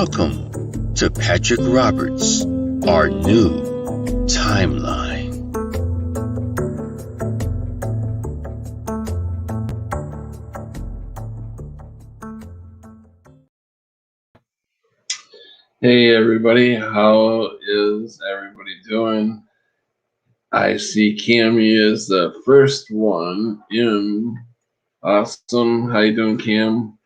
Welcome to Patrick Roberts, Our New Timeline. Hey everybody, how is everybody doing? I see Cammy is the first one in. Awesome. How you doing, Cam?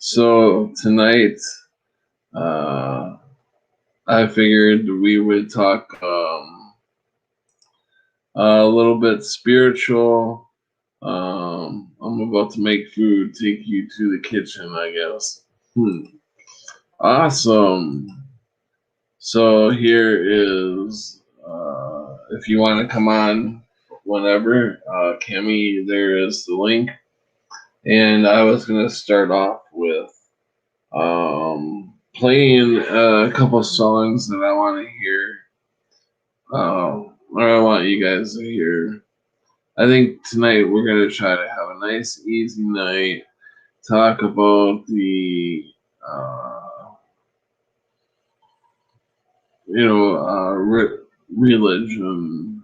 So tonight, I figured we would talk a little bit spiritual. I'm about to make food, take you to the kitchen, I guess. Awesome. So here is, if you want to come on whenever, Cammy, there is the link. And I was going to start off with playing a couple songs that I want to hear, or I want you guys to hear. I think tonight we're going to try to have a nice, easy night, talk about the, religion.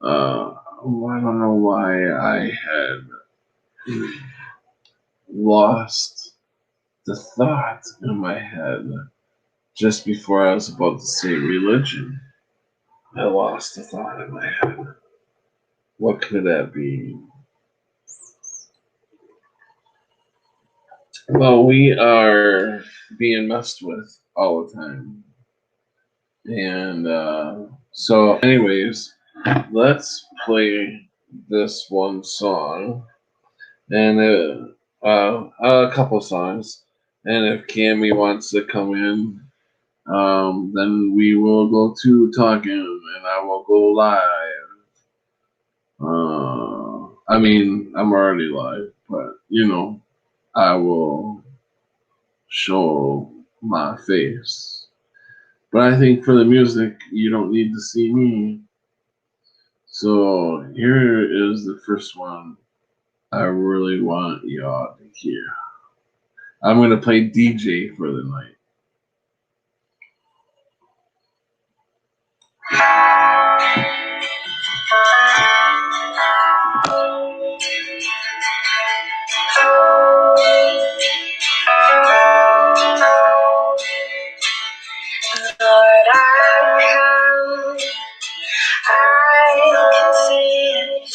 I don't know why I had lost the thought in my head just before I was about to say religion. I lost the thought in my head. What could that be? Well, we are being messed with all the time. And so, anyways, let's play this one song. And a couple songs. And if Cammy wants to come in, then we will go to talking, and I will go live. I'm already live, but I will show my face. But I think for the music, you don't need to see me. So here is the first one I really want y'all to hear. I'm going to play DJ for the night. Lord, I come, I confess,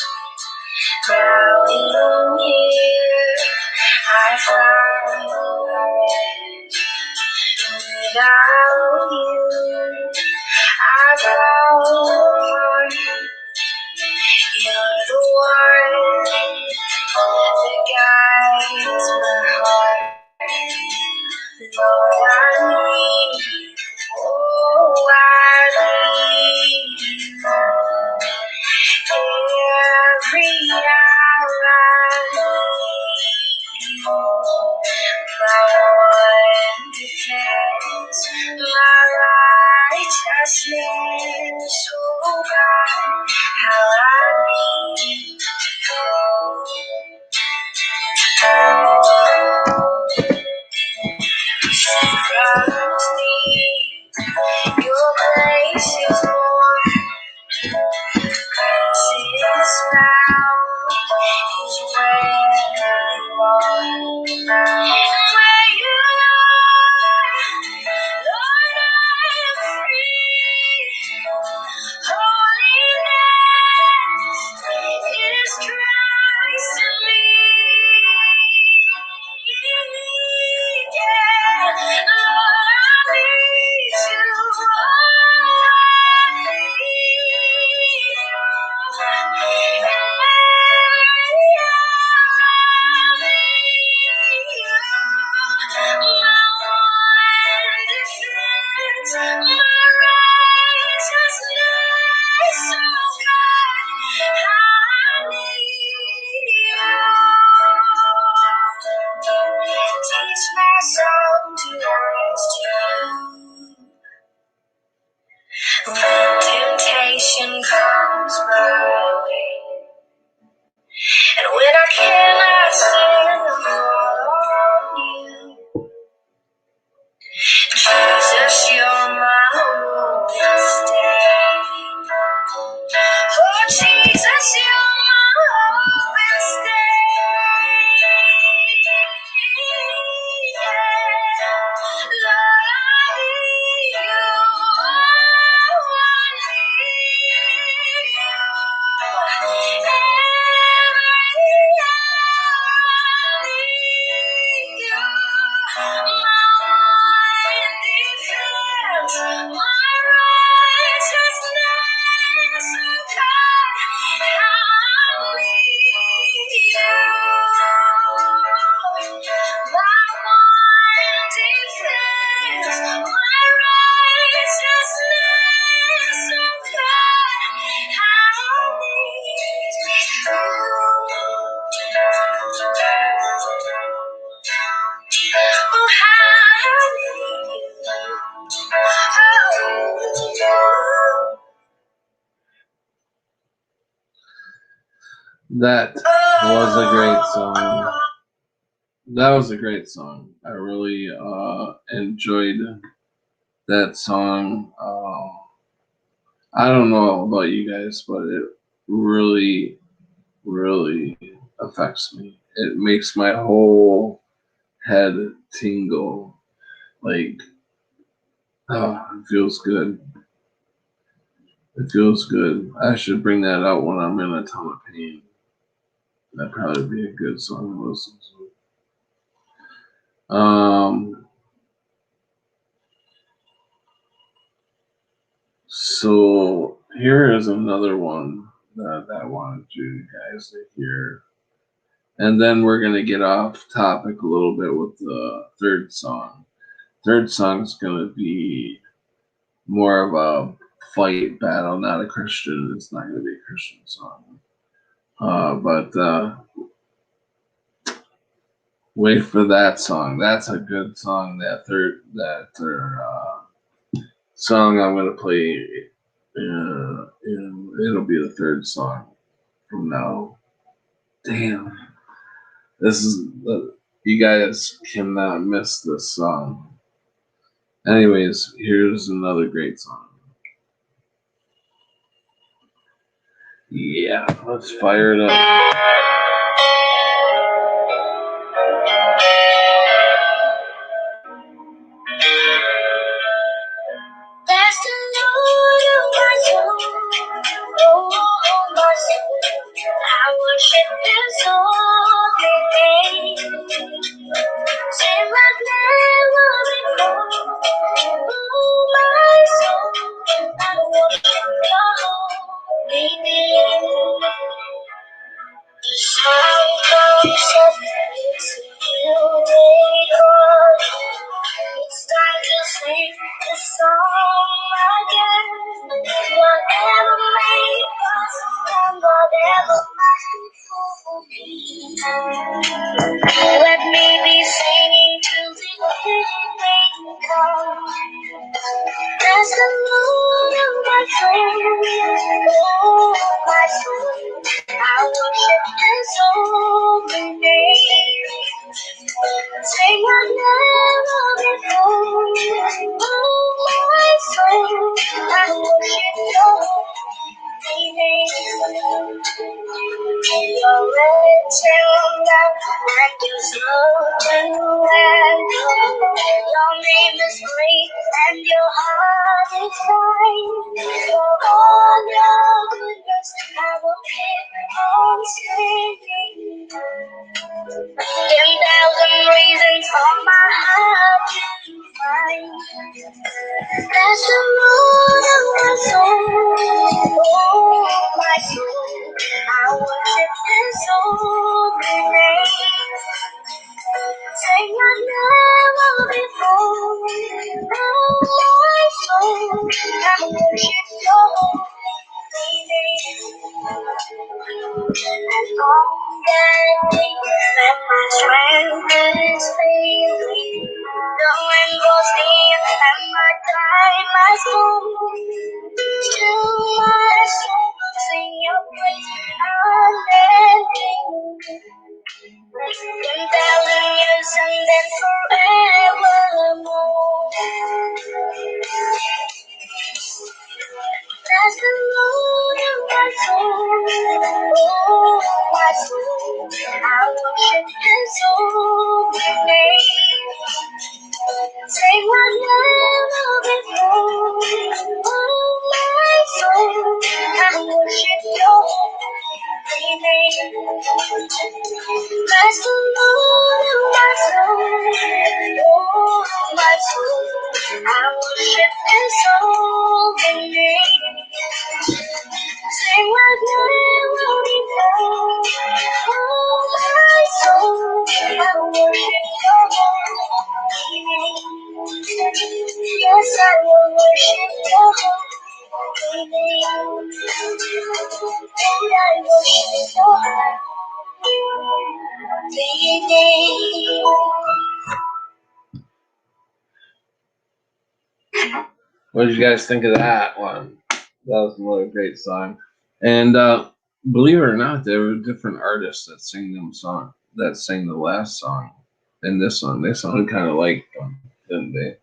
bowing here, I find my rest. Without you, I fall apart. You're the one that guides my heart. Lord, I need you. Oh, I need you. Every hour I need you. My one defense, my righteousness. Oh God, how I need you. Surround me, your grace is more. Grace is found, is where you are. And where you are, Lord, I am free. Holiness is Christ in me. Yeah, Lord, I need you. Oh, I need That was a great song. That was a great song. I really enjoyed that song. I don't know about you guys, but it really, really affects me. It makes my whole head tingle. Like, oh, it feels good. It feels good. I should bring that out when I'm in a ton of pain. That'd probably be a good song to listen to. So here is another one that I wanted you guys to hear. And then we're going to get off topic a little bit with the third song. Third song is going to be more of a fight battle, not a Christian. It's not going to be a Christian song. But wait for that song. That's a good song. That third song I'm going to play. It'll be the third song from now. Damn. This is you guys cannot miss this song. Anyways, here's another great song. Yeah, let's fire it up. Bless the Lord, oh my soul, oh my soul. I worship His holy name. Sing like never before, oh my soul. I worship Your holy name. The sound comes up, it's a new day. It's time to sing the song again. Whatever may pass and whatever might before me. Let me be singing till the evening comes. Bless the Lord, oh my soul, oh my soul. I worship His holy name. Sing like never before, oh my soul. I worship Your holy name. You're rich and love, and You're slow to anger. Your name is great, and Your heart is kind. For all Your goodness, I will keep on singing. 10,000 reasons for my heart to find. That's the Lord of my soul, oh my soul. I worship His holy name. Sing like never before, oh my soul. I worship Your holy name. And on that day that my strength is failing, the wind blows near and my time has come. Still my soul will sing Your praise unending. 10,000 years and then forevermore. That's the Lord of my soul, oh my soul. I worship His holy name. Sing like never before, oh my soul. I worship Your holy name. Bless the Lord, oh my soul, oh my soul. I worship His holy name. Sing like never before, oh my soul. I worship Your holy name. Yes, I will worship Your holy name. And I worship Your holy name. What did you guys think of that one? That was another great song. And believe it or not, there were different artists that sang the last song and this song. This song kind of liked them, didn't they?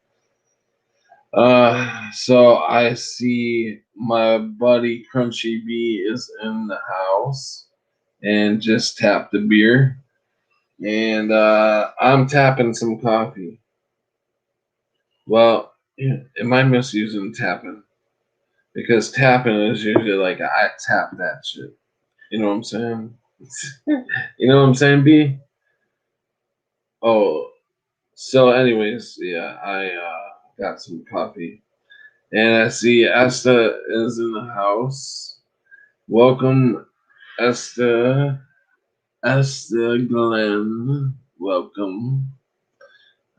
So I see my buddy Crunchy B is in the house and just tapped a beer. And I'm tapping some coffee. Well, yeah, am I misusing tapping? Because tapping is usually like I tap that shit. You know what I'm saying? You know what I'm saying, B? Oh, so anyways, yeah, I got some coffee. And I see Asta is in the house. Welcome, Asta. Asta Glenn. Welcome.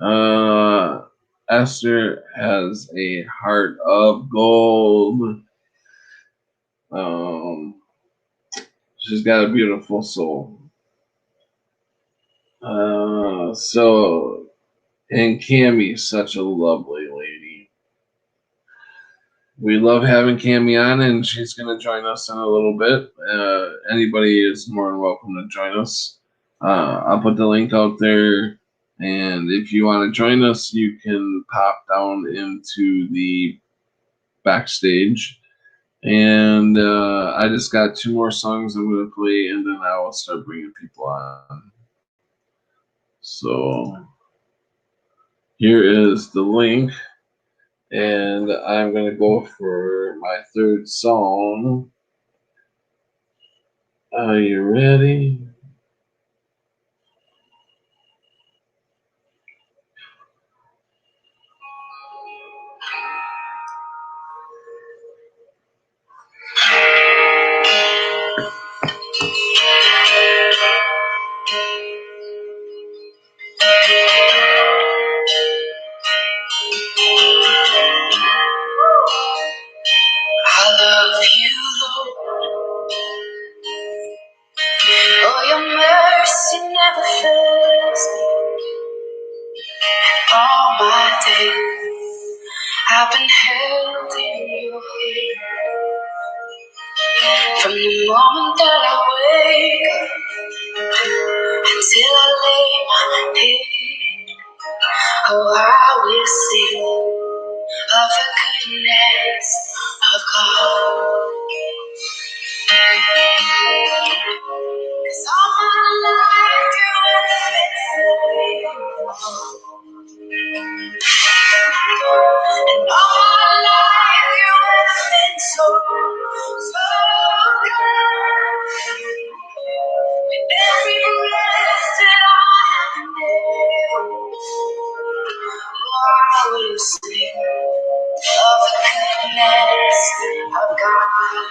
Uh, Esther has a heart of gold. Um, she's got a beautiful soul. And Cammie's such a lovely lady. We love having Cammie on, and she's going to join us in a little bit. Anybody is more than welcome to join us. I'll put the link out there, and if you want to join us, you can pop down into the backstage. And I just got 2 more songs I'm going to play, and then I will start bringing people on. So here is the link, and I'm going to go for my 3rd song. Are you ready? I love you, Lord. Oh, your mercy never fails me. All my days I've been held in your hand. From the moment that I wake up until I lay my head, oh, I will sing of the goodness of God. 'Cause all my life you have been faithful. And all my life you have been so, so good. With every breath that I am able, I will sing of the goodness of God.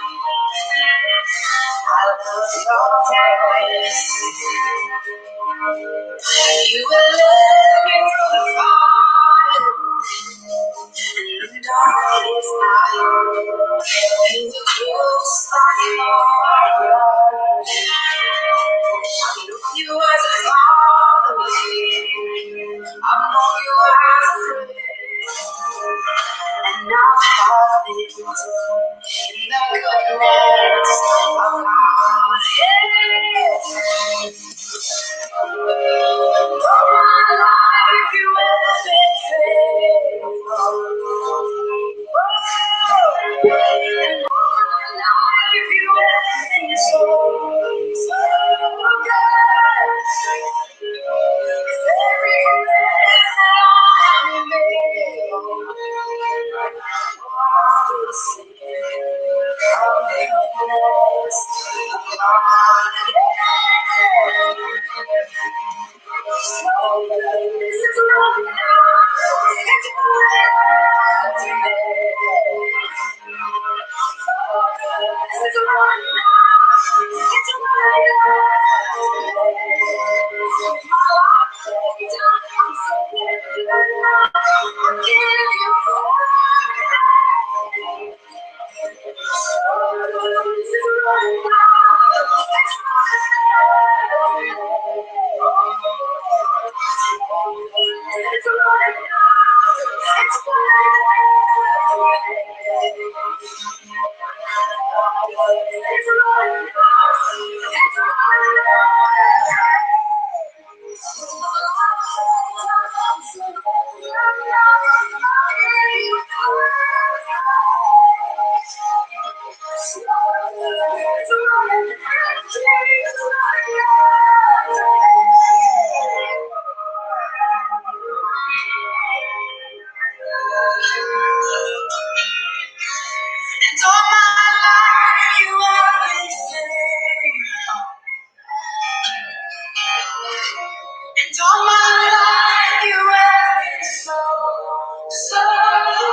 I love your voice. You will let me through the fire and the darkest night. You were close like no other. I know you as a father. I know you as a friend. And now I've been in the goodness of God. Yeah. All my life you have been faithful. And all my life you have been so, so good. Every breath that I am And all my life you have been faithful. And all my life you have been so, so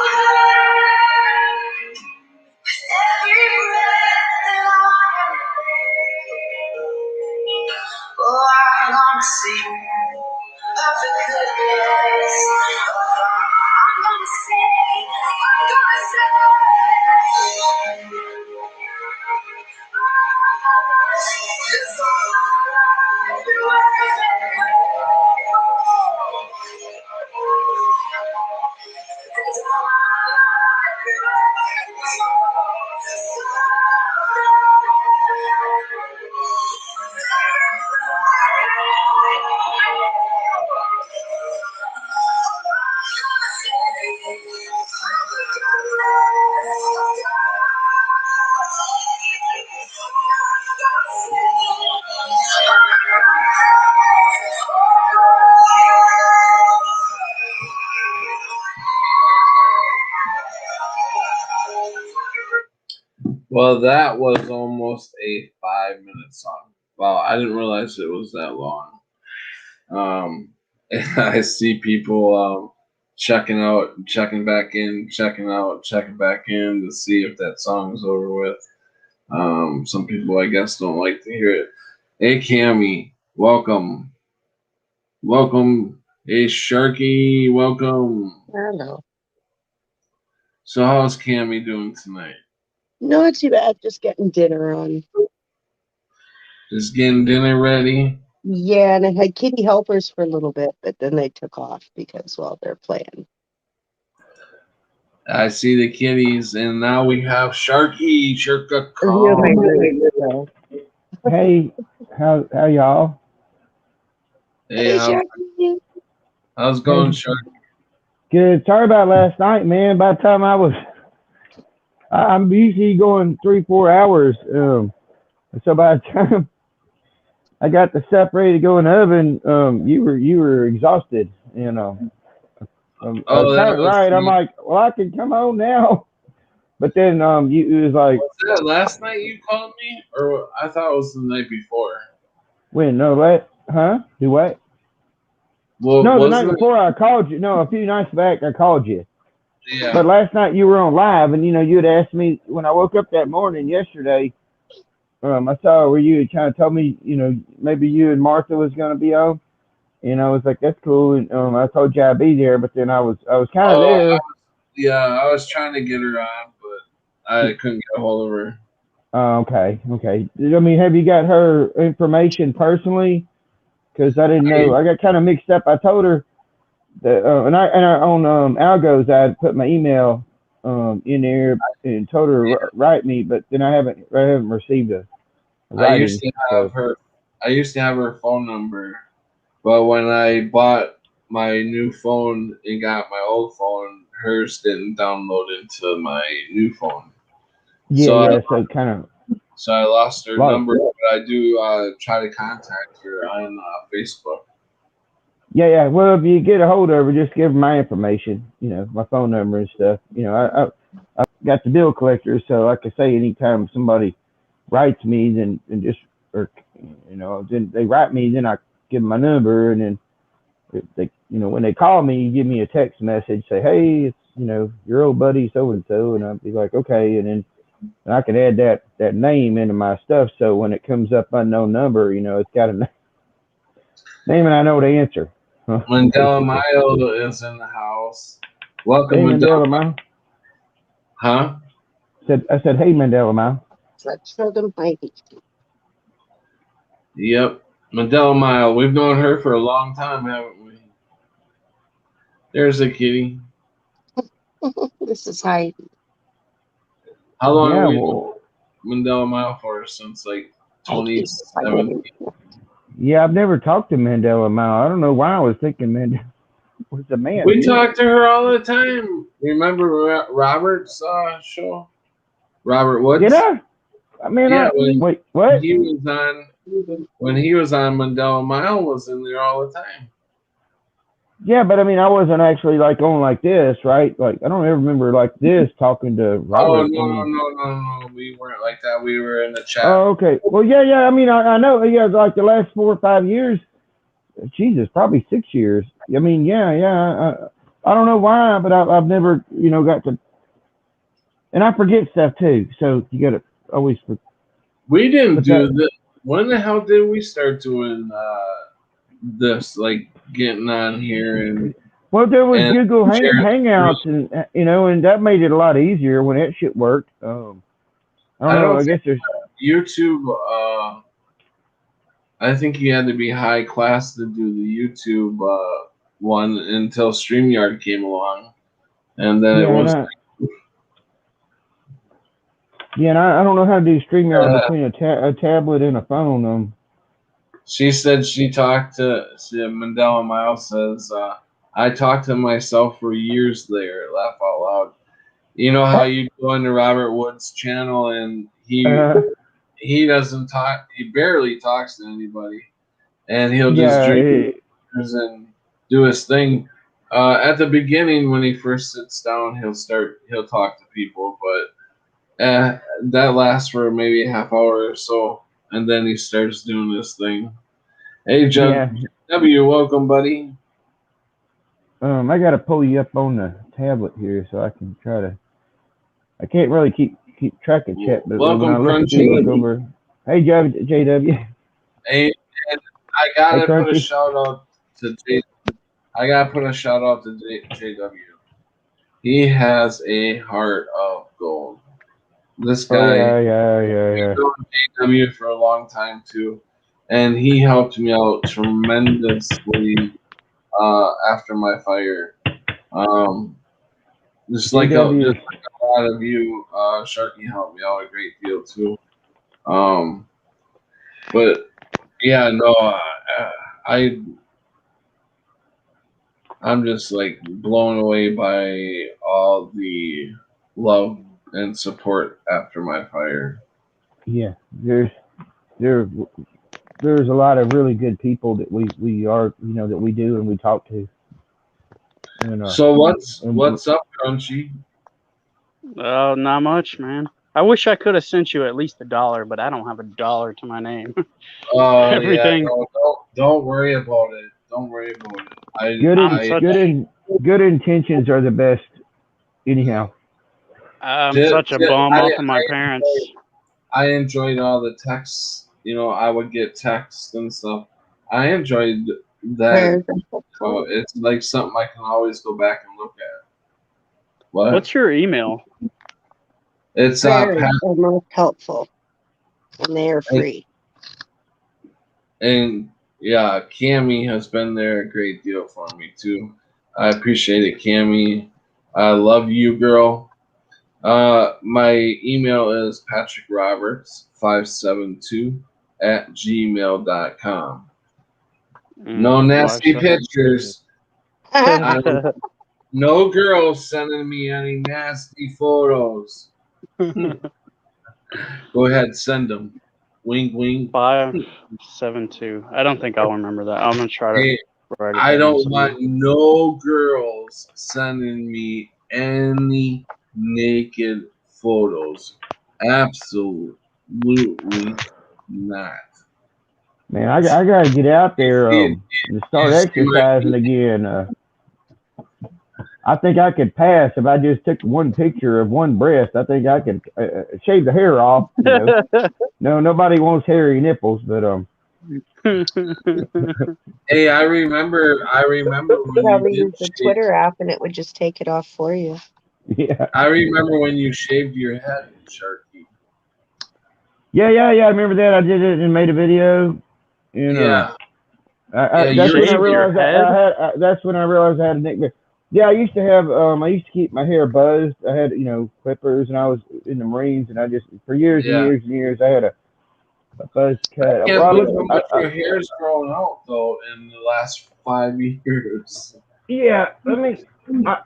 good. With every breath that I am breathing, oh, I'm gonna sing of the goodness. Oh, I'm gonna sing, I'm gonna sing. 'Cause all my life you have been Well, that was almost a 5-minute song. Wow, I didn't realize it was that long. And I see people checking out, checking back in, checking out, checking back in to see if that song's over with. Some people, I guess, don't like to hear it. Hey, Cammy, welcome. Welcome. Hey, Sharky, welcome. Hello. So, how's Cammy doing tonight? Not too bad. Just getting dinner on. Just getting dinner ready? Yeah, and I had kitty helpers for a little bit, but then they took off because, well, they're playing. I see the kitties, and now we have Sharky. Sharka Oh, my goodness. Hey, how y'all? Hey, Hey, how's Sharky. it going, Sharky? Good. Sorry about last night, man. By the time I'm usually going 3-4 hours. So by the time I got the stuff ready to go in the oven, you were exhausted, you know. I was kind of right. I'm like, well, I can come home now, but then it was like, was that last night you called me, or I thought it was the night before? when? No, what? Huh? Do what? Well, No, the night before I called you. No, a few nights back I called you. Yeah. But last night you were on live, and you had asked me when I woke up that morning yesterday. I saw where you had kind of told me, maybe you and Martha was going to be on. And I was like, that's cool. And I told you I'd be there, but then I was kind of there. I was trying to get her on, but I couldn't get a hold of her. Okay. I mean, have you got her information personally? Because I didn't know. I got kind of mixed up. I told her that, and I on Algos, I had put my email in there and told her to write me, but then I haven't received a writing. I used to have her phone number, but when I bought my new phone and got my old phone, hers didn't download into my new phone. So I lost her number, but I do try to contact her on Facebook. Yeah. Well, if you get a hold of her, just give her my information, my phone number and stuff. I got the bill collector, so like I say, anytime somebody writes me, then they write me, then I give them my number, and then they, when they call me, give me a text message, say, hey, it's your old buddy so and so, and I'll be like, okay, and then I can add that name into my stuff, so when it comes up unknown number, it's got a name and I know the answer. Mandela Mile is in the house. Welcome, hey, Mandela Mile. Huh? I said, hey, Mandela Mile. Let's show them Heidi. Yep, Mandela Mile. We've known her for a long time, haven't we? There's a kitty. This is Heidi. How long have we known Mandela Mile for? Since like 2017. Yeah, I've never talked to Mandela Mile. I don't know why I was thinking Mandela was a man. We talk to her all the time. Remember Robert's show? Robert Woods? Did I? I mean, Yeah, when wait, what? he was on Mandela Mile was in there all the time. Yeah, but I mean, I wasn't actually like on like this, right? Like, I don't ever remember like this talking to Robert. No. We weren't like that. We were in the chat. Oh, okay. Well, yeah. I mean, I know. Yeah, like the last 4 or 5 years. Jesus, probably 6 years. I mean, yeah. I don't know why, but I've never, got to. And I forget stuff too. So you got to always. We didn't do this. When the hell did we start doing this? Like getting on here and. Well, there was and Google Hangouts, and and that made it a lot easier when that shit worked. I don't know. I guess there's YouTube. I think you had to be high class to do the YouTube one until StreamYard came along, and then it was. And I don't know how to do StreamYard between a tablet and a phone. She said she talked to Mandela Miles says I talked to myself for years there. Laugh out loud. You know how you go into Robert Wood's channel and he doesn't talk. He barely talks to anybody, and he'll just drink and do his thing. At the beginning, when he first sits down, he'll talk to people, but that lasts for maybe a half hour or so, and then he starts doing this thing. Hey, W, welcome, buddy. I gotta pull you up on the tablet here so I can try to. I can't really keep track of chat, but welcome, when I look over. Hey, JW. Hey, and I gotta put a shout out to JW. He has a heart of gold. This guy, yeah. JW for a long time too, and he helped me out tremendously after my fire. Just like a lot of you, Sharky helped me out a great deal too. But yeah, no, I'm just like blown away by all the love and support after my fire. Yeah, there's a lot of really good people that we are, that we do and we talk to. And, so what's up, Crunchy? Not much, man. I wish I could have sent you at least $1, but I don't have $1 to my name. Everything. Yeah, no, don't worry about it. Don't worry about it. Good intentions are the best, anyhow. I'm such a bum off of my parents. I enjoyed all the texts. I would get texts and stuff. I enjoyed that. It's like something I can always go back and look at. What's your email? It's they're most helpful, and they are free. And yeah, Cammie has been there a great deal for me too. I appreciate it, Cammie. I love you, girl. My email is patrickroberts572@gmail.com. No nasty pictures. No girls sending me any nasty photos. Go ahead, send them. Wink, wink. 572. I don't think I'll remember that. I'm gonna try to write it. I don't want no girls sending me any naked photos. Absolutely not. Man, I gotta get out there and start exercising again. I think I could pass if I just took one picture of one breast. I think I could shave the hair off. No, nobody wants hairy nipples, but Hey, I remember when you use the Twitter app and it would just take it off for you. Yeah. I remember when you shaved your head, Sharky. Yeah. I remember that. I did it and made a video. Yeah. That's when I realized I had a nickname. Yeah, I used to have. I used to keep my hair buzzed. I had, clippers, and I was in the Marines, and I just for years and years I had a buzz cut. I can't believe how much your hair's grown out though in the last 5 years. Yeah, let me.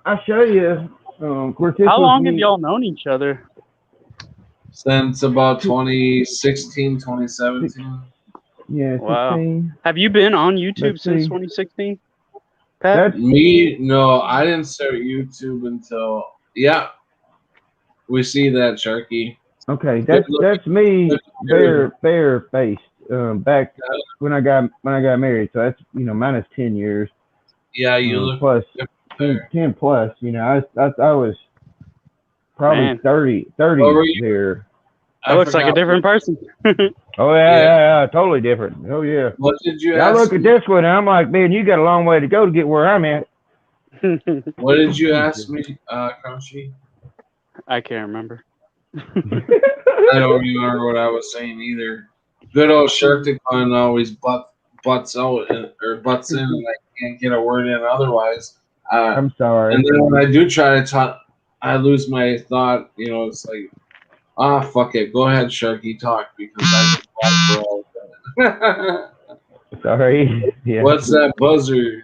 I'll show you. Of course, how long have y'all known each other? Since about 2016, 2017. Yeah, Wow. 16. Have you been on YouTube Let's since see. 2016, Pat? That's Me, no, I didn't start YouTube until, yeah, we see that, Sharky. okay. Good That's me, looking. bare faced. Back when I got married. So that's minus 10 years. Yeah, you look Plus there. 10 plus. I was probably Man, 30 What were you? there. that looks like a different person. Oh yeah, totally different. Oh yeah. What did you Yeah, I ask look at me? this one and I'm like, man, you got a long way to go to get where I'm at. What did you ask me, Crunchy? I can't remember. I don't remember what I was saying either. Good old Sharkticon always butts out or butts in, and I can't get a word in otherwise. I'm sorry. And then when I do try to talk, I lose my thought. It's like, fuck it, go ahead, Sharky, talk because I can talk for all of that. Sorry. Yeah. What's that buzzer?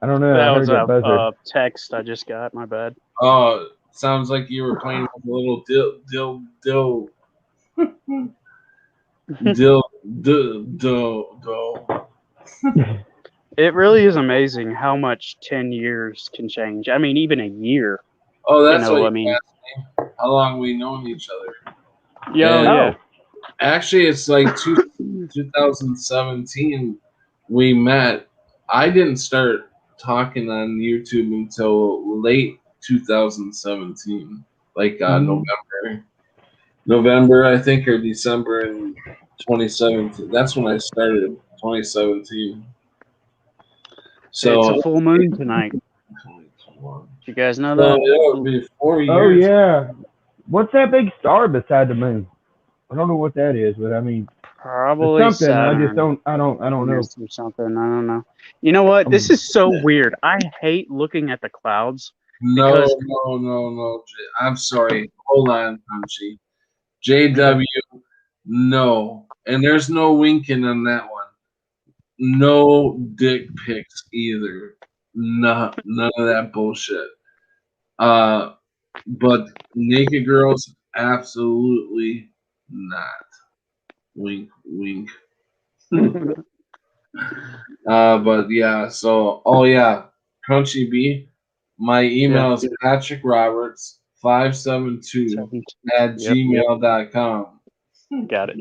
I don't know. That I was heard that buzzer. a text I just got. My bad. Oh, sounds like you were playing with a little dill. It really is amazing how much 10 years can change. I mean, even a year. Oh, that's You know, what I mean- asked me. How long we known each other? Yeah. Actually, it's like 2017 we met. I didn't start talking on YouTube until late 2017, like November, I think, or December in 2017. That's when I started, 2017. So It's a full moon tonight. 2021. You guys know So that? it would be 4 years. Oh yeah. What's that big star beside the moon? I don't know what that is, but I mean, Probably it's something. Saturn. I just don't. I don't know. Or something. I don't know. You know what? This is so weird. I hate looking at the clouds. No, Because- no. I'm sorry. Hold on, Punchy. JW, no. And there's no winking on that one. No dick pics either. None of that bullshit. But naked girls, absolutely not. Wink, wink. But yeah, so Crunchy B. My email is patrickroberts572@gmail.com. Got it.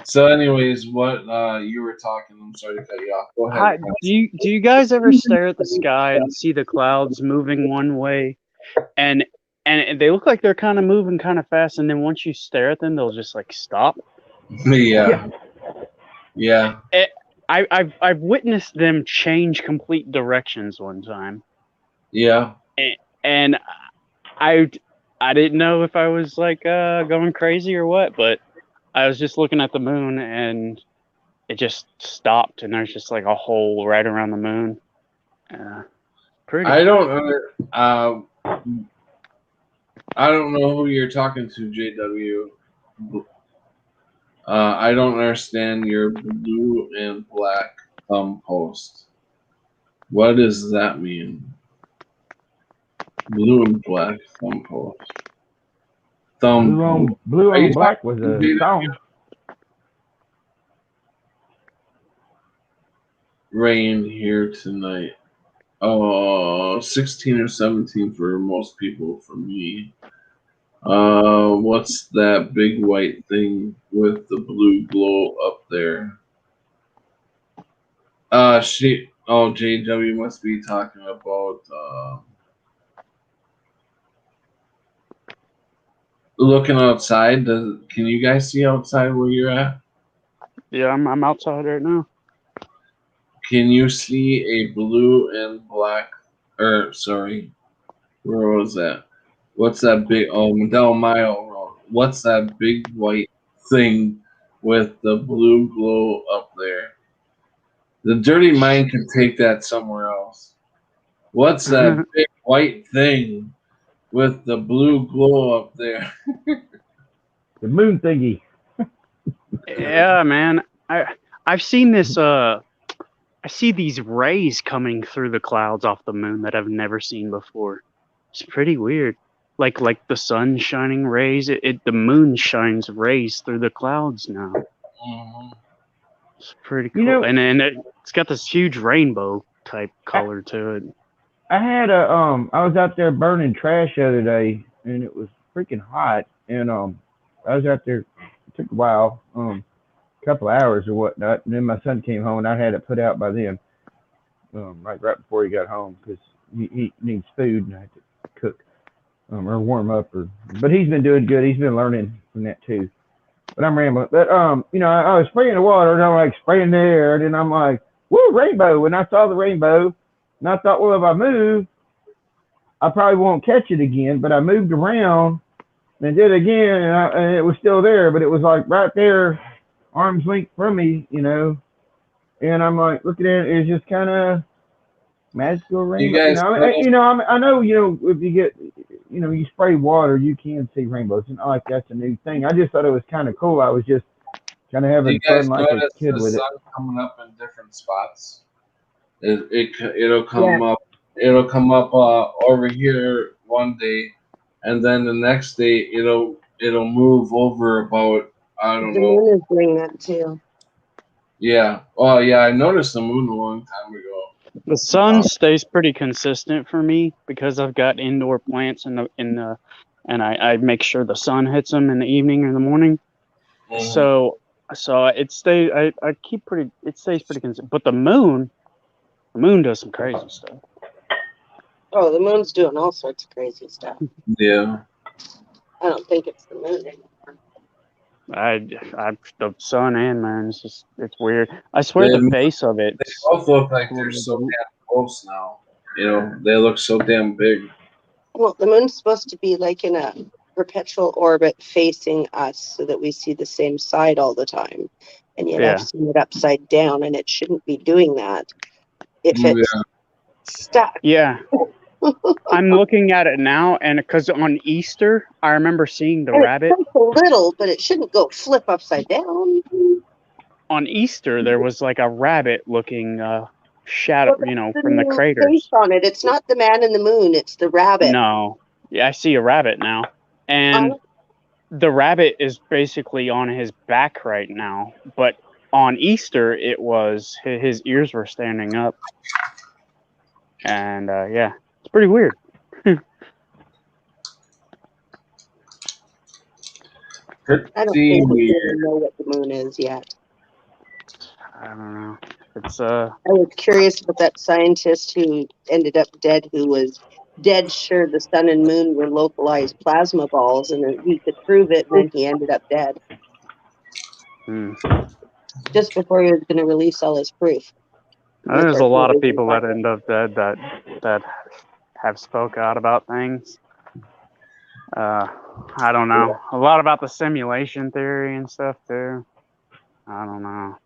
So, anyways, what you were talking? I'm sorry to cut you off. Go ahead. Do you guys ever stare at the sky and see the clouds moving one way, and they look like they're kind of moving kind of fast, and then once you stare at them, they'll just like stop? Yeah. I've witnessed them change complete directions one time, Yeah. and I didn't know if I was like going crazy or what, but I was just looking at the moon and it just stopped, and there's just like a hole right around the moon. Pretty. I don't know who you're talking to, JW. I don't understand your blue and black thumb post. What does that mean? Blue and black thumb post. Blue Are you on black was talking a to song. Rain here tonight. Oh, 16 or 17 for most people. For me, what's that big white thing with the blue glow up there? JW must be talking about looking outside. Can you guys see outside where you're at? Yeah, I'm outside right now. Can you see a blue and black? Or sorry, where was that? What's that big? Oh, Del Mayo Road. What's that big white thing with the blue glow up there? The dirty mind can take that somewhere else. What's that big white thing with the blue glow up there? The moon thingy. Yeah, man. I've seen this. I see these rays coming through the clouds off the moon that I've never seen before. It's pretty weird. like the sun shining rays. The moon shines rays through the clouds now. Mhm. It's pretty cool, You know, and it's got this huge rainbow type color to it. I had I was out there burning trash the other day, and it was freaking hot, and I was out there. It took a while, a couple of hours or whatnot, and then my son came home, and I had it put out by then, like right before he got home, because he needs food, and I had to cook, or warm up, but he's been doing good. He's been learning from that too. But I'm rambling. But you know, I was spraying the water, and I'm like spraying the air, and then I'm like, woo, rainbow, and I saw the rainbow. And I thought, well, if I move, I probably won't catch it again. But I moved around and did it again, and it was still there. But it was like right there, arm's length from me, you know. And I'm like looking at it. It's just kind of magical rainbow. guys I know, if you get, you spray water, you can see rainbows. It's not like that's a new thing. I just thought it was kind of cool. I was just kind of Do having you guys fun like notice a kid the with it. sun coming up in different spots? It'll come up. It'll come up over here one day, and then the next day it'll move over about, I don't The know. moon is doing that too. Yeah. Oh yeah, I noticed the moon a long time ago. The sun stays pretty consistent for me because I've got indoor plants and I make sure the sun hits them in the evening or the morning. Mhm. So it stays. It stays pretty consistent. But the moon does some crazy stuff. Oh, the moon's doing all sorts of crazy stuff. Yeah. I don't think it's the moon anymore. The sun and moon, it's weird. I swear They- the face of it. They both look like they're so damn close now. You know, they look so damn big. Well, the moon's supposed to be like in a perpetual orbit facing us so that we see the same side all the time. And yet Yeah. I've seen it upside down, and it shouldn't be doing that if Yeah. it's stuck. Yeah. I'm looking at it now, and because on Easter, I remember seeing the And rabbit. it's a little, but it shouldn't go flip upside down. On Easter, there was like a rabbit-looking shadow, Well, that's from the new craters. face on it. It's not the man in the moon. It's the rabbit. No, yeah, I see a rabbit now, and the rabbit is basically on his back right now. But on Easter, it was his ears were standing up, and yeah, it's pretty weird. I don't Pretty think we weird. really know what the moon is yet. I don't know. It's I was curious about that scientist who ended up dead, who was dead sure the sun and moon were localized plasma balls, and then he could prove it, and then he ended up dead just before he was going to release all his proof. There's a lot of people that end up dead that have spoke out about things. I don't know. A lot about the simulation theory and stuff too. I don't know.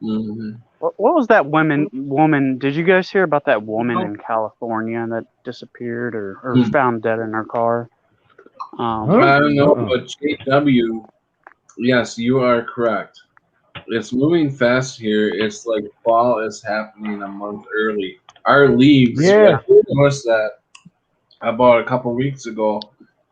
Mm-hmm. What was that woman? Did you guys hear about that woman in California that disappeared or found dead in her car? I don't know, but JW, yes, you are correct. It's moving fast here. It's like fall is happening a month early. Our leaves, Yeah. I noticed that about a couple weeks ago.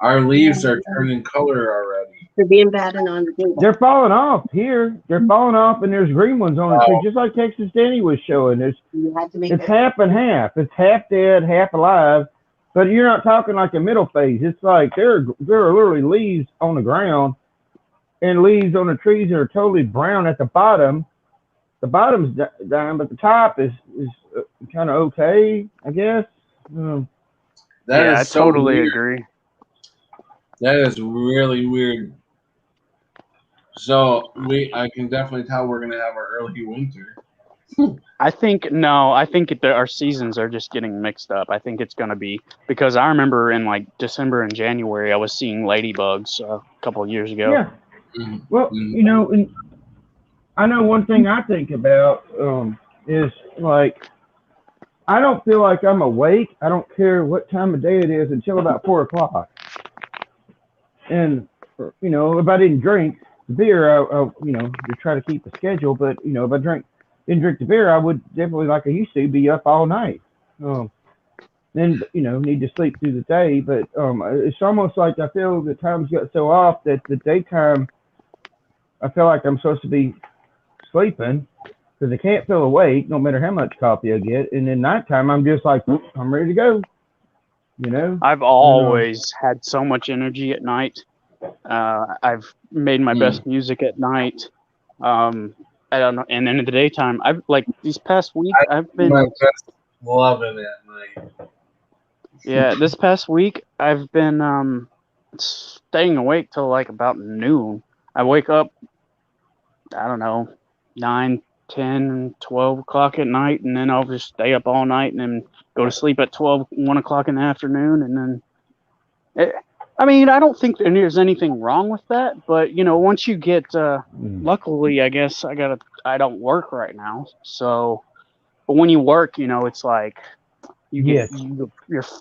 Our leaves are turning color already. For being bad and on the date. They're falling off here. They're falling off, and there's green ones on it too, just like Texas Danny was showing. You had to make It's it. half and half. It's half dead, half alive. But you're not talking like a middle phase. It's like there are literally leaves on the ground, and leaves on the trees that are totally brown at the bottom. The bottom's dying, but the top is kind of okay, I guess. I So totally weird. agree. That is really weird. So I can definitely tell we're gonna have our early winter. I think our seasons are just getting mixed up. I think it's going to be because I remember in like December and January I was seeing ladybugs a couple of years ago. Yeah. Mm-hmm. Well, and I know one thing I think about is like I don't feel like I'm awake. I don't care what time of day it is until about 4 o'clock. And if I didn't drink the beer, I to try to keep the schedule. But if I didn't drink the beer, I would definitely, like I used to, be up all night. And then need to sleep through the day. But it's almost like I feel the times got so off that the daytime I feel like I'm supposed to be sleeping because I can't feel awake no matter how much coffee I get. And then nighttime I'm just like I'm ready to go. I've always had so much energy at night. I've made my best music at night. I don't know, and then in the daytime, I've like these past week, I've been my best loving at night. Yeah, this past week I've been staying awake till like about noon. I wake up, I don't know, 9, 10, 12 o'clock at night, and then I'll just stay up all night and then go to sleep at 12, 1 o'clock in the afternoon. And then, I mean, I don't think there's anything wrong with that, but once you get, luckily, I guess I don't work right now. So, but when you work, it's like you're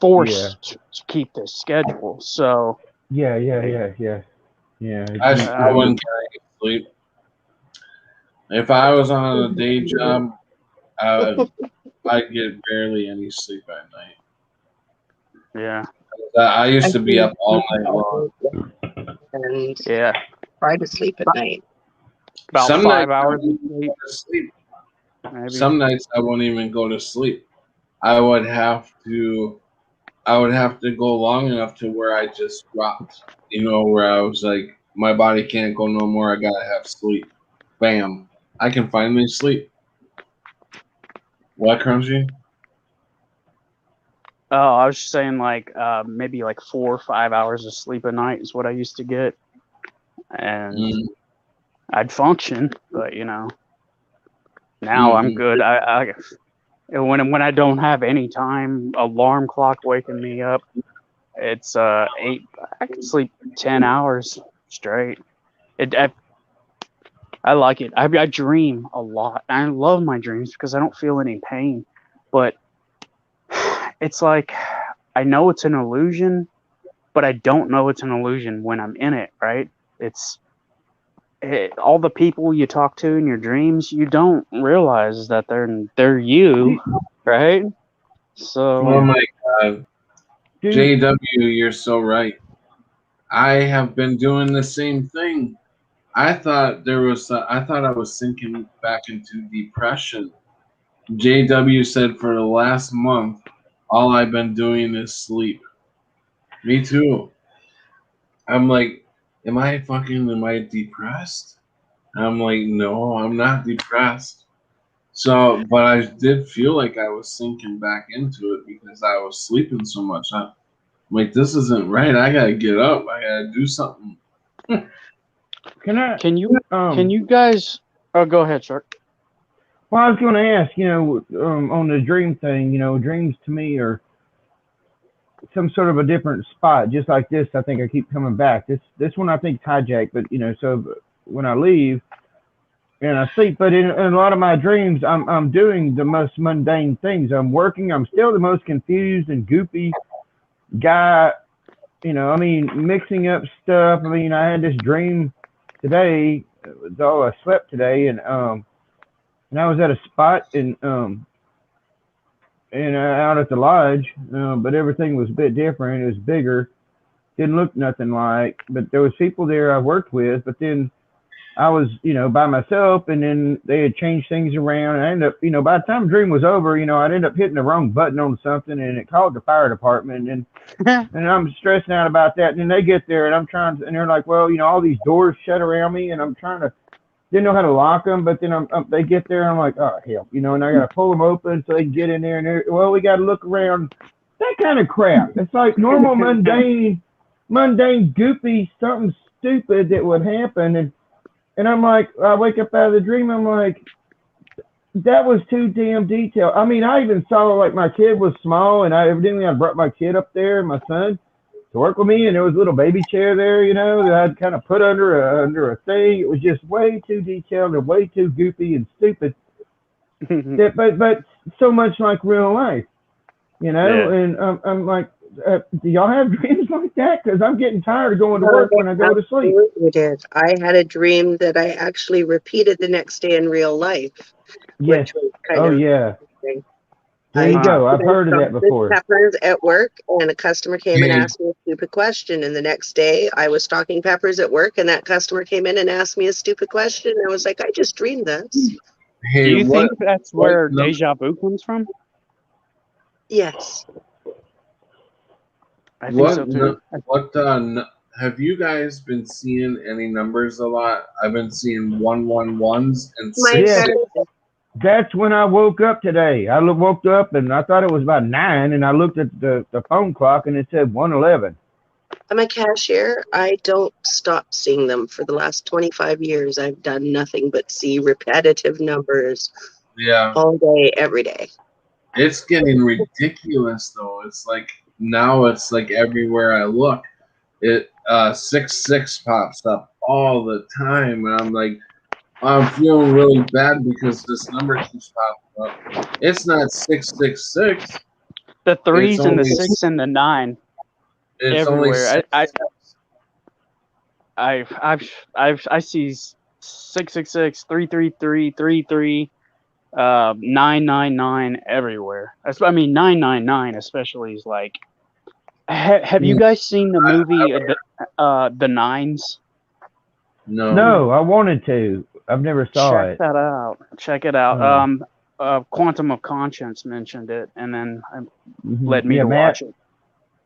forced to keep this schedule. So yeah. I wouldn't sleep. If I was on a day job, I'd get barely any sleep at night. Yeah. I used to be up all night long. And try to sleep at night. About 5 hours of sleep. Maybe. Some nights I wouldn't even go to sleep. I would have to go long enough to where I just dropped. Where I was like, my body can't go no more. I gotta have sleep. Bam. I can finally sleep. What, Crunchy? Oh, I was just saying like maybe like 4 or 5 hours of sleep a night is what I used to get. And I'd function, but now I'm good. I when I don't have any time alarm clock waking me up, it's 8. I can sleep 10 hours straight. I like it. I dream a lot. I love my dreams because I don't feel any pain, but it's like I know it's an illusion, but I don't know it's an illusion when I'm in it, right? All the people you talk to in your dreams, you don't realize that they're you, right? So oh my God, JW, you're so right. I have been doing the same thing. I thought I was sinking back into depression. JW said for the last month, all I've been doing is sleep. Me too. I'm like, am I depressed? I'm like, no, I'm not depressed. So, but I did feel like I was sinking back into it because I was sleeping so much. I'm like, this isn't right. I gotta get up. I gotta do something. Can you guys? Oh, go ahead, Shark. Well, I was going to ask, on the dream thing, dreams to me are some sort of a different spot, just like this. I think I keep coming back. This one I think is hijacked, but so when I leave and I sleep, but in a lot of my dreams, I'm doing the most mundane things. I'm working. I'm still the most confused and goopy guy. Mixing up stuff. I had this dream today. It was all I slept today, and I was at a spot and out at the lodge, but everything was a bit different. It was bigger, didn't look nothing like, but there was people there I worked with. But then I was, by myself, and then they had changed things around. And I ended up, by the time the dream was over, I'd end up hitting the wrong button on something, and it called the fire department, and I'm stressing out about that. And then they get there, and and they're like, well, all these doors shut around me, and I'm trying to. Didn't know how to lock them, but then they get there and I'm like, oh hell, and I gotta pull them open so they can get in there. And we gotta look around. That kind of crap. It's like normal mundane, goopy, something stupid that would happen. And I'm like, I wake up out of the dream. I'm like, that was too damn detailed. I even saw like my kid was small, and I brought my kid up there, my son, to work with me, and there was a little baby chair there, that I'd kind of put under a thing. It was just way too detailed and way too goofy and stupid. but so much like real life, Yeah. And I'm like, do y'all have dreams like that? Because I'm getting tired of going to work when I go to sleep. We did. I had a dream that I actually repeated the next day in real life. Yes. Which was kind of interesting. There you I go. I've heard of that salted before. peppers at work, and a customer came and Hey. asked me a stupid question. And the next day, I was stocking peppers at work, and that customer came in and asked me a stupid question. And I was like, I just dreamed this. Hey, Do you what? think that's what where num- deja vu comes from? Yes. I think so What? too. Have you guys been seeing any numbers a lot? I've been seeing 111s and My six. Yeah. entire That's when I woke up today. I woke up and I thought it was about 9, and I looked at the phone clock and it said 111. I'm a cashier. I don't stop seeing them. For the last 25 years, I've done nothing but see repetitive numbers Yeah, all day, every day. it's getting ridiculous though. It's like now it's like everywhere I look, it 66 pops up all the time, and I'm like, I'm feeling really bad because this number keeps popping up. It's not 666. The threes and the only- 6 and the 9 It's everywhere. only I see 666, 333, 33, 999 everywhere. I mean 999 especially is like. Have you guys seen the movie The Nines? No, I wanted to. I've never saw Check it. that out. Check it out. Oh. Quantum of Conscience mentioned it, and then Mhm. led me Yeah, to Matt. watch it.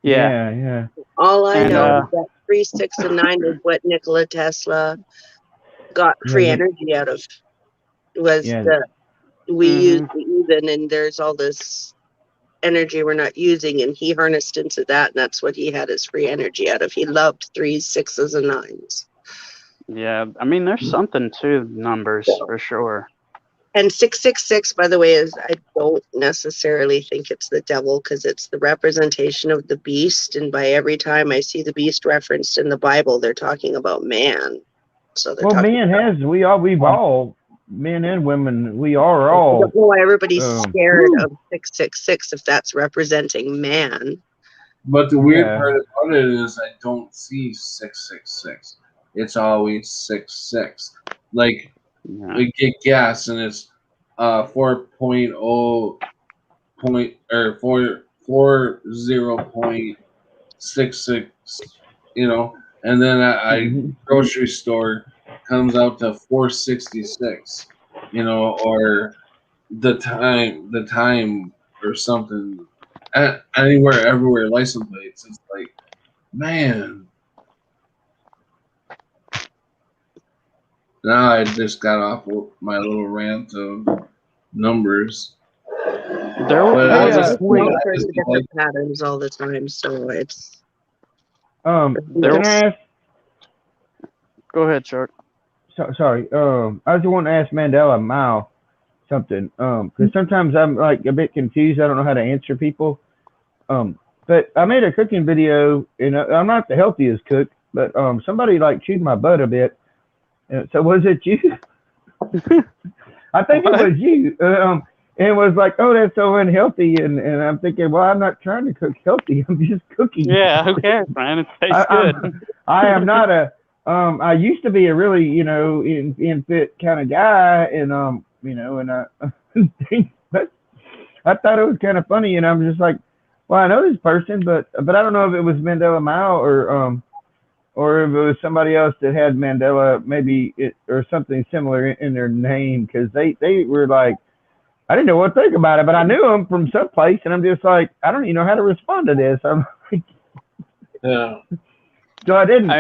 Yeah. Yeah. All I And, know is that 3, 6, and 9 is what Nikola Tesla got free Yeah, energy out of. Was Yeah. the we Mhm. use the even, and there's all this energy we're not using, and he harnessed into that, and that's what he had his free energy out of. He loved 3s, 6s, and 9s. Yeah, I mean, there's something to numbers for sure. And 666, by the way, is I don't necessarily think it's the devil, because it's the representation of the beast. And by every time I see the beast referenced in the Bible, they're talking about man. So they're Well, talking man about, we've all, men and women, we are I all. don't know why everybody's scared whew. of 666 if that's representing man. But the weird Yeah. part about it is I don't see 666. It's always 66. Like Yeah. we get gas and it's 4.0 point or 40.66, and then I Mhm. grocery store comes out to 466, or the time or something. Anywhere, everywhere, license plates. It's like, man. Now I just got off my little rant of numbers. There But was Hey, a It's point. all sorts of different patterns all the time, so it's There Can I ask? Go ahead, Chuck. Sorry. I just want to ask Mandela Mao something. Because sometimes I'm like a bit confused. I don't know how to answer people. But I made a cooking video, and I'm not the healthiest cook, but somebody like chewed my butt a bit. So was it you? I think it was you. And it was like, oh, that's so unhealthy. And I'm thinking, well, I'm not trying to cook healthy. I'm just cooking. Yeah, who cares, man? It tastes good. I am not a. I used to be a really, in fit kind of guy, and and but I thought it was kind of funny, and I'm just like, well, I know this person, but I don't know if it was Mandela Mao or if it was somebody else that had Mandela, maybe or something similar in their name, because they were like, I didn't know what to think about it, but I knew them from someplace, and I'm just like, I don't even know how to respond to this. I'm like, Yeah. so I didn't.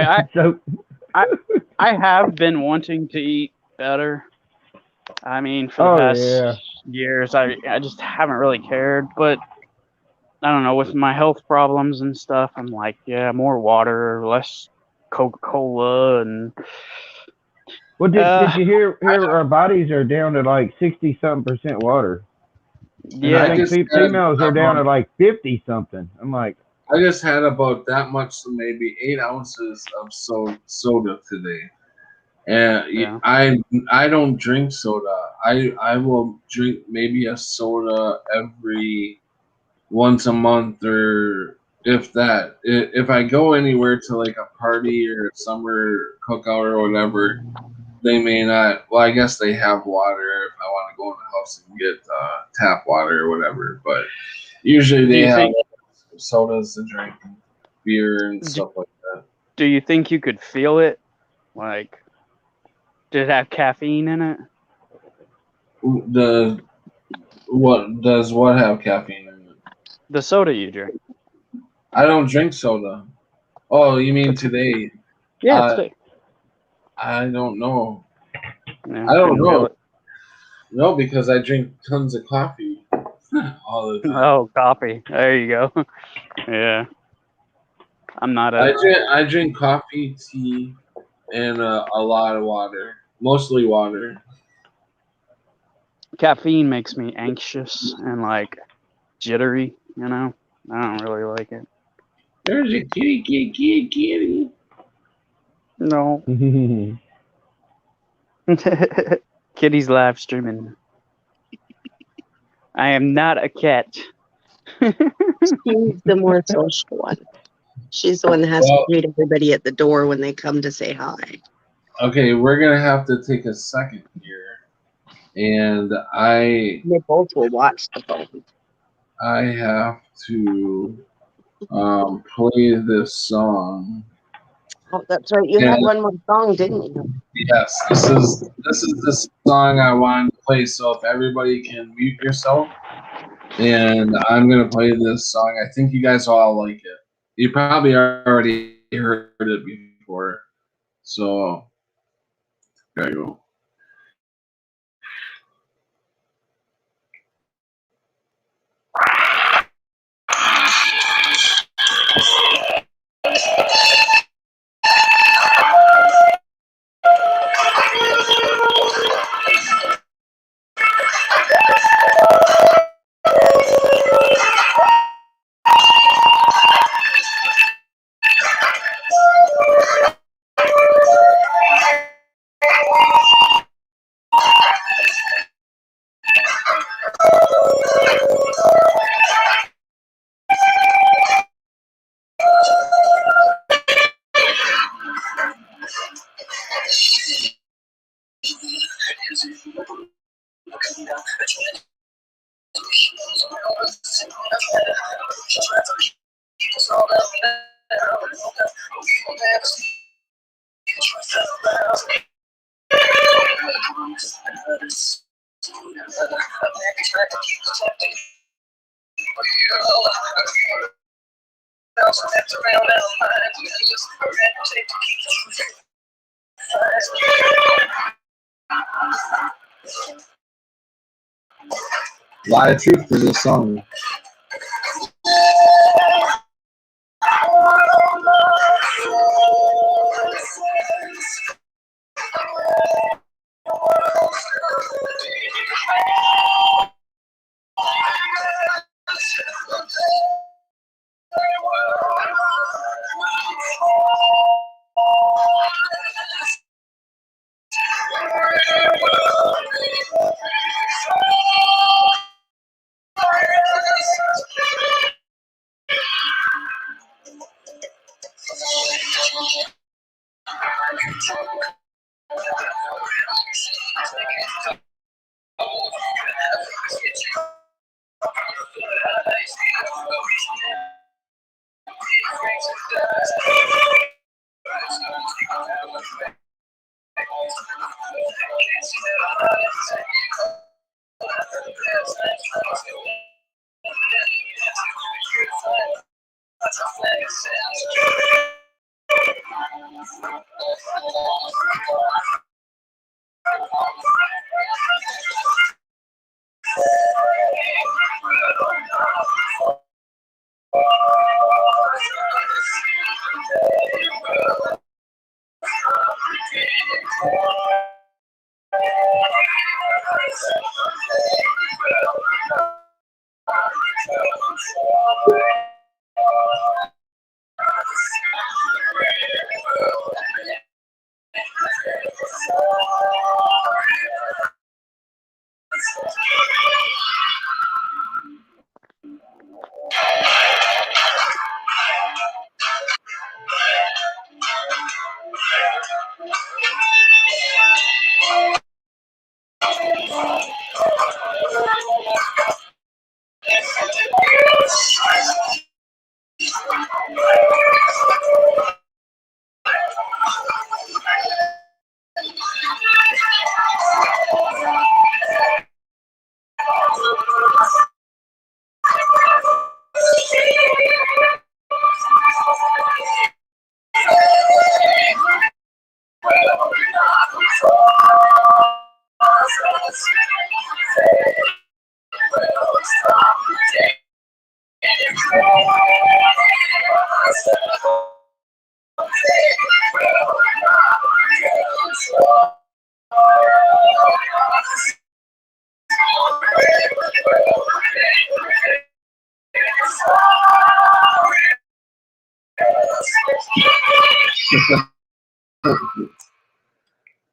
I have been wanting to eat better. I mean, for the past years, I just haven't really cared. But I don't know, with my health problems and stuff, I'm like, yeah, more water, less Coca-Cola, and Well, did you hear our bodies are down to like 60-something% water? And yeah, I think females are down to like 50-something. I'm like, I just had about that much, so maybe 8 ounces of soda today, and I don't drink soda. I will drink maybe a soda every once a month, or if that. If I go anywhere to like a party or a summer cookout or whatever, they may not. Well, I guess they have water if I want to go in the house and get tap water or whatever. But usually Do they you have think sodas to drink, beer and stuff like that. do you think you could feel it? Like, did it have caffeine in it? What have caffeine in it? The soda you drink. I don't drink soda. Oh, you mean today? Yeah, Uh, it's thick. I don't know. Yeah, I don't couldn't feel know. it. No, because I drink tons of coffee all the time. Oh, coffee. There you go. Yeah. I'm not I drink coffee, tea, and a lot of water. Mostly water. caffeine makes me anxious and like jittery, you know? I don't really like it. There's a kitty. No. Kitty's live streaming. I am not a cat. She's the more social one. She's the one that has Well- to greet everybody at the door when they come to say hi. Okay, we're gonna have to take a second here, and They both will watch the phone. I have to play this song. Oh, that's right. You had one more song, didn't you? Yes, this is the song I wanted to play. So if everybody can mute yourself, and I'm gonna play this song. I think you guys all like it. You probably already heard it before. So there you go. A lot of truth to this song.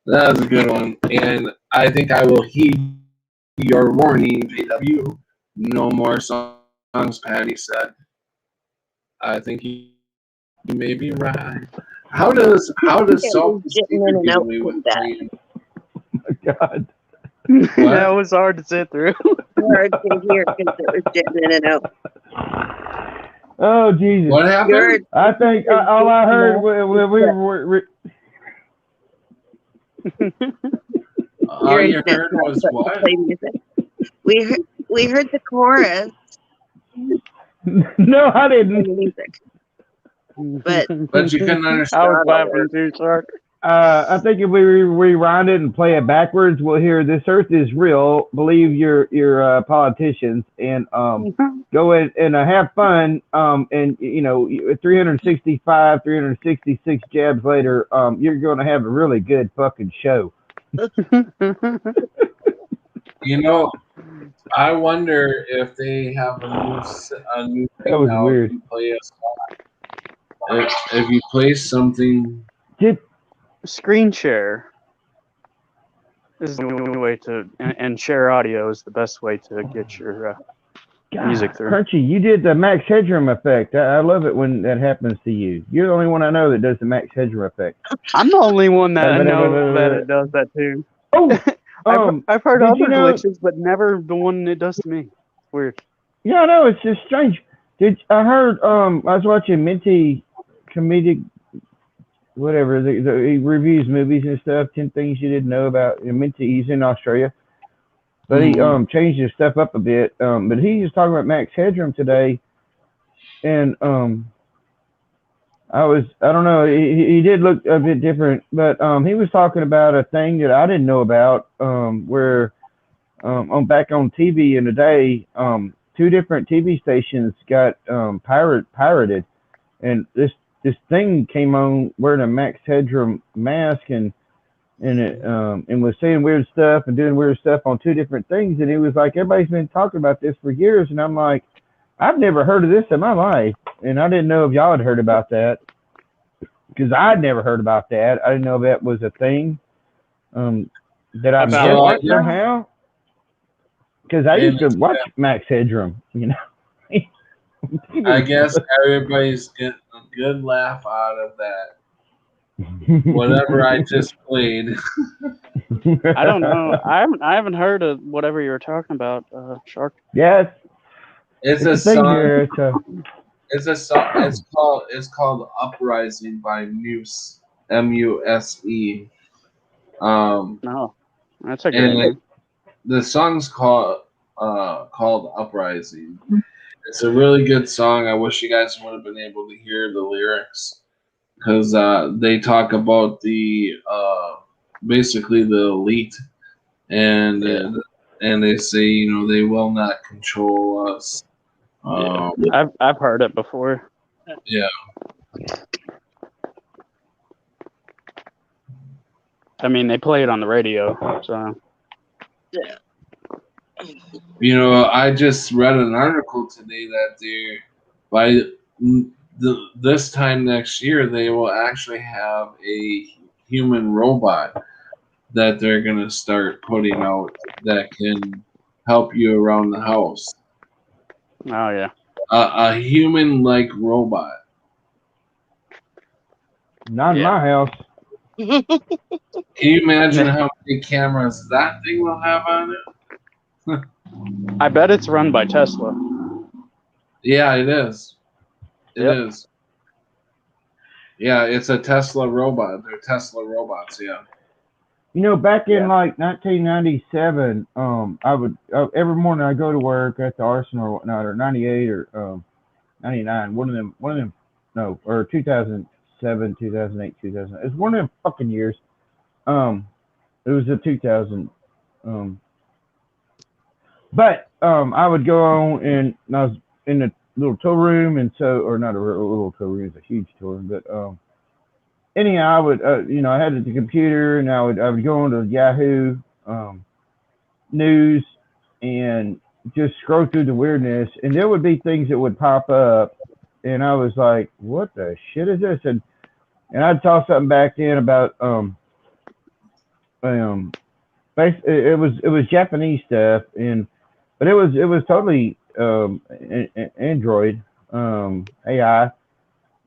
That was a good one. And I think I will heed your warning, JW. No more songs, Patty said. I think you may be right. How does self Getting in and out do with with that. playing? God. That was hard to sit through. Hard to hear because it was getting in and out. Oh, Jesus. What happened? Yours- I think all I heard was All you heard was what? Play music. We heard the chorus no, I and didn't. the music. But But you couldn't understand. I was laughing too, Shark. I think if we rewind it and play it backwards, we'll hear "This Earth is real." Believe your politicians and go in and have fun. And 365, 366 jabs later, you're going to have a really good fucking show. You know, I wonder if they have a new thing That was now. weird. If you play a song, if you play something, Screen share is the only way to, and share audio is the best way to get your music through. Crunchy, you did the Max Headroom effect. I love it when that happens to you. You're the only one I know that does the Max Headroom effect. I'm the only one that I know that it does that too. Oh, I've heard did other you know- glitches, but never the one it does to me. Weird. yeah, no, it's just strange. I heard I was watching Minty comedic whatever he reviews movies and stuff. 10 things you didn't know about Minty. He's in Australia, but he changed his stuff up a bit. But he was talking about Max Headroom today, and I don't know. He did look a bit different, but he was talking about a thing that I didn't know about. Where back on TV in the day, 2 different TV stations got pirated, and this thing came on wearing a Max Headroom mask and was saying weird stuff and doing weird stuff on 2 different things, and he was like, everybody's been talking about this for years, and I'm like, I've never heard of this in my life, and I didn't know if y'all had heard about that, because I'd never heard about that. I didn't know that was a thing that I missed somehow, because I used to watch Max Headroom, I guess everybody's getting a good laugh out of that. Whatever I just played. I don't know. I haven't heard of whatever you were talking about, Shark. Yes. It's a thing song. here. It's a song. It's called "Uprising" by Muse. Muse. No, that's a good And name. the song's called "Uprising." It's a really good song. I wish you guys would have been able to hear the lyrics, because they talk about the basically the elite, and they say they will not control us. I've heard it before. Yeah. I mean, they play it on the radio, so. I just read an article today that by this time next year, they will actually have a human robot that they're going to start putting out that can help you around the house. Oh, yeah. A human-like robot. Not in my house. Can you imagine how many cameras that thing will have on it? I bet it's run by Tesla. Yeah, it is. It Yep. is. Yeah, it's a Tesla robot. They're Tesla robots, yeah. Back in like 1997, I would every morning I go to work at the Arsenal or whatnot, or 98 or 99, one of them, no, or 2007, 2008, 2000. It's one of them fucking years. It was a 2000. But I would go on and I was in the little tow room, and or not a little tow room, it's a huge tow room, but anyhow, I would I had the computer, and I would go on to Yahoo, and news and just scroll through the weirdness, and there would be things that would pop up, and I was like, "What the shit is this?" And I saw something back then about it was Japanese stuff, but it was totally Android AI,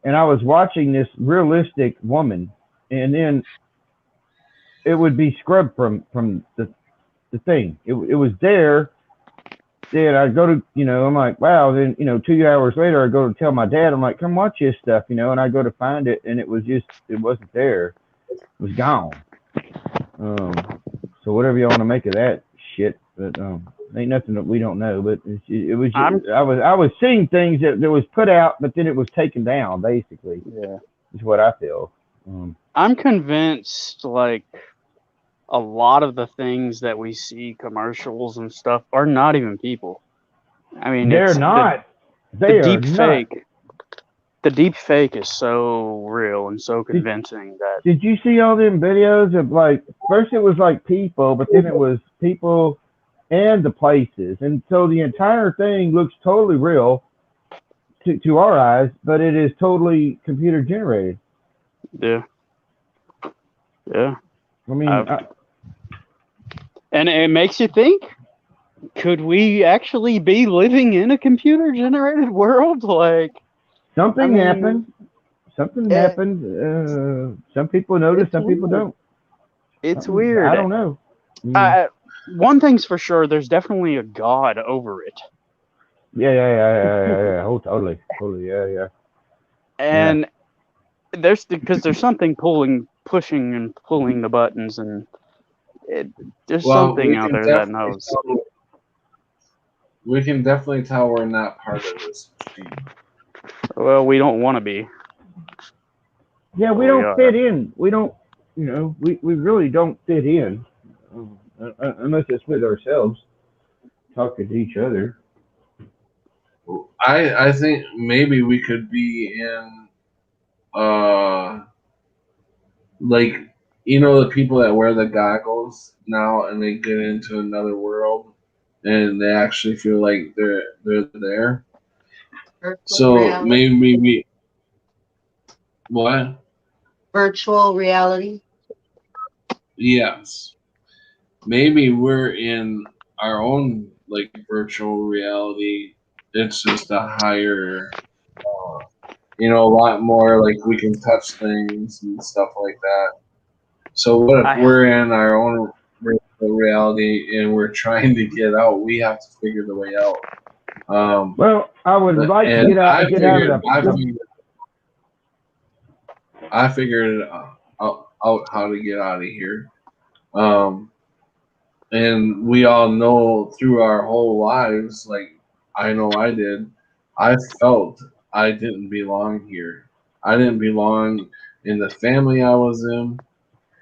and I was watching this realistic woman, and then it would be scrubbed from the thing. It was there. Then I go to, I'm like, wow. Then 2 hours later, I go to tell my dad. I'm like, come watch this stuff, and I go to find it, and it wasn't there. It was gone. So whatever you want to make of that shit, but ain't nothing that we don't know. But it was. I was seeing things that was put out, but then it was taken down. Basically, Yeah. is what I feel. I'm convinced, like, a lot of the things that we see commercials and stuff are not even people. I mean, They're not. They are deep not. fake. The deep fake is so real and so convincing that. Did you see all them videos of, like, first it was like people, but then it was people and the places, and so the entire thing looks totally real to our eyes, but it is totally computer generated. Yeah. Yeah. I mean, and it makes you think, could we actually be living in a computer generated world? Like, something I mean, happened. Something happened. Some people notice, some people don't. It's weird. I don't know. One thing's for sure, there's definitely a God over it. Yeah. Oh, totally, yeah. And because there's something pushing and pulling the buttons, and there's something out there that knows. We can definitely tell we're not part of this machine. Well, we don't want to be. Yeah, we don't fit in. We don't, we really don't fit in. Unless it's with ourselves, talking to each other. I think maybe we could be in, like, the people that wear the goggles now and they get into another world and they actually feel like they're there. So reality. maybe we, what? Virtual reality. Yes. Maybe we're in our own, like, virtual reality. It's just a higher, a lot more, like, we can touch things and stuff like that. So what if we're in our own virtual reality and we're trying to get out? We have to figure the way out. Well, I would like to get out of the. I figured out how to get out of here. And we all know through our whole lives, like, I know I did, I felt I didn't belong here. I didn't belong in the family I was in,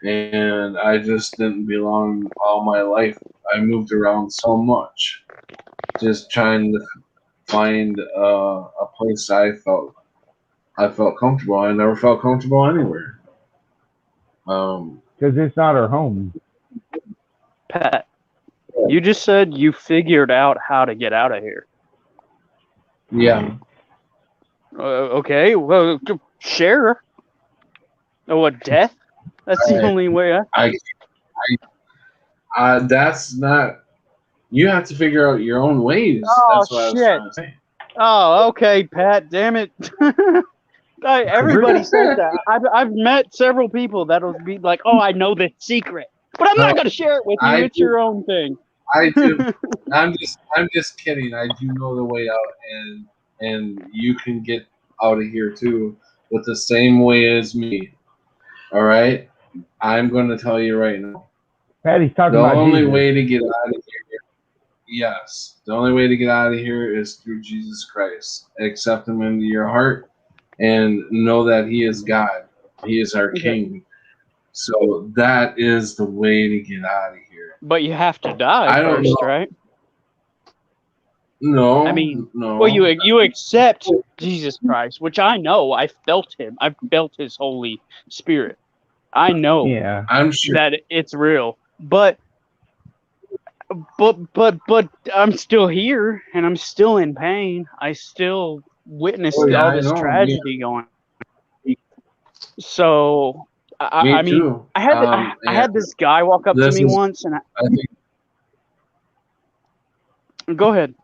and I just didn't belong all my life. I moved around so much, just trying to find a place I felt comfortable. I never felt comfortable anywhere. Because it's not our home. Pat, you just said you figured out how to get out of here. Yeah. Okay, well, share. What, death? That's the only way. That's not. You have to figure out your own ways. Oh, that's what shit. I was trying to say. Oh, okay, Pat. Damn it. Everybody says that. I've met several people that'll be like, "Oh, I know the secret," but I'm not going to share it with you. It's your own thing. I do. I'm just kidding. I do know the way out, and you can get out of here too, with the same way as me. All right. I'm going to tell you right now. Patty's talking about the only Jesus. way to get out of here. Yes, the only way to get out of here is through Jesus Christ. Accept Him into your heart, and know that He is God. He is our King. So that is the way to get out of here. But you have to die first, right? No. I mean, no. Well, you accept Jesus Christ, which I know. I felt Him. I felt His Holy Spirit. I know Yeah. I'm sure that it's real. But but I'm still here and I'm still in pain. I still Oh witnessed yeah, all I this know. Yeah, tragedy going. So I me mean, too. I And had this guy walk up to this me is, once, and I think. go ahead.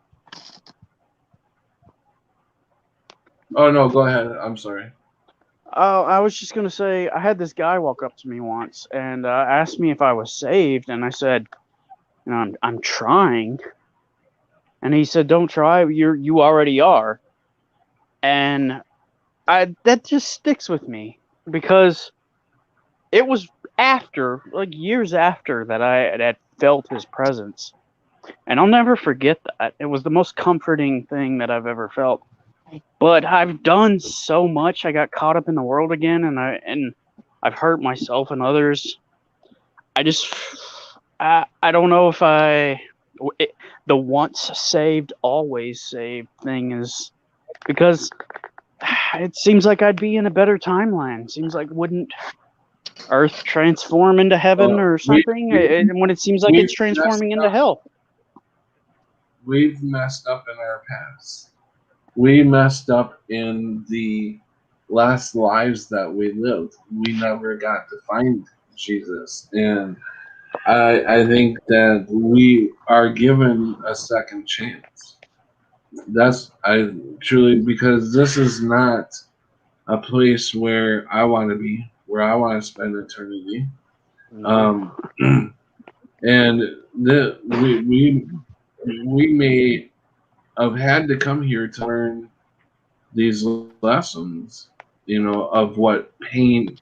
Oh no, go ahead. I'm sorry. Oh, I was just gonna say I had this guy walk up to me once and asked me if I was saved, and I said, you know, I'm trying, and he said, don't try, you already are, and that just sticks with me because it was after, like years after, that I had felt his presence, and I'll never forget that. It was the most comforting thing that I've ever felt. But I've done so much. I got caught up in the world again, and I've hurt myself and others. I just I don't know if the once saved always saved thing is because it seems like I'd be in a better timeline. It seems like wouldn't Earth transform into heaven Well, or something when it seems like we've it's messed transforming into up. hell? We've messed up in our past. We messed up in the last lives that we lived. We never got to find Jesus, and I think that we are given a second chance. That's I truly, because this is not a place where I want to be, where I want to spend eternity. No. Um, and we may have had to come here to learn these lessons, of what pain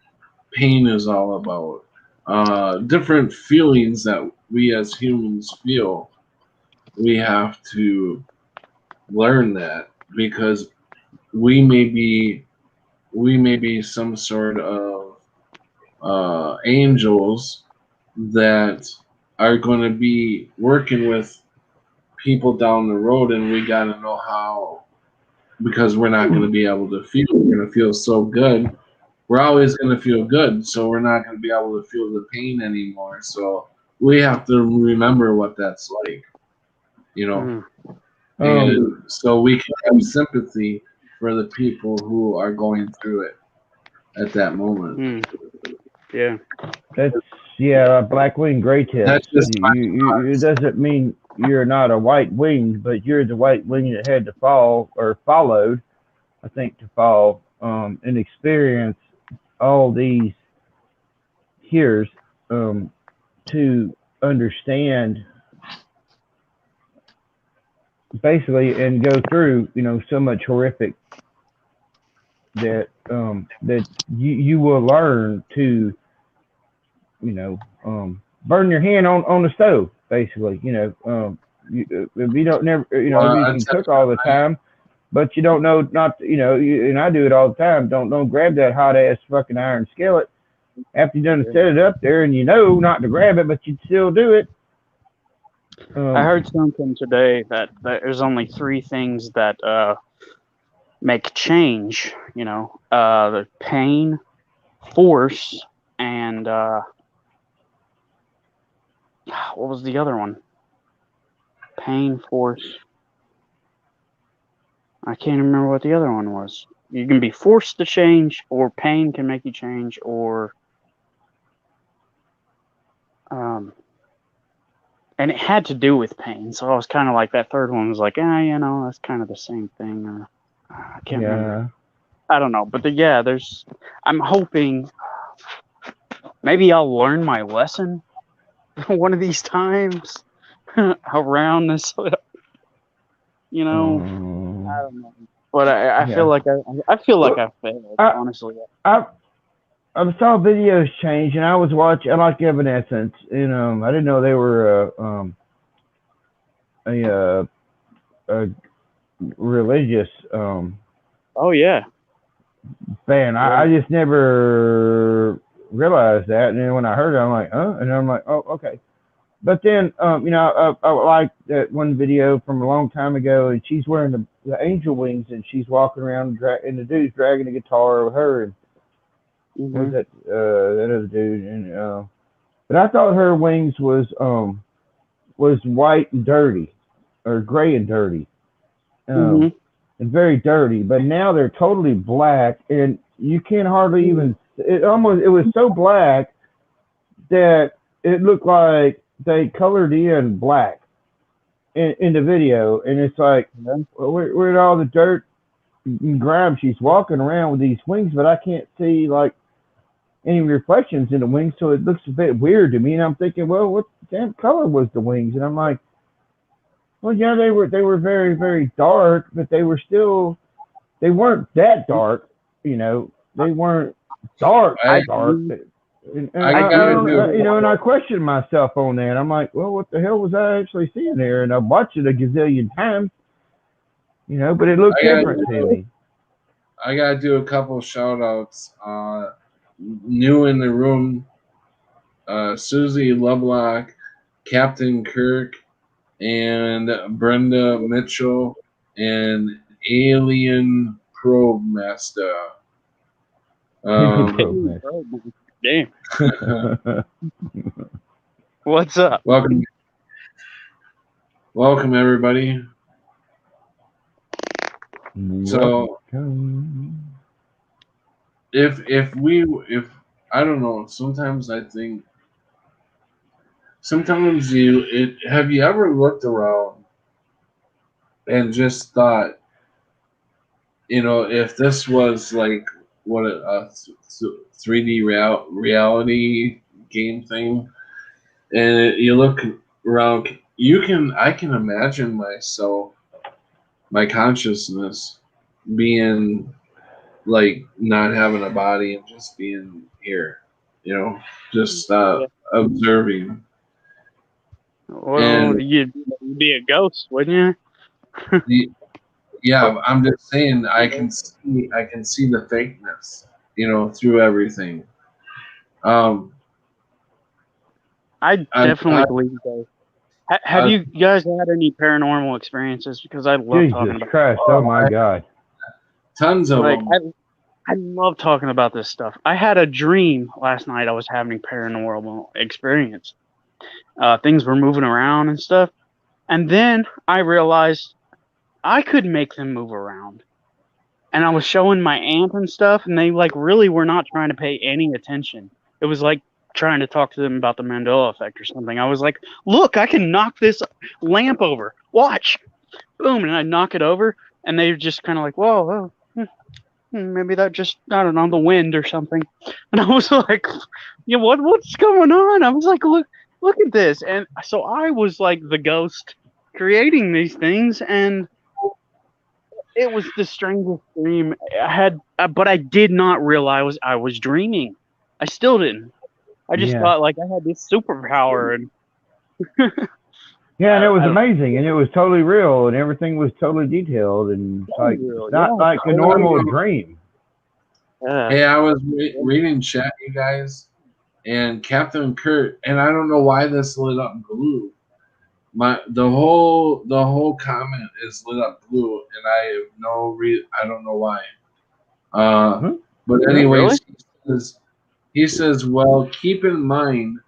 is all about. Different feelings that we as humans feel. We have to learn that because we may be we may be some sort of angels that are going to be working with people down the road, and we got to know how, because we're not going to be able to feel. We're going to feel so good. We're always going to feel good, so we're not going to be able to feel the pain anymore. So we have to remember what that's like, you know, Mm, and so we can have sympathy for the people who are going through it at that moment. mm, yeah. That's yeah, black wing gray tips. That's just It doesn't mean you're not a white wing, but you're the white wing that had to fall or followed, I think, to fall and experience all these years to understand basically and go through so much horrific that that you will learn to burn your hand on the stove, basically. If you don't never, if you I can tell cook all the time, but you don't know not, and I do it all the time. Don't grab that hot ass fucking iron skillet after you done set it up there, and not to grab it, but you still do it. I heard something today that there's only three things that make change. The pain, force, and what was the other one? Pain, force. I can't remember what the other one was. You can be forced to change, or pain can make you change, or and it had to do with pain. So I was kind of like that third one was like, that's kind of the same thing. Or I can't remember. I don't know, but I'm hoping maybe I'll learn my lesson one of these times around this. I don't know, but I feel like I feel like I failed, honestly. I saw videos change, and I was watching. I like Evanescence, and I didn't know they were a religious Oh yeah. fan. I just never realized that, and then when I heard it, I'm like, and I'm like, oh, okay. But then, I like that one video from a long time ago, and she's wearing the angel wings, and she's walking around, and the dude's dragging a guitar with her, and what was that other dude? And but I thought her wings was was white and dirty, or gray and dirty, Mhm. and very dirty. But now they're totally black, and you can't hardly even. It was so black that it looked like they colored in black in the video, and it's like, Yeah. where'd all the dirt and grime? She's walking around with these wings, but I can't see like any reflections in the wings, so it looks a bit weird to me. And I'm thinking, well, what damn color was the wings? And I'm like, well, yeah, they were very, very dark, but they weren't that dark, you know. They weren't dark, dark. And and I questioned myself on that. I'm like, well, what the hell was I actually seeing there? And I watched it a gazillion times, you know, but it looked different to me. I gotta do a couple shout outs. New in the room, Susie Lovelock, Captain Kirk, and Brenda Mitchell, and Alien Probe Master. Damn. What's up? Welcome everybody. So if I don't know, sometimes I think have you ever looked around and just thought, you know, if this was like what a 3D reality game thing, and you look around, I can imagine myself, my consciousness being like not having a body and just being here, you know, just observing. Well, you'd be a ghost, wouldn't you? Yeah, I'm just saying I can see the fakeness, you know, through everything. I definitely believe so. Have you guys had any paranormal experiences? Because I love talking about. Jesus Christ! Oh my God! Tons of them. I love talking about this stuff. I had a dream last night. I was having paranormal experience. Things were moving around and stuff, and then I realized I could make them move around. And I was showing my aunt and stuff, and they like really were not trying to pay any attention. It was like trying to talk to them about the Mandela effect or something. I was like, look, I can knock this lamp over. Watch. Boom. And I knock it over, and they're just kind of like, whoa, maybe that just, I don't know, the wind or something. And I was like, yeah, what's going on? I was like, look at this. And so I was like the ghost creating these things, and it was the strangest dream I had, but I did not realize I was dreaming. I still didn't. I just thought like I had this superpower, and yeah, and it was amazing, and it was totally real, and everything was totally detailed, and like not like a normal dream. Hey, I was reading chat, you guys, and Captain Kurt, and I don't know why this lit up blue. The whole comment is lit up blue, and I have I don't know why. But anyways, he says, well, keep in mind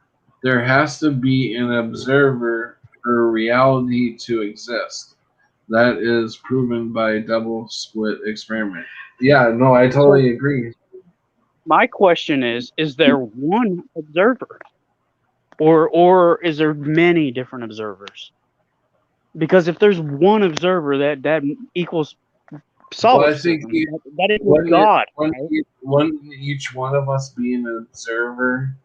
there has to be an observer for reality to exist. That is proven by a double split experiment. Yeah, no, I totally agree. My question is there one observer? Or is there many different observers? Because if there's one observer, that equals solid. Well, I think that equals God. Each one of us being an observer.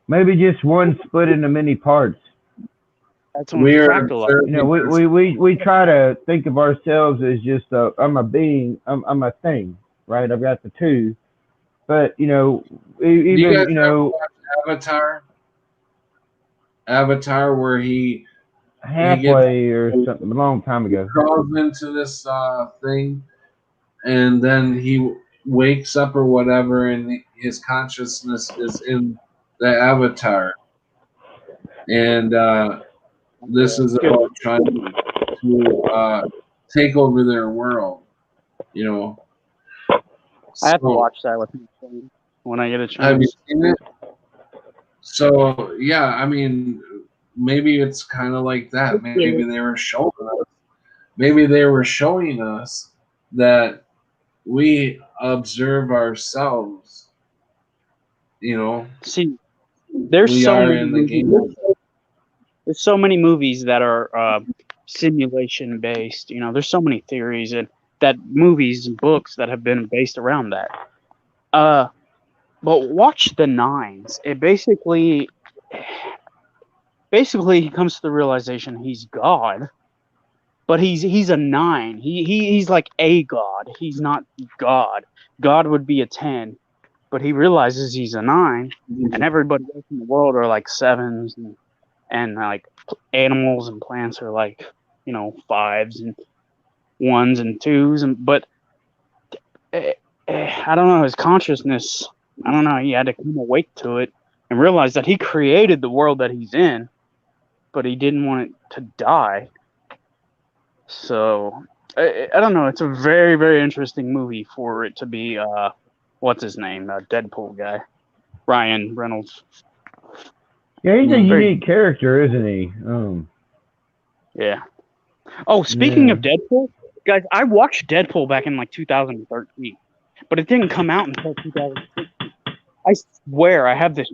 Maybe just one split into many parts. That's what fractal. You know, we try to think of ourselves as just I'm a being, I'm a thing, right? I've got the two, but you know, even Avatar, where he or something a long time ago crawls into this thing, and then he wakes up or whatever, and his consciousness is in the avatar, and this is about trying to take over their world, you know. I have to watch that with you when I get a chance. Have you seen it? So yeah, I mean, maybe it's kind of like that. Maybe they were showing us. Maybe they were showing us that we observe ourselves. You know, See, there's we so are many in the movies. game. There's so many movies that are simulation based. You know, there's so many theories and that movies and books that have been based around that. But watch The Nines. It basically he comes to the realization he's God, but he's a 9. He's like a god. He's not God. God would be a 10, but he realizes he's a 9, and everybody else in the world are like 7s, and like animals and plants are like, you know, 5s and 1s and 2s, but I don't know, his consciousness, I don't know, he had to come awake to it and realize that he created the world that he's in, but he didn't want it to die. So I don't know, it's a very, very interesting movie for it to be what's his name, Deadpool guy, Ryan Reynolds. Yeah, he's a unique character, isn't he? Yeah. Oh, speaking of Deadpool, guys, I watched Deadpool back in like 2013, but it didn't come out until 2016. I swear I have this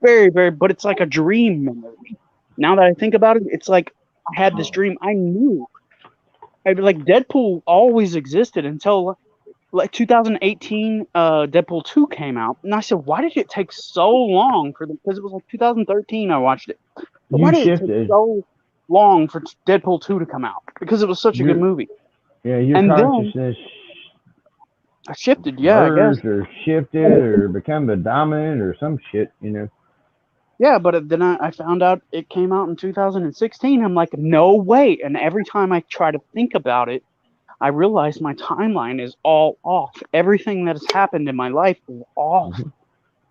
very, very, but it's like a dream memory. Now that I think about it, it's like I had this dream. I knew. Like Deadpool always existed until like 2018, Deadpool 2 came out, and I said, why did it take so long for them? Because it was like 2013 I watched it. But why did it take so long for Deadpool 2 to come out? Because it was such a good movie. Yeah, your consciousness I shifted, I guess. Or shifted or become the dominant or some shit, you know. Yeah, but then I found out it came out in 2016. I'm like, no way. And every time I try to think about it, I realize my timeline is all off. Everything that has happened in my life is off.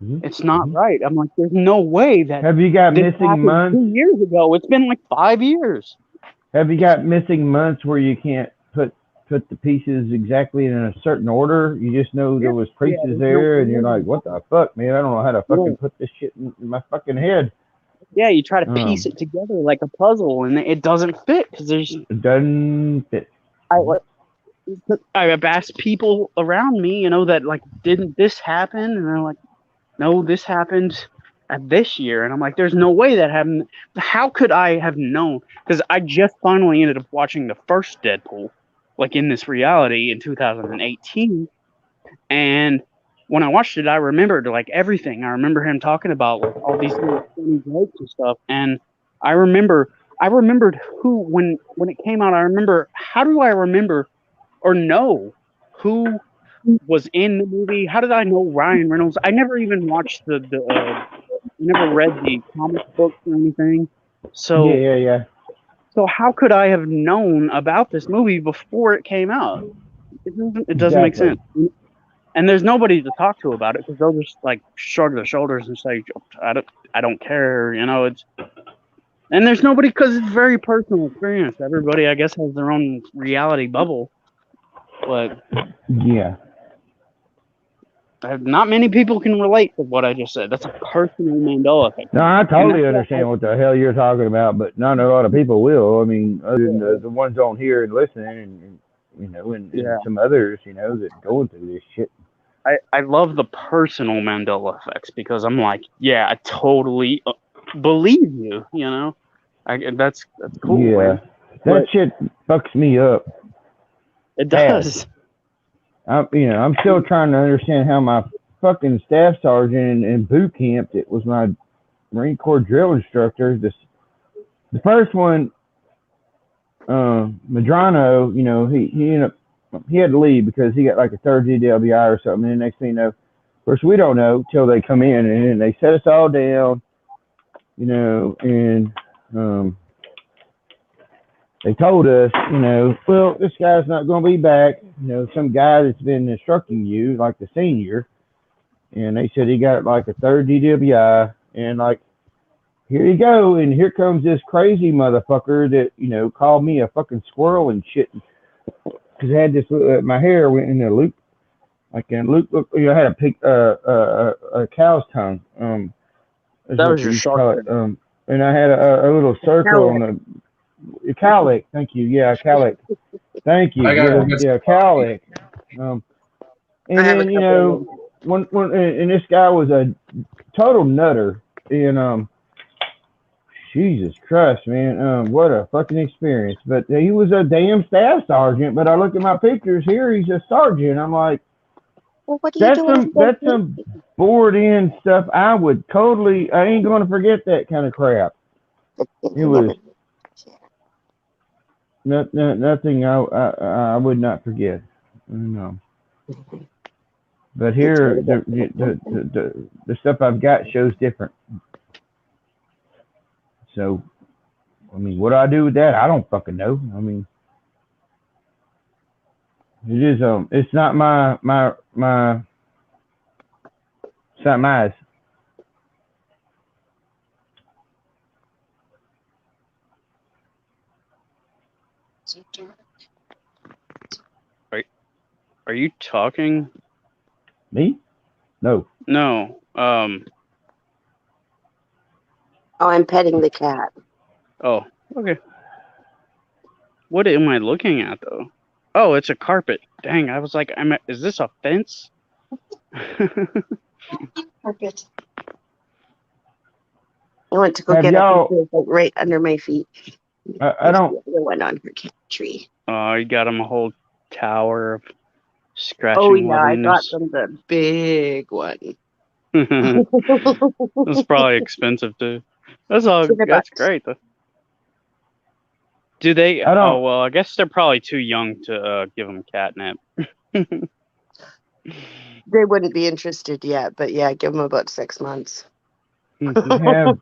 Mm-hmm. It's not right. I'm like, there's no way that. Have you got missing months? 2 years ago. It's been like 5 years. Have you got missing months where you can't put the pieces exactly in a certain order? You just know there was pieces there, and you're like, what the fuck, man? I don't know how to fucking put this shit in my fucking head. Yeah, you try to piece it together like a puzzle, and it doesn't fit because it doesn't fit. I've asked people around me, you know, that like, didn't this happen? And they're like, no, this happened at this year. And I'm like, there's no way that happened. How could I have known? Because I just finally ended up watching the first Deadpool, like in this reality in 2018. And when I watched it, I remembered like everything. I remember him talking about like all these little funny jokes and stuff. And I remembered who, when it came out, how do I remember or know who was in the movie? How did I know Ryan Reynolds? I never even watched never read the comic books or anything. So yeah. So how could I have known about this movie before it came out? It doesn't make sense. And there's nobody to talk to about it because they'll just like shrug their shoulders and say, I don't care, you know. And there's nobody because it's very personal experience. Everybody, I guess, has their own reality bubble. But yeah, not many people can relate to what I just said. That's a personal Mandela effect. No, I totally understand what the hell you're talking about, but not a lot of people will. I mean, other than the ones on here and listening, and you know, and some others, you know, that going through this shit. I love the personal Mandela effects because I'm like, yeah, I totally believe you. You know, that's cool. Yeah, that shit fucks me up. It does. I'm still trying to understand how my fucking staff sergeant in boot camp, that was my Marine Corps drill instructor, the first one, Madrano, you know, he had to leave because he got like a third DWI or something. And the next thing you know, of course, we don't know till they come in, and they set us all down, you know, and they told us, you know, well, this guy's not going to be back. You know, some guy that's been instructing you, like the senior, and they said he got like a third DWI, and like, here you go, and here comes this crazy motherfucker that, you know, called me a fucking squirrel and shit, because I had this, my hair went in a loop, like in a loop, you know, I had a cow's tongue. That was your shark. and I had a little circle on the cowlick. Thank you. Yeah, cowlick. Thank you. I got Yeah, a yeah, cowlick. And I have a then, you couple of know, and this guy was a total nutter. And Jesus Christ, man, what a fucking experience. But he was a damn staff sergeant. But I look at my pictures here, he's a sergeant. I'm like, Well, what are you doing? that's some bored in stuff. I ain't gonna forget that kind of crap. It was nothing I would not forget. No. But here, the stuff I've got shows different. So, I mean, what do I do with that? I don't fucking know. I mean, it is it's not my it's not mine. Are you talking? Me? No. No. Oh, I'm petting the cat. Oh, okay. What am I looking at though? Oh, it's a carpet. Dang, I was like, is this a fence? Carpet. I went to go Have get y'all- it right under my feet. I don't. The other one on her cat tree. Oh, you got him a whole tower of scratching Oh yeah, I got loveliness. them the big one. It's probably expensive too. That's all. $200. That's great though. Do they? I don't- Oh well, I guess they're probably too young to give them catnip. They wouldn't be interested yet, but yeah, give them about 6 months. have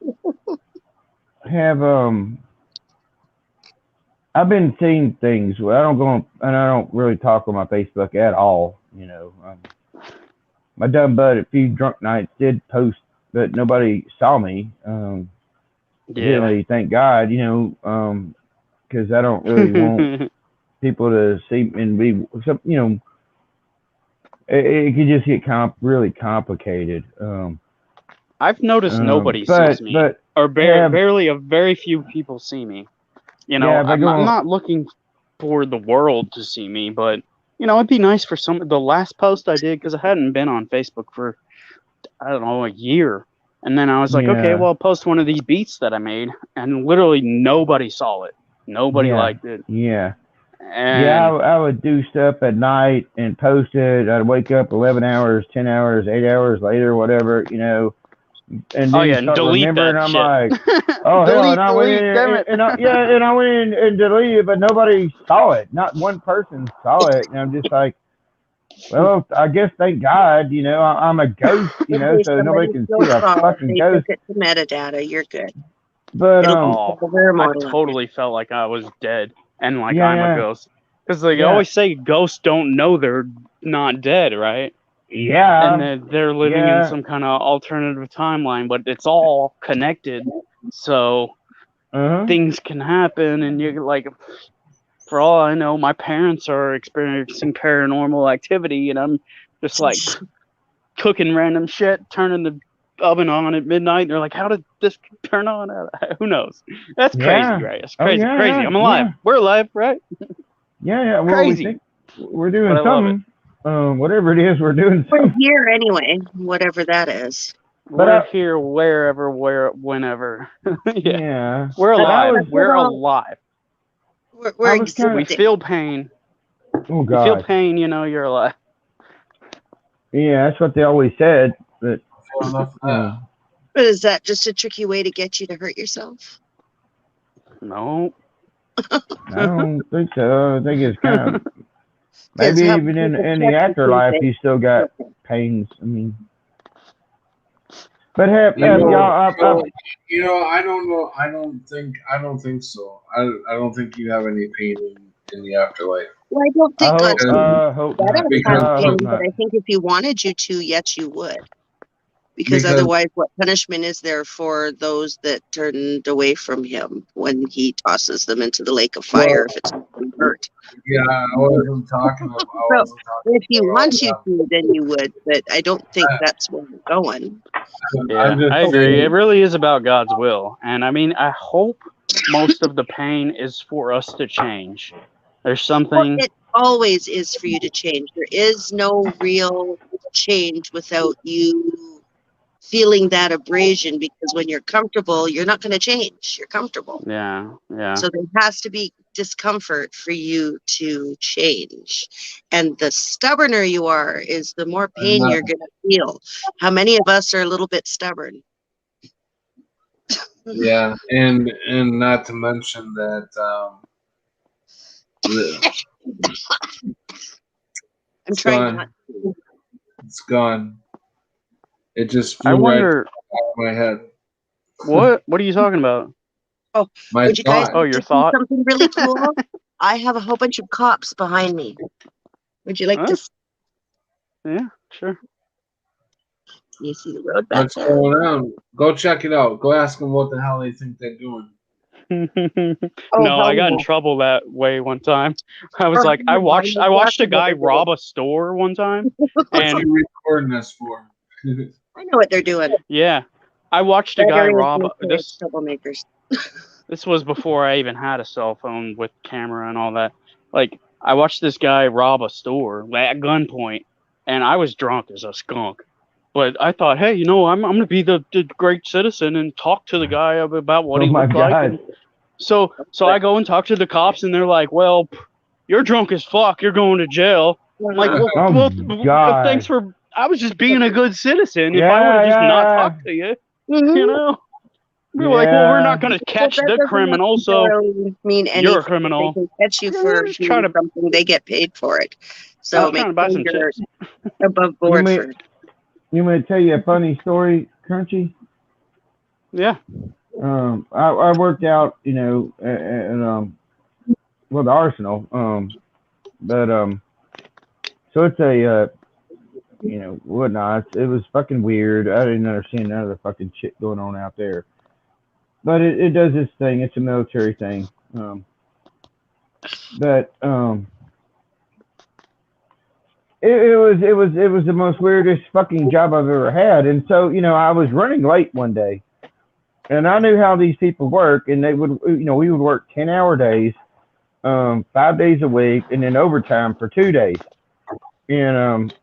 I've been seeing things. Well, I don't go on, and I don't really talk on my Facebook at all. You know, my dumb butt at few drunk nights did post, but nobody saw me. Really, thank God. You know, because I don't really want people to see and be. You know, it could just get really complicated. I've noticed nobody sees me, or barely a very few people see me. You know, I'm not looking for the world to see me, but you know, it'd be nice for the last post I did, because I hadn't been on Facebook for, I don't know, a year. And then I was like, okay, well, I'll post one of these beats that I made, and literally nobody saw it. Nobody liked it. Yeah. And I would do stuff at night and post it. I'd wake up 11 hours, 10 hours, 8 hours later, whatever, you know. And then and delete that and I'm shit. like, oh hell, and I went in and I went in and deleted it, but nobody saw it. Not one person saw it, and I'm just like, well, I guess thank God, you know, I'm a ghost, you know, so nobody can see a fucking ghost. Get the metadata, you're good. But I totally felt like I was dead, and like I'm a ghost, because they always say ghosts don't know they're not dead, right? Yeah. And they're living in some kind of alternative timeline, but it's all connected. So things can happen, and you're like, for all I know, my parents are experiencing paranormal activity, and I'm just like cooking random shit, turning the oven on at midnight. They're like, how did this turn on? Who knows? That's crazy, right? It's crazy. Crazy. I'm alive. Yeah. We're alive, right? Yeah. Well, crazy. We're doing something. Whatever it is, we're doing something. We're here anyway, whatever that is. We're here wherever, whenever. Yeah. We're alive. We're alive. We feel pain. Oh, God. You feel pain, you know you're alive. Yeah, that's what they always said. But But is that just a tricky way to get you to hurt yourself? No. I don't think so. I think it's kind of maybe even in the afterlife you still got pains. I mean, but y'all, you know, I don't know. I don't think so. I don't think you have any pain in the afterlife. Well, I don't think hope not. but I think if you wanted you to, yes, you would. Because otherwise, what punishment is there for those that turned away from him when he tosses them into the lake of fire if it's hurt. Yeah, I wasn't talking about. I wasn't talking If you about want to, all then you would, but I don't think that. that's where we're going. Yeah, I'm just I agree. saying- It really is about God's will. And I mean, I hope most of the pain is for us to change. There's something. It always is for you to change. There is no real change without you feeling that abrasion, because when you're comfortable, you're not going to change. You're comfortable. Yeah, yeah. So there has to be discomfort for you to change. And the stubborner you are, is the more pain not. you're going to feel. How many of us are a little bit stubborn? Yeah, and not to mention that I'm it's trying gone. not. It's gone. It just I flew right wonder out of my head. what are you talking about? My Would you guys thought. Oh, like your to see thought? something really cool? I have a whole bunch of cops behind me. Would you like Huh? to see? Yeah, sure. You see the road back What's there? going on? Go check it out. Go ask them what the hell they think they're doing. No, I got in no. trouble that way one time. I was Oh, like, I no, watched I know a exactly what guy they're doing. rob a store one time, What and are you recording this for? I know what they're doing. yeah, I watched a guy Battery is rob notorious this. troublemakers. This was before I even had a cell phone with camera and all that. Like, I watched this guy rob a store at gunpoint, and I was drunk as a skunk. But I thought, hey, you know, I'm gonna be the great citizen and talk to the guy about what Oh he my looked like. God. And so I go and talk to the cops, and they're like, well, you're drunk as fuck. You're going to jail. I'm like, well, Oh, God. thanks for. I was just being a good citizen. If Yeah, I would have just not yeah. talked to you, Mhm. you know, we were like, well, we're Yeah. not going to catch But that the doesn't criminal, so necessarily mean anything. you're a If criminal. they can catch you Yeah, for they're just doing trying to- something, they get paid for it. I So was make trying to buy sure some you're chips. above board may- for it. You want me to tell you a funny story, Crunchy? Yeah. I worked out, you know, at well, the Arsenal. But so it's a you know, whatnot. It was fucking weird. I didn't understand none of the fucking shit going on out there. But it does this thing. It's a military thing. But it was the most weirdest fucking job I've ever had. And so, you know, I was running late one day, and I knew how these people work, and they would, you know, we would work 10-hour days, 5 days a week, and then overtime for 2 days. And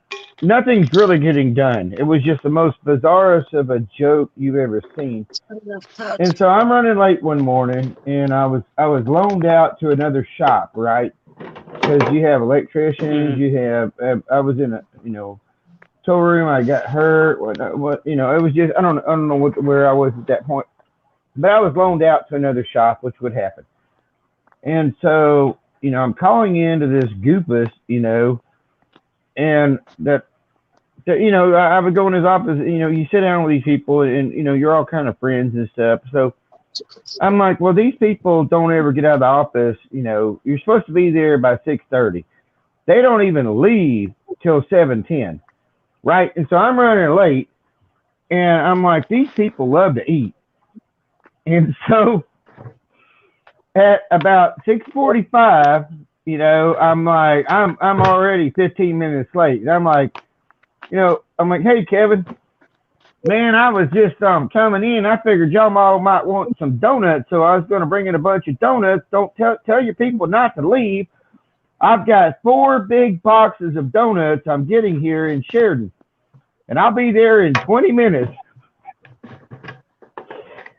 nothing's really getting done. It was just the most bizarrest of a joke you've ever seen. And so I'm running late one morning, and I was loaned out to another shop, right? Because you have electricians, you have. I was in a, you know, tow room. I got hurt. What you know? It was just I don't know where I was at that point, but I was loaned out to another shop, which would happen. And so, you know, I'm calling into this Goopus, you know, and that you know, I would go in his office. You know, you sit down with these people, and you know, you're all kind of friends and stuff. So I'm like, well, these people don't ever get out of the office. You know, you're supposed to be there by 6:30. They don't even leave till 7:10, right? And so I'm running late, and I'm like, these people love to eat. And so at about 6:45, you know, I'm like, I'm already 15 minutes late, and I'm like, you know, I'm like, hey, Kevin, man, I was just coming in. I figured y'all all might want some donuts, so I was going to bring in a bunch of donuts. Don't tell your people not to leave. I've got 4 big boxes of donuts I'm getting here in Sheridan, and I'll be there in 20 minutes.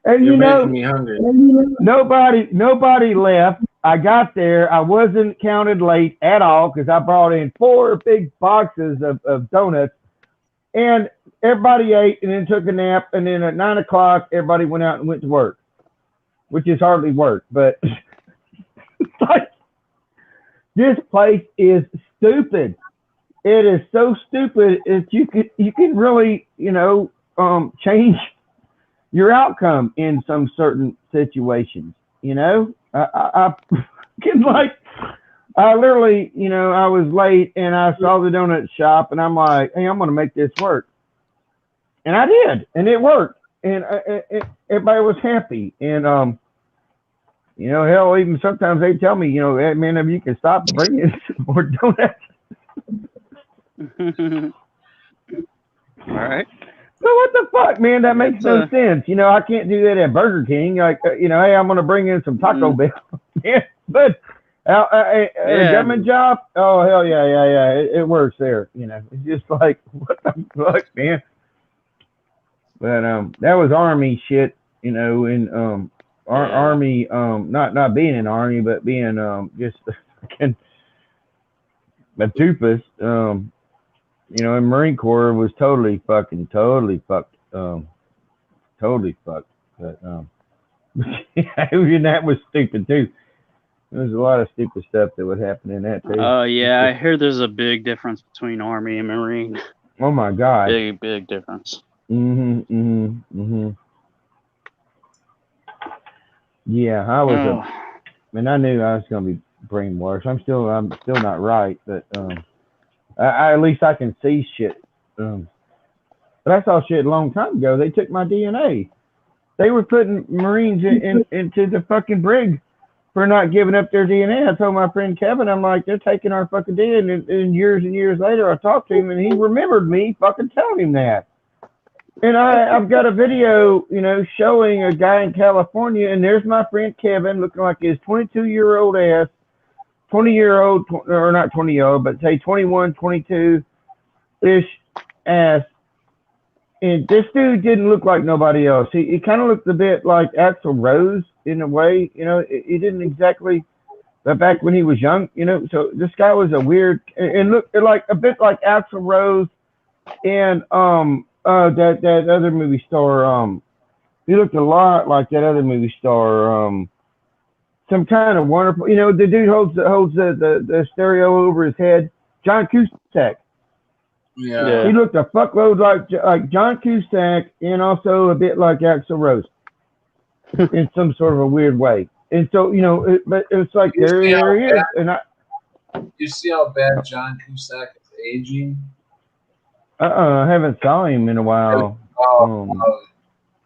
And You're you know, making me hungry. nobody left. I got there. I wasn't counted late at all because I brought in 4 big boxes of donuts. And everybody ate and then took a nap. And then at 9 o'clock, everybody went out and went to work, which is hardly work. But like, this place is stupid. It is so stupid that you can really, you know, change your outcome in some certain situations. You know, I can like. I literally, you know, I was late and I saw the donut shop and I'm like, hey, I'm going to make this work. And I did. And it worked. And everybody was happy. And You know, hell, even sometimes they tell me, you know, hey, man, if you can stop bringing some more donuts. All right. So what the fuck, man? That makes no sense. You know, I can't do that at Burger King. Like, you know, hey, I'm gonna bring in some Taco Bell. Yeah, but a government job? Oh hell yeah. It works there. You know, it's just like what the fuck, man. But that was Army shit. You know, and Army, not being in Army, but being just fucking a doofus. You know, and Marine Corps was totally fucked. Totally fucked. But even that was stupid too. There's a lot of stupid stuff that would happen in that too. Oh yeah, I hear there's a big difference between Army and Marine. Oh my God. Big difference. Yeah, I knew I was gonna be brainwashed. I'm still not right, but I at least I can see shit. But I saw shit a long time ago. They took my DNA. They were putting Marines into the fucking brig for not giving up their DNA. I told my friend Kevin, I'm like, they're taking our fucking DNA. And years later, I talked to him, and he remembered me fucking telling him that. And I've got a video, you know, showing a guy in California, and there's my friend Kevin looking like his 22-year-old ass, 20-year-old, or not 20-year-old, but say 21, 22-ish ass. And this dude didn't look like nobody else. He kind of looked a bit like Axl Rose in a way. You know, he didn't exactly, but back when he was young, you know. So this guy was a weird, and looked like a bit like Axl Rose and that other movie star. He looked a lot like that other movie star. Some kind of wonderful, you know, the dude holds the stereo over his head. John Cusack. Yeah. He looked a fuckload like John Cusack, and also a bit like Axl Rose in some sort of a weird way. And so, you know, but it's like there he is. And you see how bad John Cusack is aging? I haven't saw him in a while.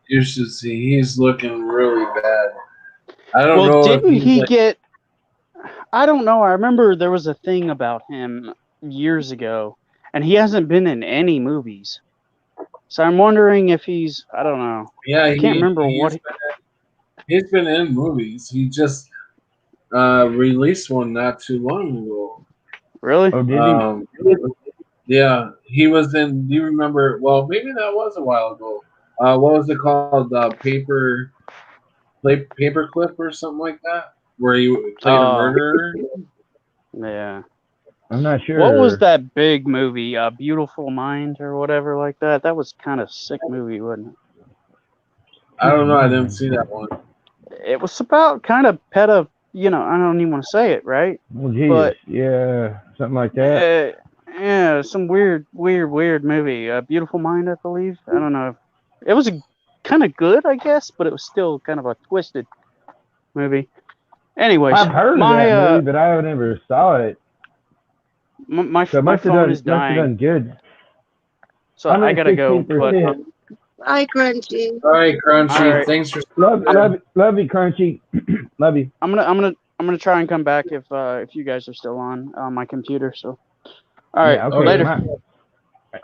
You should see. He's looking really bad. I don't know. Didn't he get? I don't know. I remember there was a thing about him years ago. And he hasn't been in any movies. So I'm wondering if he's, I don't know. Yeah, I can't remember what. He's been in movies. He just released one not too long ago. Really? Oh, did he? Yeah, he was in, do you remember? Well, maybe that was a while ago. What was it called? Paperclip or something like that? Where he played a murderer? Yeah. I'm not sure. What was that big movie, Beautiful Mind or whatever like that? That was kind of sick movie, wasn't it? I don't know. I didn't see that one. It was about kind of you know, I don't even want to say it, right? Well, geez, but yeah, something like that. Yeah, some weird movie. Beautiful Mind, I believe. I don't know. It was kind of good, I guess, but it was still kind of a twisted movie. Anyways, I've heard of that movie, but I never saw it. My phone is dying. Done good. So I gotta go. But, Hi, Crunchy. All right, Crunchy. All right. Thanks for love you, Crunchy. Love you. I'm gonna try and come back if you guys are still on my computer. So, all right, yeah, okay, later. All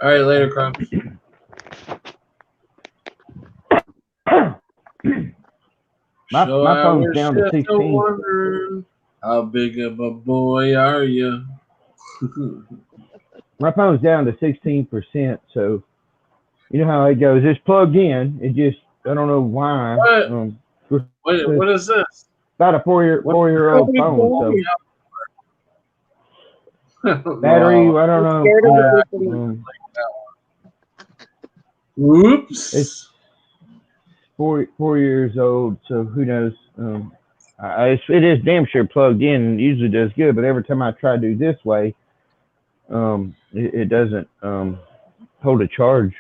right, later, Crunch. my phone's down to 16. How big of a boy are you? My phone's down to 16%, so you know how it goes. It's plugged in. It just, I don't know why. What is this? About a four-year-old phone. So battery, I don't know. Whoops. It's 4 years old, so who knows? It is damn sure plugged in and usually does good, but every time I try to do this way, it doesn't hold a charge.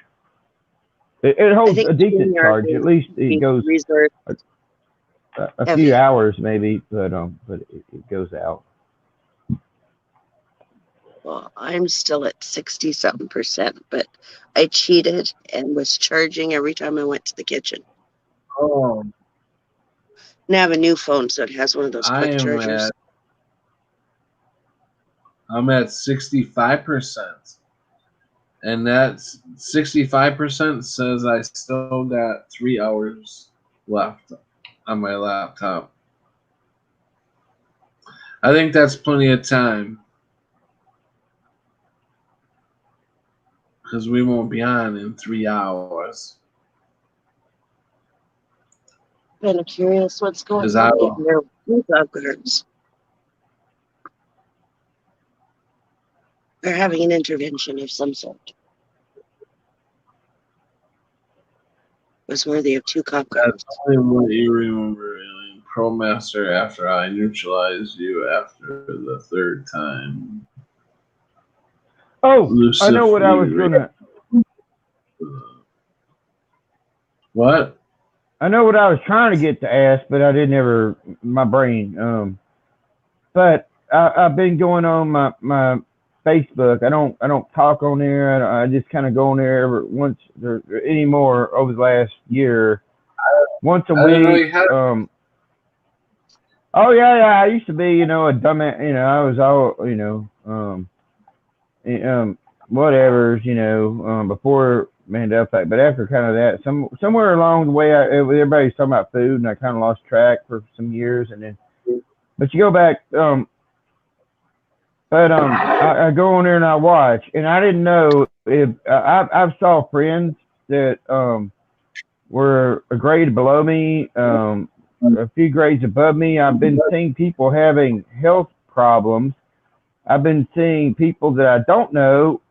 It holds a decent charge. At least it goes a few hours maybe, but it goes out. Well, I'm still at 60-something%, but I cheated and was charging every time I went to the kitchen. Oh. And I have a new phone, so it has one of those quick I'm chargers. at 65%. And that's 65% says I still got 3 hours left on my laptop. I think that's plenty of time. Because we won't be on in 3 hours. Kind of curious what's going Is on that- in their buggers. They're having an intervention of some sort. Was worthy of 2 cop cars. That's only what you remember, Alien ProMaster, after I neutralized you after the 3rd time. Oh, I know what I was gonna. What? I know what I was trying to get to ask, but I didn't ever. My brain. But I've been going on my Facebook. I don't talk on there. I just kind of go on there every once or anymore over the last year. Once a I didn't know week. you had- Oh yeah. I used to be, a dumbass. I was all, whatever, before Mandela Effect. But after kind of that, somewhere along the way, everybody's talking about food, and I kind of lost track for some years, and then. But you go back. I go on there and I watch, and I didn't know if I've saw friends that were a grade below me, a few grades above me. I've been seeing people having health problems. I've been seeing people that I don't know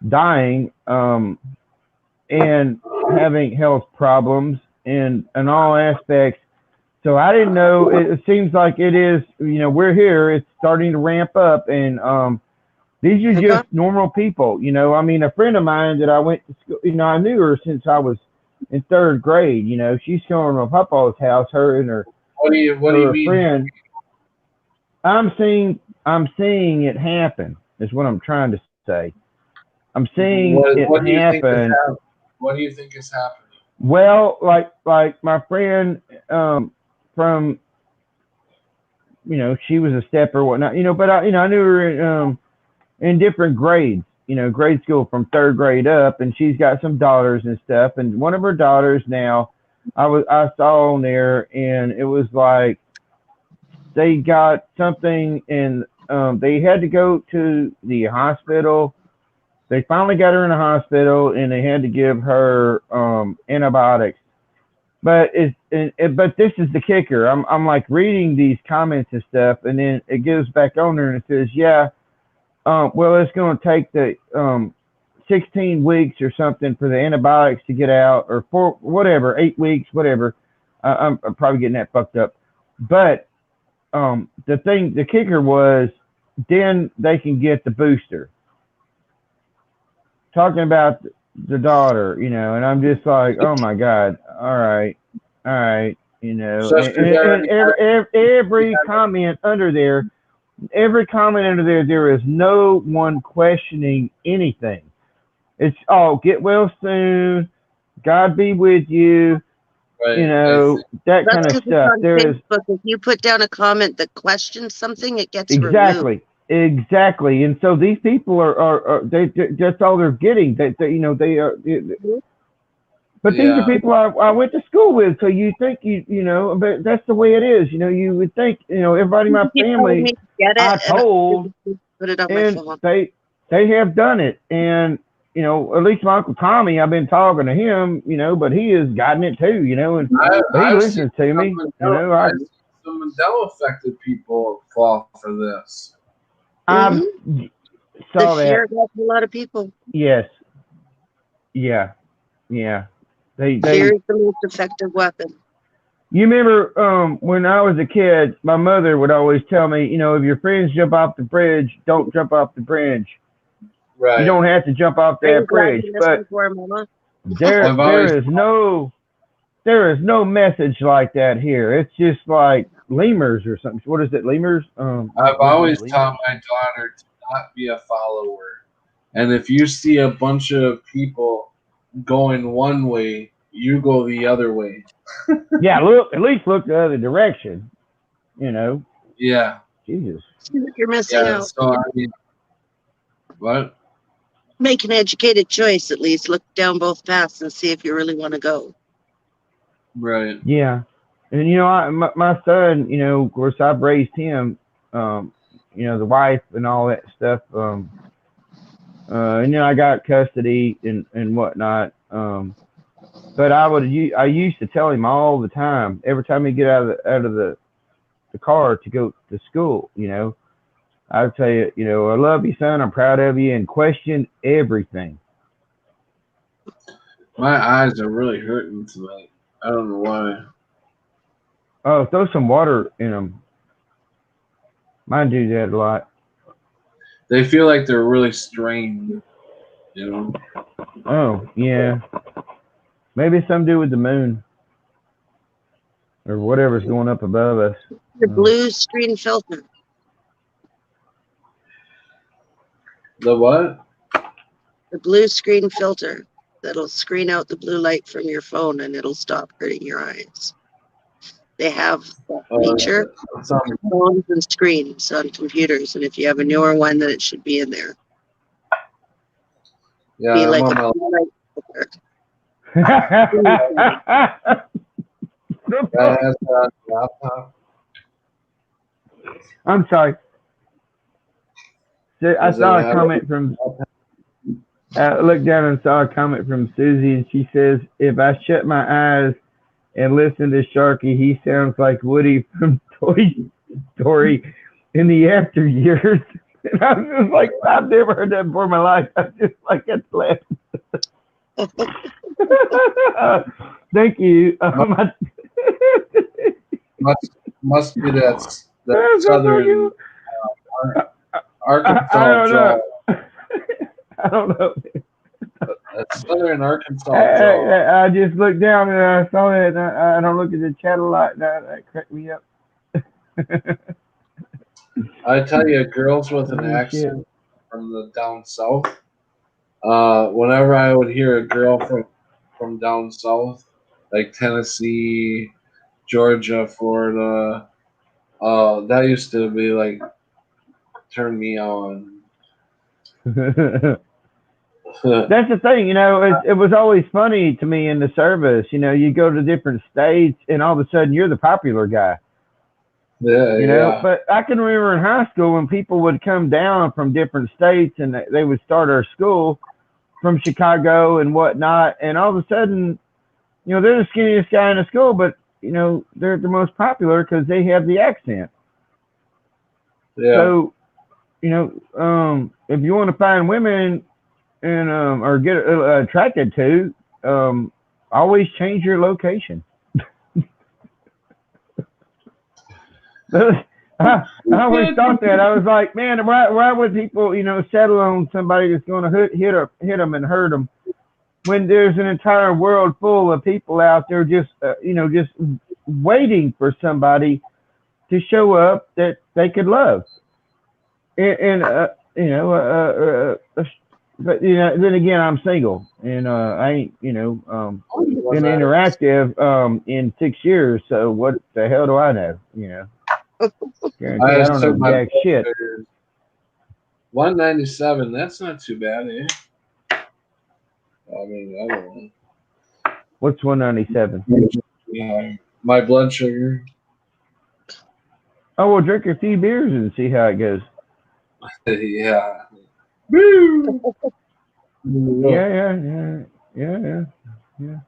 dying and having health problems in all aspects. So I didn't know. It seems like it is. We're here. It's starting to ramp up, and these are just normal people. I mean, a friend of mine that I went to school. I knew her since I was in 3rd grade. She's going to my papa's house. Her and her. What do you mean? Friend. I'm seeing it happen. Is what I'm trying to say. I'm seeing What it do you think is happen. What do you think is happening? Well, like my friend from, she was a stepper or whatnot, but I knew her in different grades, grade school from 3rd grade up, and she's got some daughters and stuff. And one of her daughters now, I saw on there, and it was like they got something, and they had to go to the hospital. They finally got her in the hospital, and they had to give her antibiotics. But but this is the kicker. I'm like reading these comments and stuff, and then it goes back on there and it says, well, it's going to take the 16 weeks or something for the antibiotics to get out, or 8 weeks, whatever. I'm probably getting that fucked up. But the kicker was, then they can get the booster. Talking about the daughter, and I'm just like, oh my God, all right, so and every comment under there, there is no one questioning anything. It's all get well soon, God be with you, Right. that kind of stuff. There is. But if you put down a comment that questions something, it gets removed. Exactly, and so these people are that's all they're getting. They are. But these are people I went to school with, so you think but that's the way it is. You would think everybody in my family I told, put it up and my phone. they have done it, and at least my Uncle Tommy, I've been talking to him, but he has gotten it too, and he listens to me. Some Mandela affected people fall for this. I saw the fear got a lot of people. Yes. Yeah. Fear is the most effective weapon. You remember when I was a kid, my mother would always tell me, if your friends jump off the bridge, don't jump off the bridge. Right. You don't have to jump off that bridge. But there is no message like that here. It's just like lemurs or something. What is it, lemurs? I've always taught my daughter to not be a follower. And if you see a bunch of people going one way, you go the other way. Yeah, look, at least look the other direction. You know, Yeah. Jesus. Seems like you're missing Yeah. out. So I mean, what? Make an educated choice at least. Look down both paths and see if you really want to go. Right. Yeah, and you know, my son, you know, of course, I've raised him, you know, the wife and all that stuff. And you know, I got custody and whatnot. But I used to tell him all the time, every time he get out of the car to go to school, you know, I'd say, you know, I love you, son. I'm proud of you, and question everything. My eyes are really hurting tonight. I don't know why. Oh, throw some water in them. Mine do that a lot. They feel like they're really strained. You know. Oh, yeah. Maybe it's something to do with the moon or whatever's going up above us. The blue screen filter. The what? The blue screen filter. That'll screen out the blue light from your phone and it'll stop hurting your eyes. They have that feature That's on- on phones and screens on computers, and if you have a newer one, then it should be in there. yeah, Be I'm like on a my blue light filter. that has that laptop. I'm sorry. So I Does it saw a have- comment from. I looked down and saw a comment from Susie, and she says, "If I shut my eyes and listen to Sharky, he sounds like Woody from Toy Story in the after years." And I was just like, I've never heard that before in my life. I was just like, that's laughing. Thank you. Must be that That's southern Arkansas I don't draw. know. I don't know. That southern Arkansas draw. I just looked down and I saw that. And I don't look at the chat a lot. That cracked me up. I tell you, girls with an Oh, accent from the down south. Whenever I would hear a girl from down south, like Tennessee, Georgia, Florida, that used to be like turn me on. That's the thing, you know. It was always funny to me in the service. You know, you go to different states, and all of a sudden you're the popular guy. Yeah, You know, yeah. but I can remember in high school when people would come down from different states and they would start our school from Chicago and whatnot, and all of a sudden, you know, they're the skinniest guy in the school, but you know, they're the most popular because they have the accent. Yeah. So, you know, if you want to find women and or get attracted to, always change your location. I always thought that. I was like, man, why would people, you know, settle on somebody that's going to hit them and hurt them when there's an entire world full of people out there just, you know, just waiting for somebody to show up that they could love. And you know, but you know, then again, I'm single, and I ain't, you know, been interactive in 6 years. So what the hell do I know? You know. Guarantee I don't know jack shit. 197, that's not too bad, eh? I mean, I don't know. What's 197? Yeah, my blood sugar. Oh, we'll drink a few beers and see how it goes. Yeah. Woo! Yeah.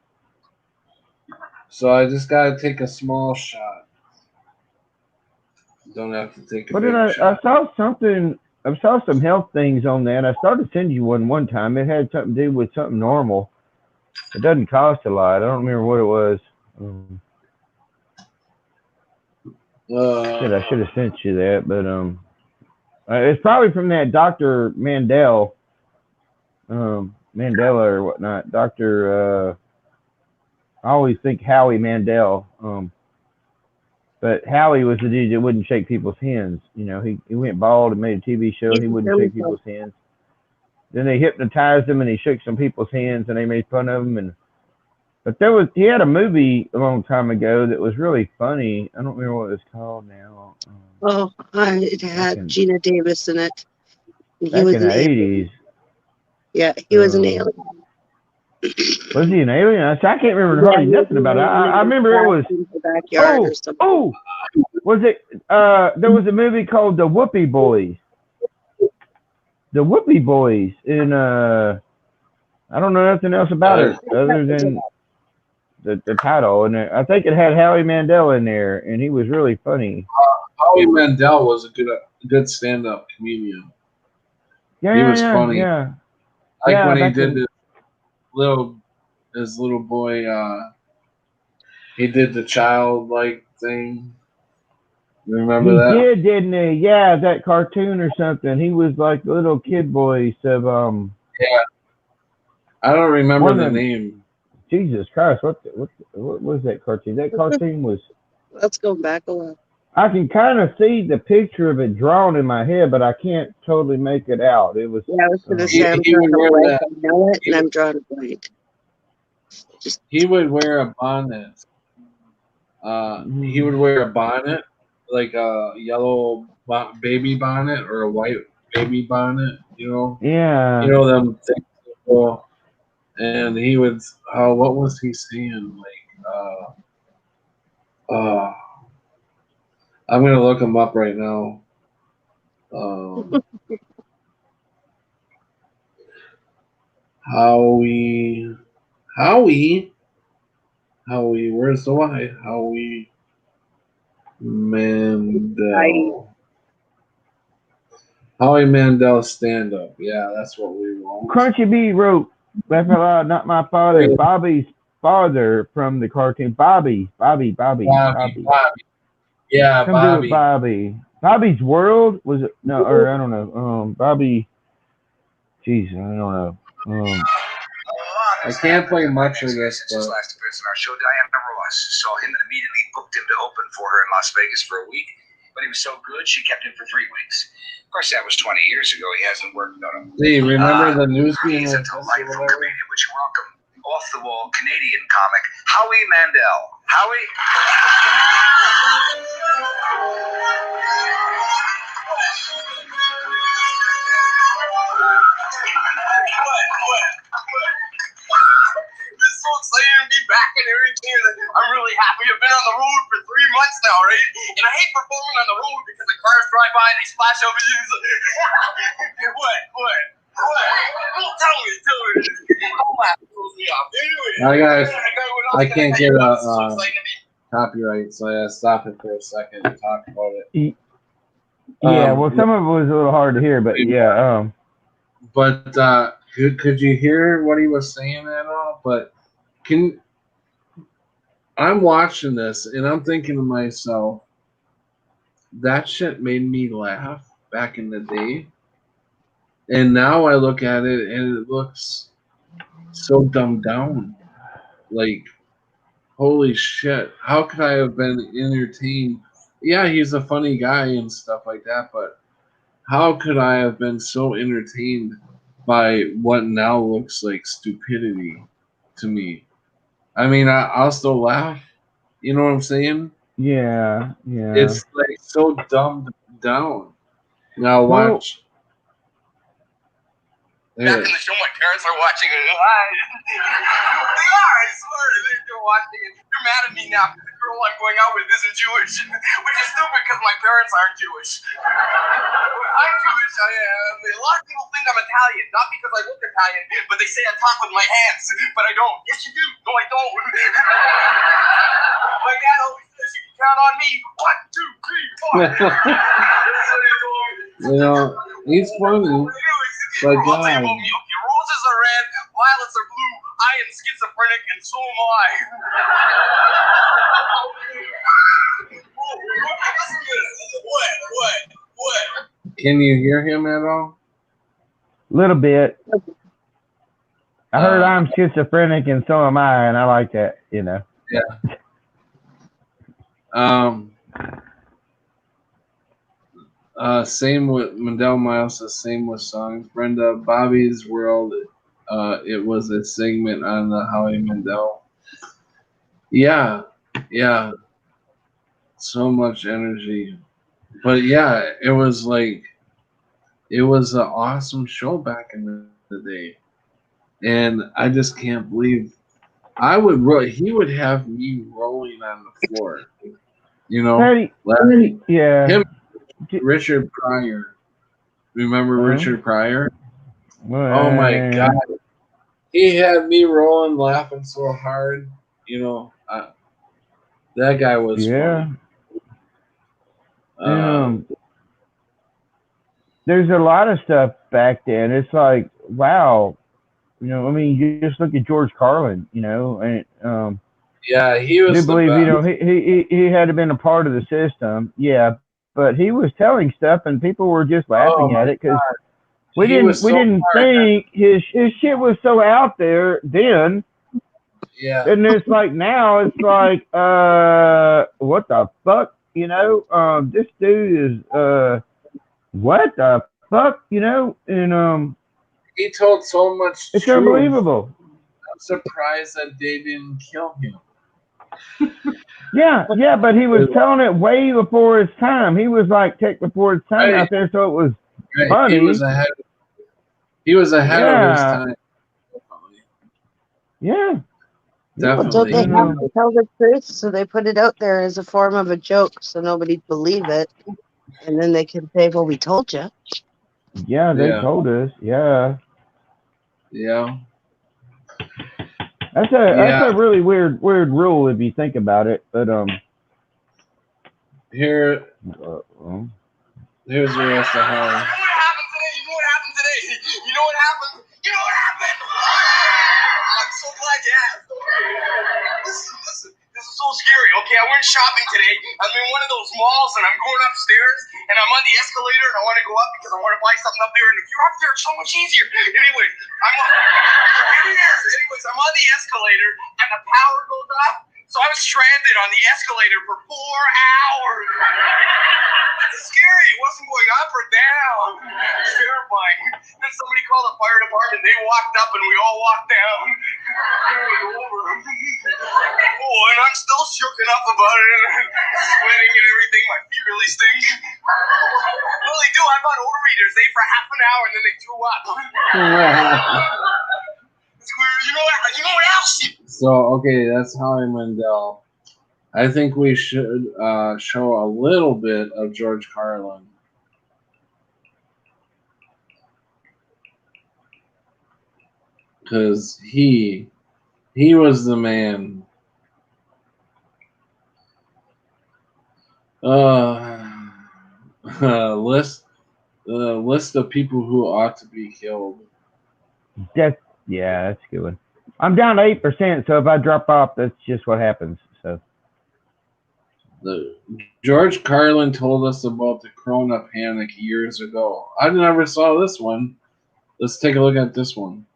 So I just gotta take a small shot. Don't have to take a What big did I shot. saw something. I saw some health things on that. I started sending you one time. It had something to do with something normal. It doesn't cost a lot. I don't remember what it was. I should have sent you that, but it's probably from that Dr. Mandela or whatnot. Dr. I always think Howie Mandel. But Howie was the dude that wouldn't shake people's hands. You know, he went bald and made a TV show. He wouldn't shake people's hands. Then they hypnotized him and he shook some people's hands and they made fun of him. And But he had a movie a long time ago that was really funny. I don't remember what it was called now. Oh, it had in- Gina Davis in it. And he Back was in an the alien. 80s. Yeah, he was an alien. Was he an alien? I can't remember hardly nothing about it. I remember it was. In the backyard or something. Oh, was it? There was a movie called The Whoopie Boys. The Whoopie Boys, and I don't know nothing else about it other than the title, and I think it had Howie Mandel in there, and he was really funny. Howie Mandel was a good stand-up comedian. Yeah, He was funny. Yeah. Like when he did his little boy, he did the childlike thing. Remember that? He did, didn't he? Yeah, that cartoon or something. He was like the little kid voice of Yeah. I don't remember the name. Jesus Christ, what was that cartoon? That cartoon was. Let's go back a while. I can kind of see the picture of it drawn in my head, but I can't totally make it out. It was. Yeah, I was going to say I'm drawing a blank. I know it, and I'm drawing a blank. He would wear a bonnet. He would wear a bonnet, like a yellow baby bonnet or a white baby bonnet. You know. Yeah. You know them things. And he would. What was he saying? Like. I'm gonna look him up right now. Howie, where's the Y? Howie Mandel. Howie Mandel stand up. Yeah, that's what we want. Crunchy B wrote, "Laugh out loud, not my father." Bobby's father from the cartoon. Bobby. Yeah, Come do it, Bobby. Bobby's World was it? No, or I don't know. Bobby. Jeez, I don't know. I can't play much of this. His last appearance in our show, Diana Ross saw him and immediately booked him to open for her in Las Vegas for a week. But he was so good, she kept him for 3 weeks. Of course, that was 20 years ago. He hasn't worked on him. Hey, remember the news being He's a delightful comedian, which you welcome. Off-the-wall Canadian comic, Howie Mandel. Howie? This is so exciting to be back and everything. I'm really happy. I've been on the road for 3 months now, right? And I hate performing on the road because the cars drive by and they splash over you. What? Tell me. Hi guys, I can't get a copyright, so I stop it for a second and talk about it. Yeah, well, some of it was a little hard to hear, but yeah. But could you hear what he was saying at all? But I'm watching this and I'm thinking to myself, that shit made me laugh back in the day. And now I look at it and it looks so dumbed down. Like, holy shit. How could I have been entertained? Yeah, he's a funny guy and stuff like that, but how could I have been so entertained by what now looks like stupidity to me? I mean, I'll still laugh. You know what I'm saying? Yeah. It's like so dumbed down. Now watch. Back in the show, my parents are watching it. They are, I swear. They're watching it. They're mad at me now because the girl I'm going out with isn't Jewish. Which is stupid because my parents aren't Jewish. I'm Jewish, I am. A lot of people think I'm Italian. Not because I look Italian, but they say I talk with my hands. But I don't. Yes, you do. No, I don't. My dad always says you can count on me. 1, 2, 3, 4. You know, he's funny. But God. Okay, roses are red, violets are blue, I am schizophrenic, and so am I. What? Can you hear him at all? A little bit. I heard I'm schizophrenic and so am I, and I like that, you know. Yeah. Same with Mandel Miles says same with songs. Brenda, Bobby's World. It was a segment on the Howie Mandel. Yeah, yeah, so much energy. But yeah, it was like it was an awesome show back in the day, and I just can't believe he would have me rolling on the floor, Patty, laughing. yeah. Him, Richard Pryor. Remember Richard Pryor? Oh my God, he had me rolling, laughing so hard. That guy was funny. And, there's a lot of stuff back then. It's like, wow, I mean, you just look at George Carlin, and yeah, he was. I do believe, he had been a part of the system, yeah, but he was telling stuff, and people were just laughing at it because we didn't think his shit was so out there then. Yeah. And it's like now, it's like, what the fuck, this dude is, what the fuck, and he told so much. It's truth. Unbelievable. I'm surprised that they didn't kill him. Yeah, but he was telling it way before his time. He was like before his time out there, so it was funny. He was ahead of his time. Yeah. Definitely. Don't they have to tell the truth? So they put it out there as a form of a joke so nobody'd believe it. And then they can say, well, we told you. Yeah, they told us. Yeah. Yeah. That's a really weird rule if you think about it. But here's the rest of how. You know what happened today? You know what happened? I'm so glad you asked. Listen. This is so scary. Okay, I went shopping today. I'm in one of those malls and I'm going upstairs and I'm on the escalator and I want to go up because I want to buy something up there. And if you're up there, it's so much easier. Anyways, I'm on the escalator and the power goes off. So I was stranded on the escalator for 4 hours. It's scary. It wasn't going up or down. It's terrifying. Then somebody called the fire department. They walked up and we all walked down. Oh, and I'm still shooken up about it. Sweating and everything. My feet really stink. Well, they do. I bought overeaters. They for half an hour and then they threw up. You know what else? So, okay, that's Howie Mandel. I think we should show a little bit of George Carlin. Because he was the man. List of people who ought to be killed. That's a good one. I'm down to 8%, so if I drop off, that's just what happens. So George Carlin told us about the Corona panic years ago. I never saw this one. Let's take a look at this one.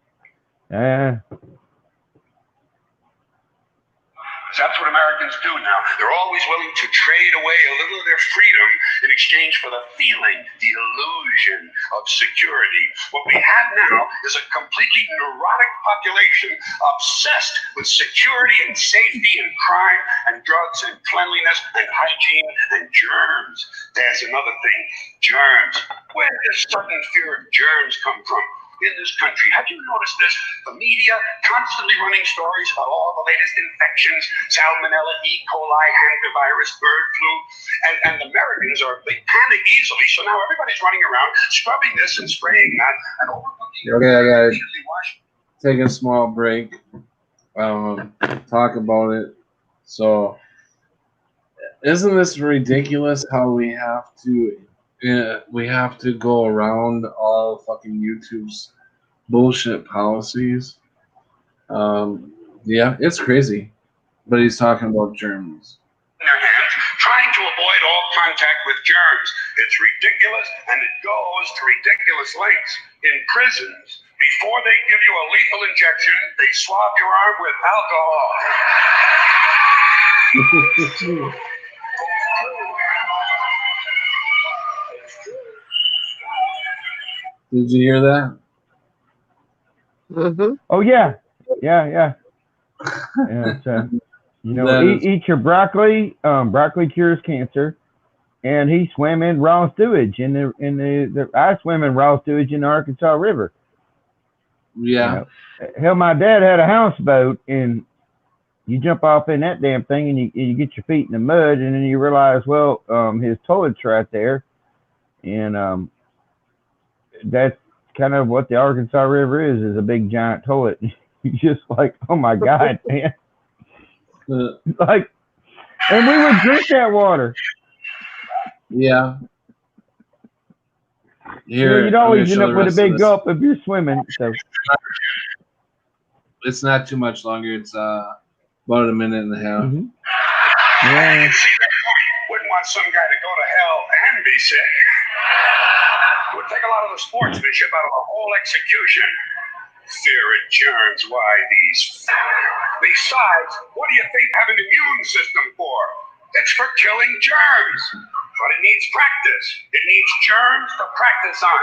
That's what Americans do now. They're always willing to trade away a little of their freedom in exchange for the feeling, the illusion of security. What we have now is a completely neurotic population obsessed with security and safety and crime and drugs and cleanliness and hygiene and germs. There's another thing, germs. Where does sudden fear of germs come from? In this country, have you noticed this? The media constantly running stories about all the latest infections, salmonella, E. coli, hantavirus, bird flu, and Americans they panic easily. So now everybody's running around scrubbing this and spraying that and overlooking. Okay, I gotta take a small break. Talk about it. So, isn't this ridiculous? How we have to go around all fucking YouTube's bullshit policies. Yeah, it's crazy. But he's talking about germs. In their hands, trying to avoid all contact with germs. It's ridiculous, and it goes to ridiculous lengths. In prisons, before they give you a lethal injection, they swab your arm with alcohol. Did you hear that? Mm-hmm. Oh yeah. You know, eat your broccoli. Broccoli cures cancer. And he swam in raw sewage I swim in raw sewage in the Arkansas River. Yeah. You know, hell, my dad had a houseboat, and you jump off in that damn thing, and you get your feet in the mud, and then you realize, well, his toilet's right there, and that's kind of what the Arkansas River is a big giant toilet. You're just like, oh my God, man. Like, and we would drink that water. Yeah. Here, you'd always end up with a big gulp if you're swimming. So it's not too much longer. It's about a minute and a half. Mm-hmm. Yeah. Wouldn't want some guy to go to hell and be sick. It would take a lot of the sportsmanship out of the whole execution. Fear of germs, why these? Besides, what do you think have an immune system for? It's for killing germs. But it needs practice. It needs germs to practice on.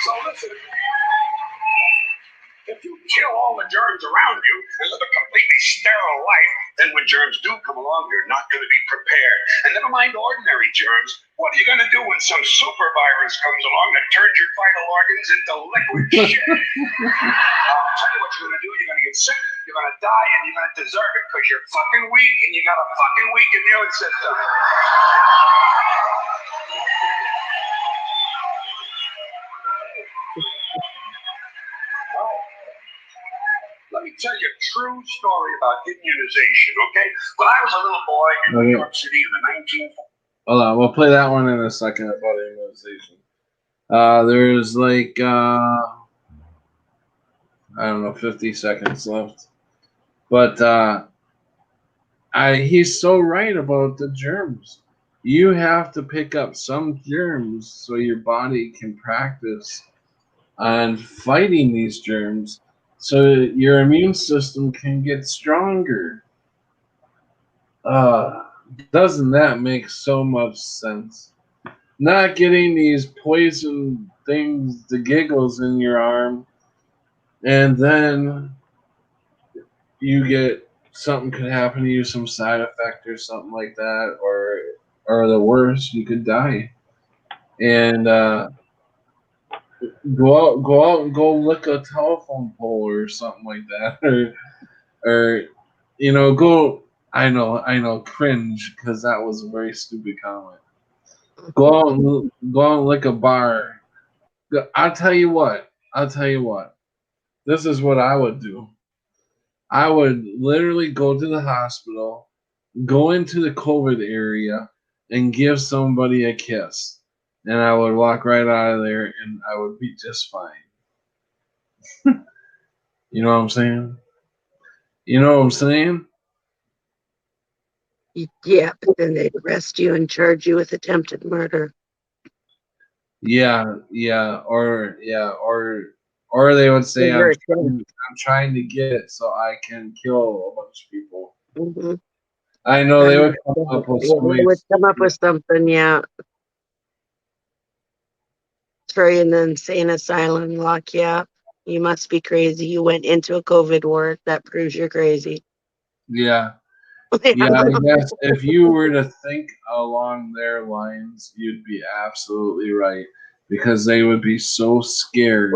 So listen. If you kill all the germs around you and live a completely sterile life, then when germs do come along, you're not going to be prepared. And never mind ordinary germs. What are you going to do when some super virus comes along that turns your vital organs into liquid shit? I'll tell you what you're going to do. You're going to get sick, you're going to die, and you're going to deserve it because you're fucking weak and you got a fucking weak immune system. Let me tell you a true story about immunization, okay? When I was a little boy in New York City in the 1940s. Hold on, we'll play that one in a second about immunization. There's like, I don't know, 50 seconds left. But he's so right about the germs. You have to pick up some germs so your body can practice on fighting these germs so your immune system can get stronger. Doesn't that make so much sense? Not getting these poison things, the giggles in your arm, and then you get something could happen to you, some side effect or something like that, or the worst, you could die. And go out and go lick a telephone pole or something like that, or you know, go. I know, cringe because that was a very stupid comment. Go out and lick a bar. I'll tell you what. This is what I would do. I would literally go to the hospital, go into the COVID area, and give somebody a kiss. And I would walk right out of there and I would be just fine. You know what I'm saying? Yeah, but then they'd arrest you and charge you with attempted murder. Yeah, or they would say I'm trying to get it so I can kill a bunch of people. Mm-hmm. I know they would come up with something, yeah. Throw you in the insane asylum, lock you up. You must be crazy. You went into a COVID ward. That proves you're crazy. Yeah. Yeah, I guess if you were to think along their lines, you'd be absolutely right. Because they would be so scared.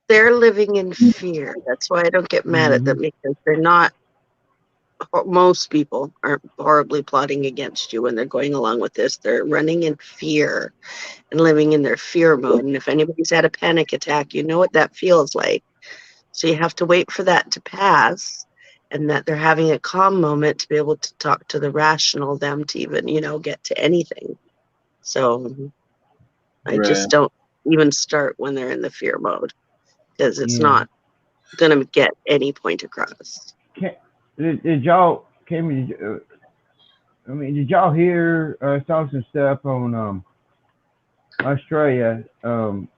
They're living in fear. That's why I don't get mad at them, because they're not. Most people aren't horribly plotting against you when they're going along with this. They're running in fear and living in their fear mode. And if anybody's had a panic attack, you know what that feels like. So you have to wait for that to pass, and that they're having a calm moment to be able to talk to the rational them to even, get to anything. So I just don't even start when they're in the fear mode, because it's not going to get any point across. Did y'all hear? I saw some stuff on Australia. It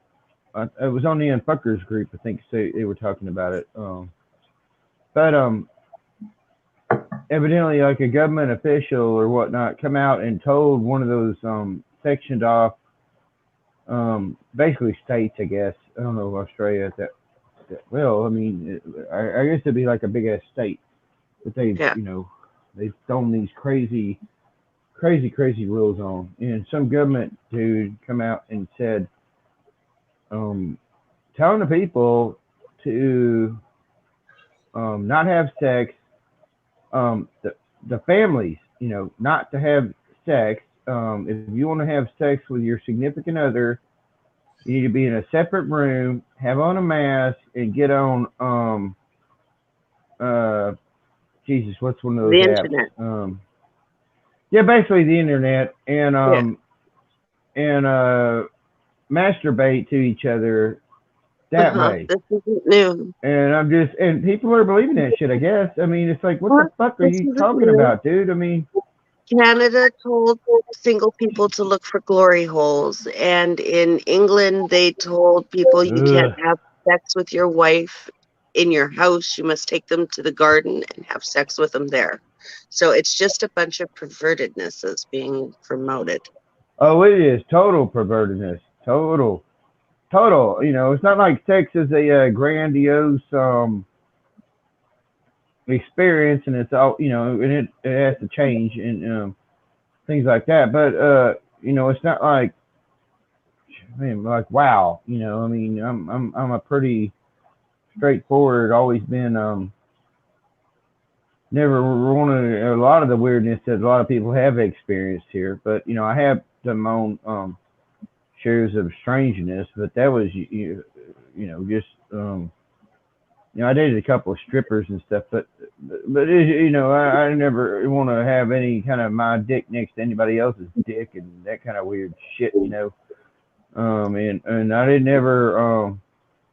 was on the Unfuckers group, I think. So they were talking about it. But evidently, like a government official or whatnot, come out and told one of those sectioned off, basically states, I guess. I don't know, Australia, that well, I mean, I guess it'd be like a big ass state, but they've, Yeah. they've thrown these crazy rules on. And some government dude come out and said, telling the people to not have sex, the families, not to have sex. If you want to have sex with your significant other, you need to be in a separate room, have on a mask, and get on Jesus, what's one of those The apps? internet. Yeah, basically the internet, and Yeah. masturbate to each other that way. This isn't new. And people are believing that shit, I guess. I mean, it's like, what the fuck are This you isn't talking new. about, dude? I mean, Canada told single people to look for glory holes, and in England they told people you can't ugh. have sex with your wife in your house. You must take them to the garden and have sex with them there. So it's just a bunch of pervertedness that's being promoted. Oh, it is total pervertedness. Total. It's not like sex is a grandiose experience, and it's all, and it has to change and things like that. But it's not like, man, like, wow. I mean, I'm a pretty straightforward. Always been never wanted a lot of the weirdness that a lot of people have experienced here. But I have done my own shares of strangeness. But that was just I dated a couple of strippers and stuff. But I never want to have any kind of my dick next to anybody else's dick and that kind of weird shit. And I didn't ever.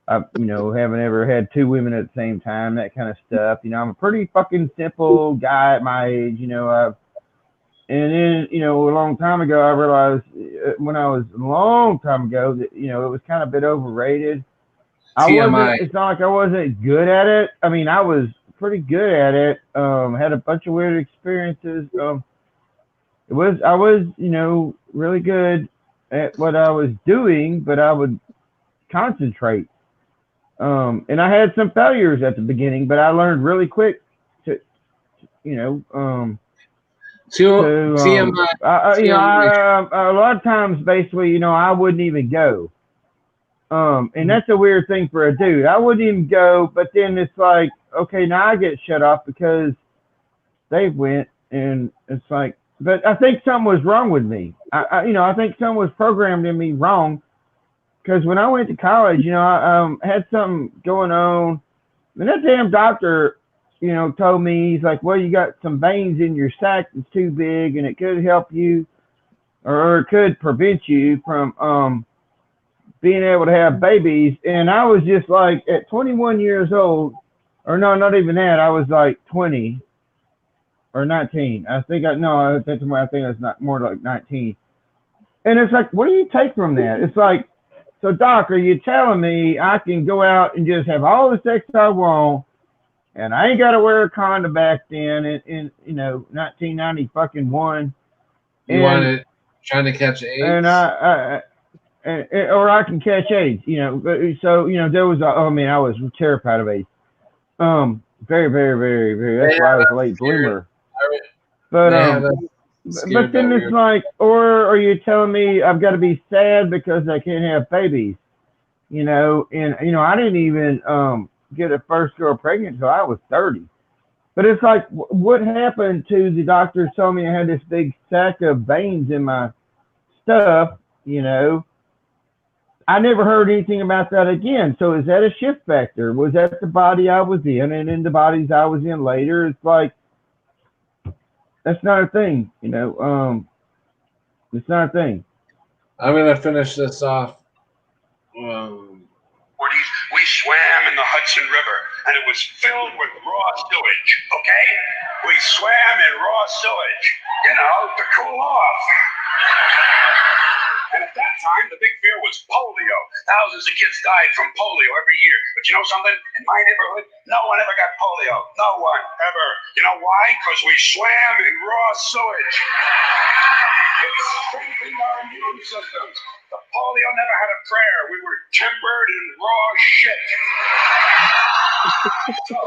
I haven't ever had two women at the same time, that kind of stuff. I'm a pretty fucking simple guy at my age. And then a long time ago, I realized when I was a long time ago that it was kind of a bit overrated. TMI. It's not like I wasn't good at it. I mean, I was pretty good at it. Had a bunch of weird experiences. I was really good at what I was doing, but I would concentrate. And I had some failures at the beginning, but I learned really quick to TMI. a lot of times, basically, I wouldn't even go. And that's a weird thing for a dude. I wouldn't even go, but then it's like, okay, now I get shut off because they went, and it's like, but I think something was wrong with me. I think something was programmed in me wrong. Because when I went to college, I had something going on, and that damn doctor, told me, he's like, well, you got some veins in your sac that's too big, and it could help you, or it could prevent you from being able to have babies. And I was just like, at 21 years old, or no, not even that, I was like 20 or 19. I think I think it's not more like 19. And it's like, what do you take from that? It's like, so doc, are you telling me I can go out and just have all the sex I want, and I ain't got to wear a condom back then in 1990 fucking one? You wanted trying to catch AIDS? And or I can catch AIDS, So there was I was terrified of AIDS. Very, very, very, very. That's why I was a late bloomer. But then it's like, or are you telling me I've got to be sad because I can't have babies? And I didn't even get a first girl pregnant until I was 30. But it's like, what happened to the doctor told me I had this big sack of veins in my stuff? I never heard anything about that again. So is that a shift factor? Was that the body I was in, and in the bodies I was in later? It's like, that's not a thing, It's not a thing. I'm gonna finish this off. We swam in the Hudson River, and it was filled with raw sewage. Okay, we swam in raw sewage, to cool off. And at that time, the big fear was polio. Thousands of kids died from polio every year. But you know something? In my neighborhood, no one ever got polio. No one ever. You know why? Because we swam in raw sewage. It strengthened our immune systems. The polio never had a prayer. We were tempered in raw shit. So,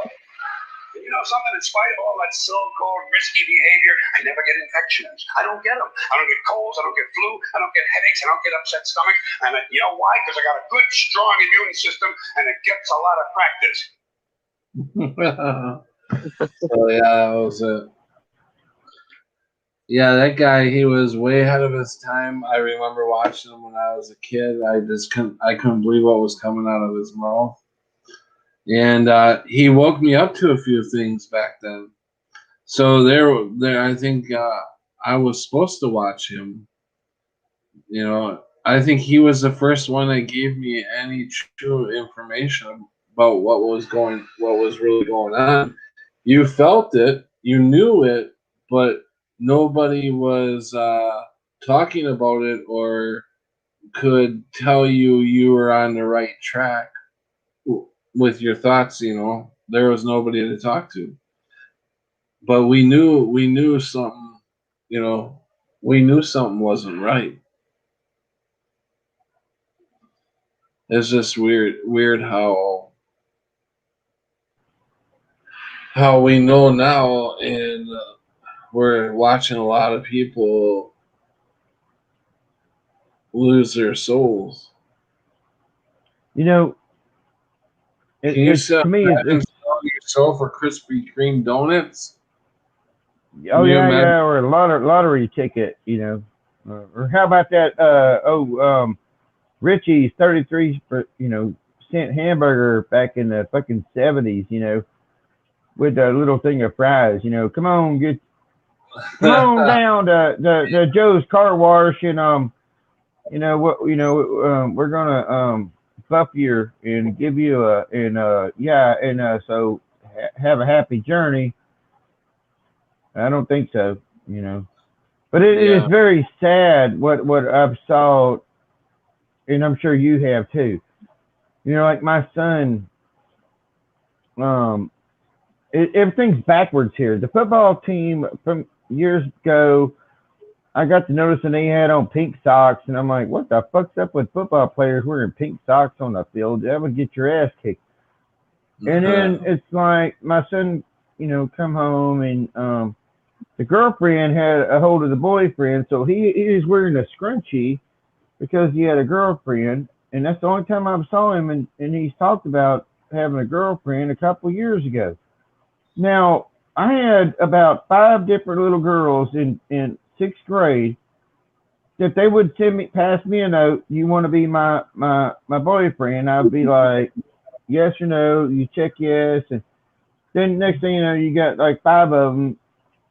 you know something? In spite of all that so-called risky behavior, I never get infections. I don't get them. I don't get colds. I don't get flu. I don't get headaches. I don't get upset stomachs. And you know why? Because I got a good, strong immune system, and it gets a lot of practice. So yeah, that was it. Yeah, that guy, he was way ahead of his time. I remember watching him when I was a kid. I couldn't believe what was coming out of his mouth. And he woke me up to a few things back then. So there, I think I was supposed to watch him. You know, I think he was the first one that gave me any true information about what was really going on. You felt it, you knew it, but nobody was talking about it or could tell you were on the right track with your thoughts. You know, there was nobody to talk to, but we knew something. You know, we knew something wasn't right. It's just weird how we know now, and we're watching a lot of people lose their souls. You know, Can you to me, imagine selling your soul for Krispy Kreme donuts? oh Can you yeah, imagine? yeah, or a lottery ticket, you know, or how about that? Richie's 33 cent hamburger back in the fucking 70s, you know, with a little thing of fries, you know. Come on down to the Joe's Car Wash, and you know what, we're gonna buff you and give you so have a happy journey. I don't think so, you know. But it is very sad what I've saw, and I'm sure you have too. You know, like my son, everything's backwards here. The football team from years ago, I got to noticing they had on pink socks, and I'm like, what the fuck's up with football players wearing pink socks on the field? That would get your ass kicked. And then it's like my son, you know, come home, and the girlfriend had a hold of the boyfriend, so he was wearing a scrunchie because he had a girlfriend, and that's the only time I saw him, and he's talked about having a girlfriend a couple of years ago. Now, I had about 5 different little girls in 6th grade that they would pass me a note, you want to be my boyfriend? I'd be like, yes or no, you check yes, and then next thing you know, you got like 5 of them,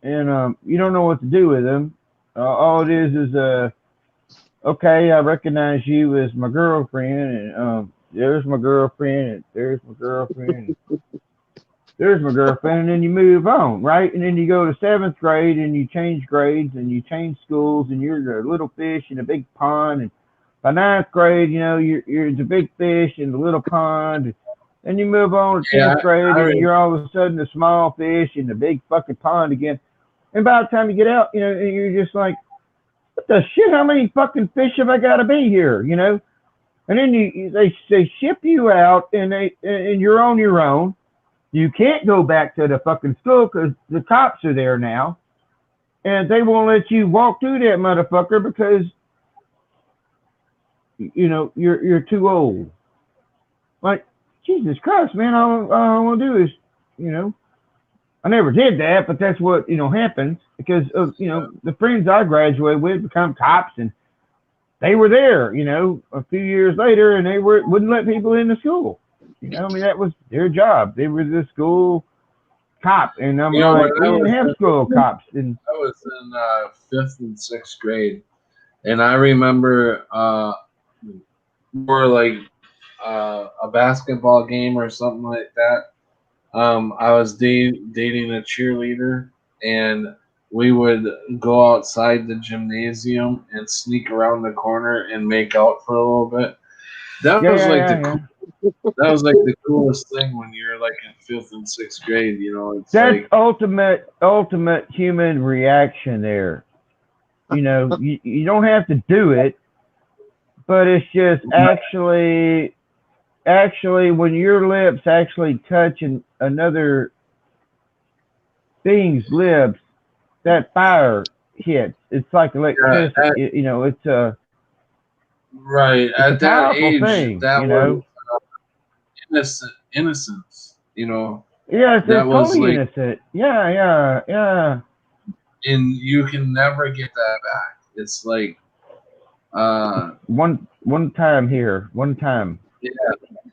and you don't know what to do with them. All it is okay, I recognize you as my girlfriend, and there's my girlfriend, and there's my girlfriend, and there's my girlfriend, and then you move on, right? And then you go to 7th grade, and you change grades, and you change schools, and you're a little fish in a big pond, and by 9th grade, you know, you're the big fish in the little pond, and then you move on to 10th grade, and you're all of a sudden the small fish in the big fucking pond again. And by the time you get out, you know, you're just like, what the shit? How many fucking fish have I got to be here? You know? And then they ship you out, and you're on your own. You can't go back to the fucking school because the cops are there now, and they won't let you walk through that motherfucker because, you know, you're too old. Like, Jesus Christ, man! All I want to do is, you know, I never did that, but that's what, you know, happens because of, you know, the friends I graduated with become cops, and they were there, you know, a few years later, and they wouldn't let people in the school. You know, I mean, that was their job. They were the school cop, and I'm like, we didn't have school cops. And I was in 5th and 6th grade, and I remember more like a basketball game or something like that. I was dating a cheerleader, and we would go outside the gymnasium and sneak around the corner and make out for a little bit. That was like that was like the coolest thing when you're like in 5th and 6th grade. You know, it's That's like ultimate human reaction there. You know, you don't have to do it, but it's just actually when your lips actually touch another being's lips, that fire hits. It's like electricity. You know, it's a right at that age. Thing, that you was know? innocence. You know. Yeah, it's that was totally like, innocent. Yeah. And you can never get that back. It's like one time here, one time.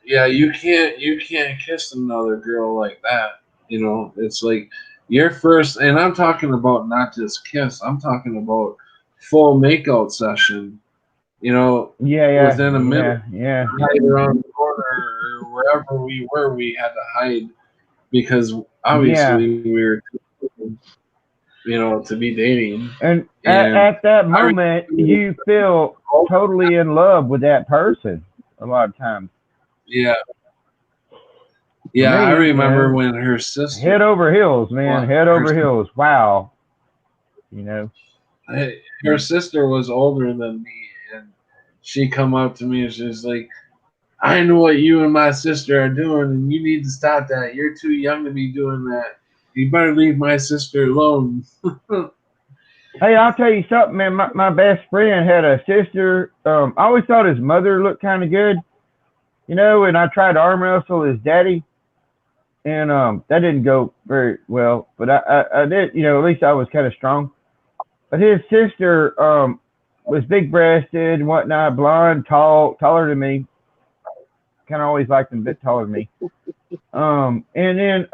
Yeah, you can't kiss another girl like that. You know, it's like your first, and I'm talking about not just kiss. I'm talking about full makeout session. You know, within a minute, hide around the corner or wherever we were, we had to hide because obviously we were, you know, to be dating. And at that moment, you feel totally in love with that person. A lot of times. Yeah. Yeah, I remember when her sister. Head over heels, man. Head over heels. Wow. You know. Her sister was older than me, and she come up to me and she's like, I know what you and my sister are doing, and you need to stop that. You're too young to be doing that. You better leave my sister alone. Hey, I'll tell you something, man. My best friend had a sister. I always thought his mother looked kind of good. You know, and I tried to arm wrestle his daddy, and that didn't go very well. But I did, you know, at least I was kind of strong. But his sister was big-breasted and whatnot, blonde, taller than me. Kind of always liked him a bit taller than me. And then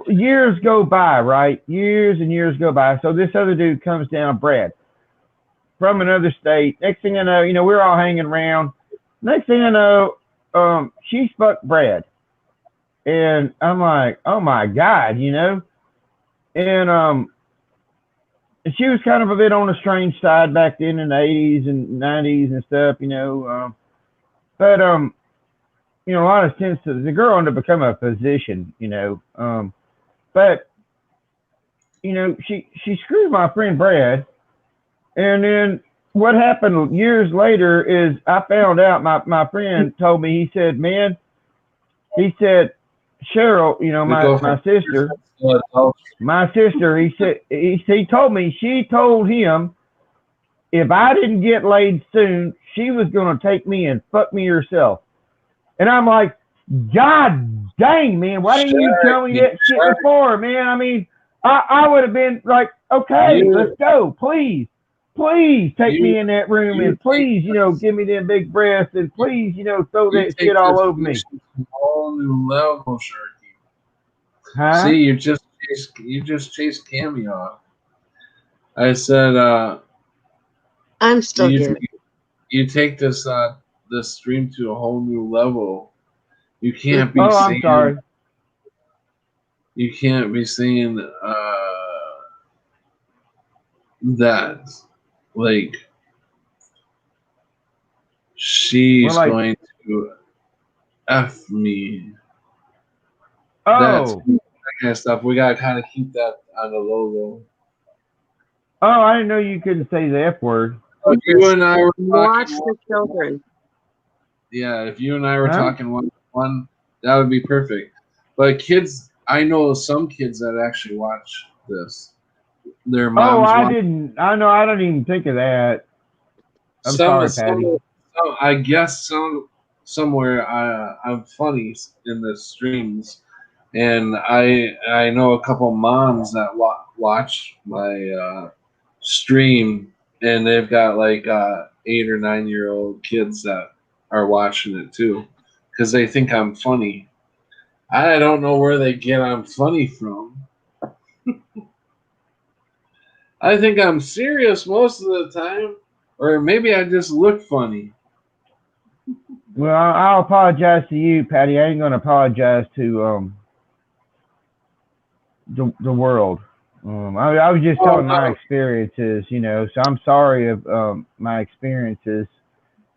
years go by, right? Years and years go by. So this other dude comes down, Brad, from another state. Next thing I know, you know, we're all hanging around. Next thing I know, she fucked Brad. And I'm like, oh my God, you know? And she was kind of a bit on the strange side back then in the 80s and 90s and stuff, you know. But you know, a lot of sense to the girl ended up becoming a physician, you know. But, you know, she screwed my friend Brad. And then what happened years later is I found out my friend told me, he said, man, he said, Cheryl, you know, my sister, he told me, she told him if I didn't get laid soon, she was going to take me and fuck me herself. And I'm like, God dang, man, why didn't you tell me that shit before, man? I mean, I would have been like, okay, let's go, please take me in that room and please, you know, give me them big breasts and please, you know, throw that shit all over me. Whole new level, Sharky. Huh? See, you just chased Cammy off. I said, I'm still here. You take this stream to a whole new level. You can't be. I'm sorry. You can't be saying that. Like, she's going to F me. That's that kind of stuff. We gotta kind of keep that on the logo. Oh, I didn't know you couldn't say the F word. You and I were watch the children. Yeah, if you and I were talking one, that would be perfect. But kids, I know some kids that actually watch this. Their moms. I didn't. I know. I don't even think of that. I'm sorry, Patty. I guess somewhere I'm funny in the streams, and I know a couple moms that watch my stream, and they've got like 8 or 9 year old kids that are watching it too, because they think I'm funny. I don't know where they get I'm funny from. I think I'm serious most of the time, or maybe I just look funny. Well, I'll apologize to you, Patty. I ain't gonna apologize to the world. I was just Oh, telling my no. experiences, so I'm sorry if my experiences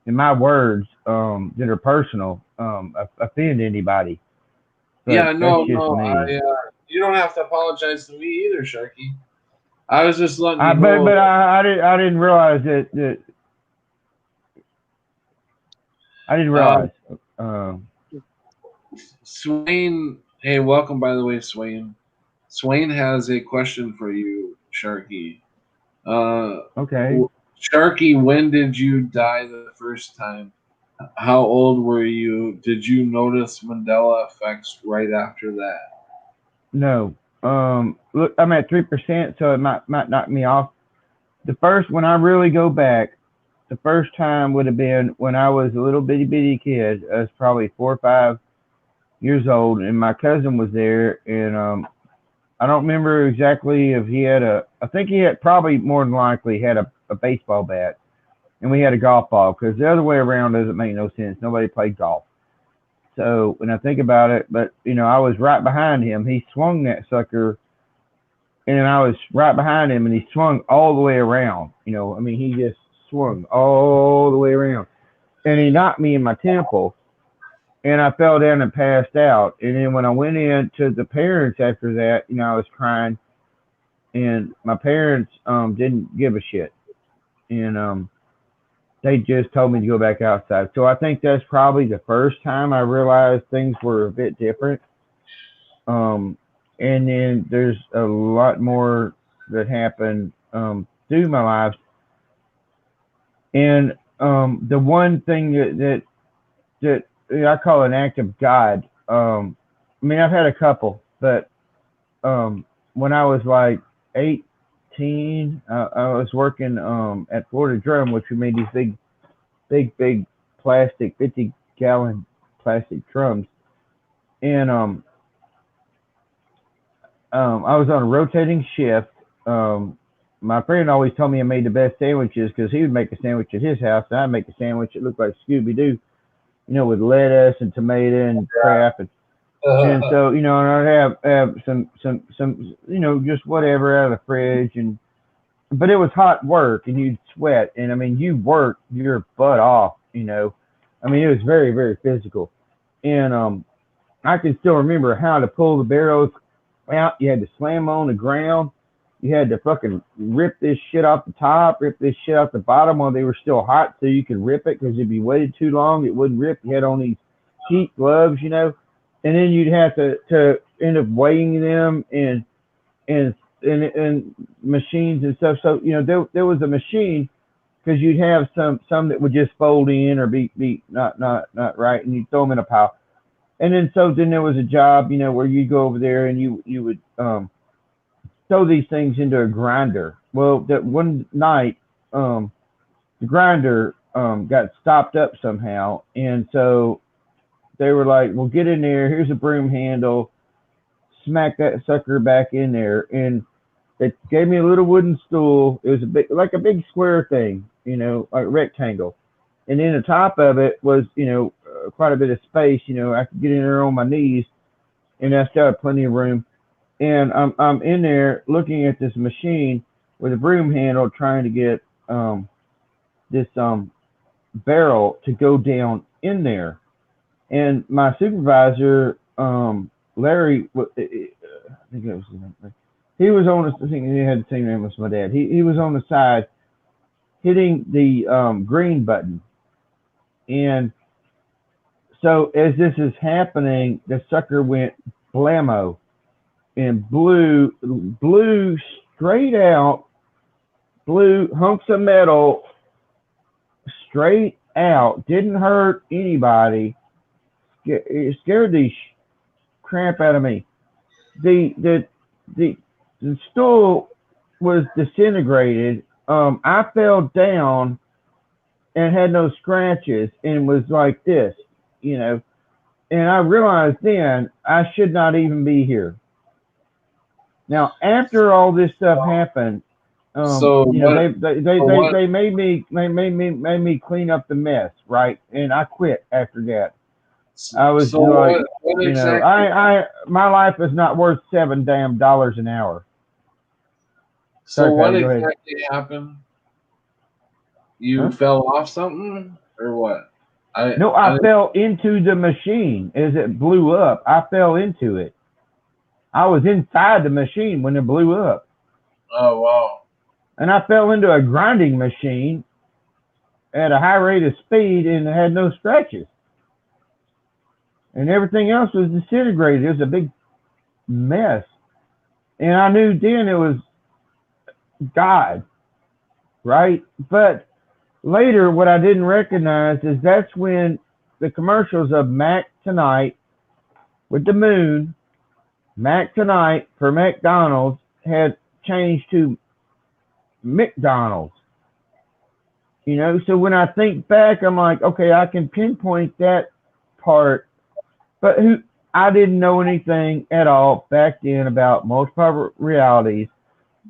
and my words that are personal offend anybody. But Yeah, that's no, just no. me. You don't have to apologize to me either, Sharky. I was just letting I you but know. but I didn't realize that I didn't realize. Swain, hey, welcome by the way, Swain. Swain has a question for you, Sharky. Okay. Sharky, when did you die the first time? How old were you? Did you notice Mandela effects right after that? No. Look, I'm at 3%, so it might knock me off. The first, when I really go back, the first time would have been when I was a little bitty kid. I was probably 4 or 5 years old, and my cousin was there, and I don't remember exactly if he had I think he had probably more than likely had a baseball bat, and we had a golf ball because the other way around doesn't make no sense. Nobody played golf. So when I think about it, but I was right behind him. He swung that sucker, and I was right behind him, and he swung all the way around. I mean, he just swung all the way around, and he knocked me in my temple, and I fell down and passed out. And then when I went in to the parents after that, I was crying, and my parents didn't give a shit, and they just told me to go back outside. So I think that's probably the first time I realized things were a bit different. And then there's a lot more that happened through my life. And the one thing that I call an act of God. I mean, I've had a couple, but when I was like 18, I was working at Florida Drum, which we made these big plastic 50-gallon plastic drums, and I was on a rotating shift. My friend always told me I made the best sandwiches because he would make a sandwich at his house, and I'd make a sandwich that looked like Scooby Doo, with lettuce and tomato and crap, and so and I'd have some just whatever out of the fridge, but it was hot work, and you'd sweat, and I mean you worked your butt off, I mean it was very, very physical, and I can still remember how to pull the barrels out. You had to slam on the ground. You had to fucking rip this shit off the top, rip this shit off the bottom while they were still hot, so you could rip it. Because if you waited too long, it wouldn't rip. You had on these heat gloves, and then you'd have to end up weighing them and machines and stuff. So there was a machine because you'd have some that would just fold in or be not right, and you'd throw them in a pile. And then there was a job, where you go over there and you would throw these things into a grinder. Well, that one night, the grinder got stopped up somehow, and so they were like, "Well, get in there. Here's a broom handle. Smack that sucker back in there." And it gave me a little wooden stool. It was like a big square thing, like a rectangle. And then the top of it was, quite a bit of space. I could get in there on my knees, and I still had plenty of room. And I'm in there looking at this machine with a broom handle, trying to get this barrel to go down in there. And my supervisor, Larry, I think it was his name. He was on the thing. He had the same name as my dad. He was on the side, hitting the green button, and so as this is happening, the sucker went blammo and blew straight out, blew hunks of metal straight out. Didn't hurt anybody. It scared the crap out of me. The stool was disintegrated. I fell down and had no scratches and was like this, and I realized then I should not even be here. Now, after all this stuff happened, they made me clean up the mess, right? And I quit after that. I was So like, what you know, exactly? my life is not worth $7 damn an hour. So Sorry, what Patty, go ahead. exactly happened? You Huh? fell off something or what? No, I fell into the machine as it blew up. I fell into it. I was inside the machine when it blew up. Oh wow. And I fell into a grinding machine at a high rate of speed and it had no scratches. And everything else was disintegrated. It was a big mess. And I knew then it was God, right? But later, what I didn't recognize is that's when the commercials of Mac Tonight with the moon, Mac Tonight for McDonald's had changed to McDonald's. You know, so when I think back, I'm like, okay, I can pinpoint that part, but I didn't know anything at all back then about multiple realities.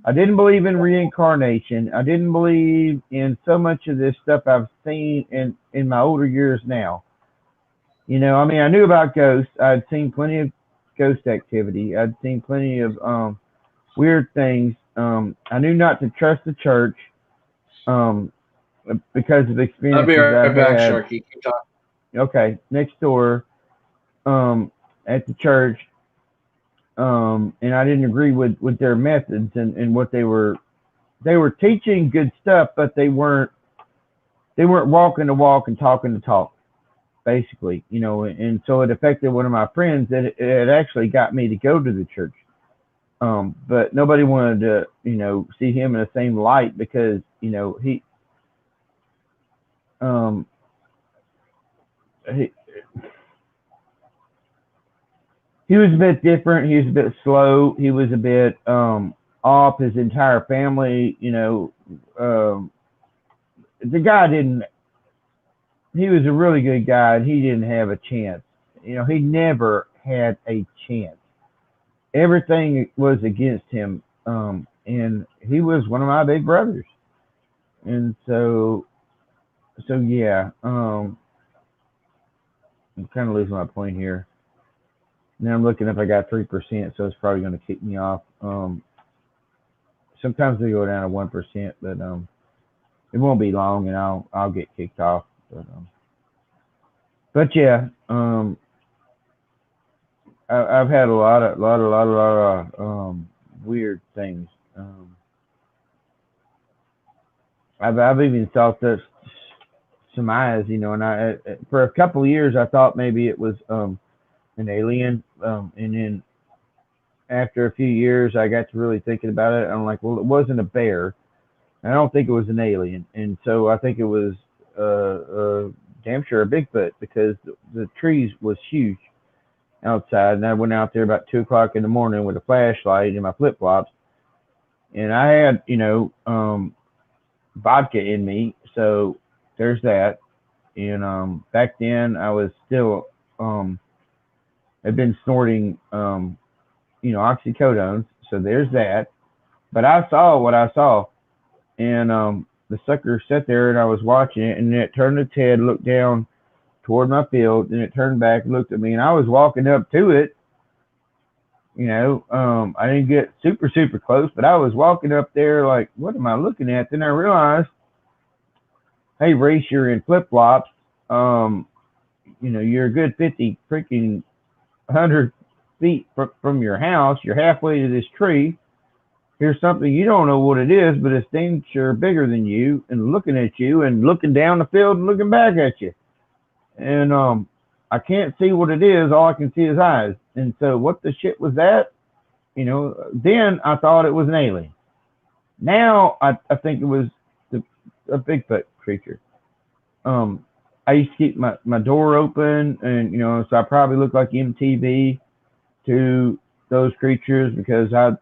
I didn't believe in reincarnation. I didn't believe in so much of this stuff I've seen in my older years now. You know, I mean, I knew about ghosts. I'd seen plenty of ghost activity. I'd seen plenty of weird things. I knew not to trust the church because of I'll experiences be right I've back, had. Sharky. Keep talking. Okay, next door at the church, and I didn't agree with their methods and what they were teaching good stuff, but they weren't walking the walk and talking the talk, basically, you know, and so it affected one of my friends that it actually got me to go to the church. But nobody wanted to, you know, see him in the same light because, you know, he was a bit different. He was a bit slow. He was a bit off. His entire family, you know, the guy didn't. He was a really good guy, and he didn't have a chance. You know, he never had a chance. Everything was against him, and he was one of my big brothers. And so yeah. I'm kind of losing my point here. Now I'm looking up. I got 3%, so it's probably going to kick me off. Sometimes they go down to 1%, but it won't be long, and I'll get kicked off. But yeah, I've had a lot of weird things. I've even saw some eyes, you know, and I for a couple of years I thought maybe it was an alien, and then after a few years I got to really thinking about it. I'm like, well, it wasn't a bear. I don't think it was an alien, and so I think it was damn sure a Bigfoot because the trees was huge outside, and I went out there about 2 o'clock in the morning with a flashlight and my flip flops, and I had, you know, vodka in me, so there's that. And back then I was still had been snorting you know, oxycodones, so there's that. But I saw what I saw, and the sucker sat there, and I was watching it, and then it turned its head, looked down toward my field, and it turned back and looked at me, and I was walking up to it. You know, I didn't get super close, but I was walking up there like, what am I looking at? Then I realized, hey, Race, you're in flip flops. You know, you're a good 50 freaking 100 feet from your house. You're halfway to this tree. Here's something you don't know what it is, but it's things are bigger than you and looking at you and looking down the field and looking back at you. And I can't see what it is. All I can see is eyes. And so what the shit was that? You know, then I thought it was an alien. Now I think it was a Bigfoot creature. I used to keep my door open, and, you know, so I probably look like MTV to those creatures because I'd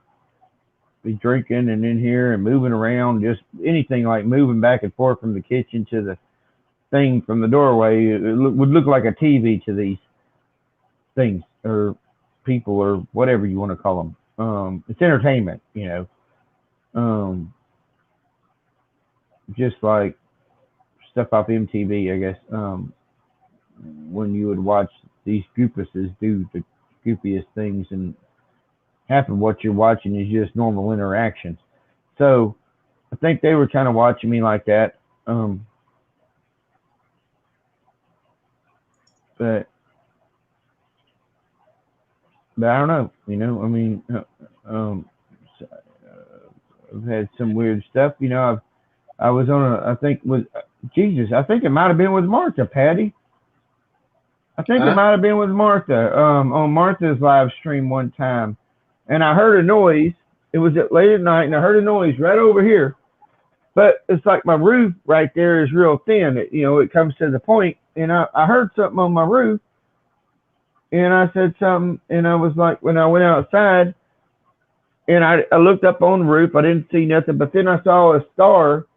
be drinking and in here and moving around, just anything like moving back and forth from the kitchen to the thing from the doorway. It would look like a TV to these things or people or whatever you want to call them. It's entertainment, you know. Just like stuff off MTV, I guess. When you would watch these goopuses do the goopiest things, and half of what you're watching is just normal interactions. So I think they were kind of watching me like that. But I don't know, you know. I mean, I've had some weird stuff, you know. I was on I think with Jesus. I think it might have been with Martha, Patty. I think it might have been with Martha. On Martha's live stream one time, and I heard a noise. It was late at night, and I heard a noise right over here. But it's like my roof right there is real thin. It comes to the point, and I heard something on my roof, and I said something, and I was like, when I went outside, and I looked up on the roof, I didn't see nothing, but then I saw a star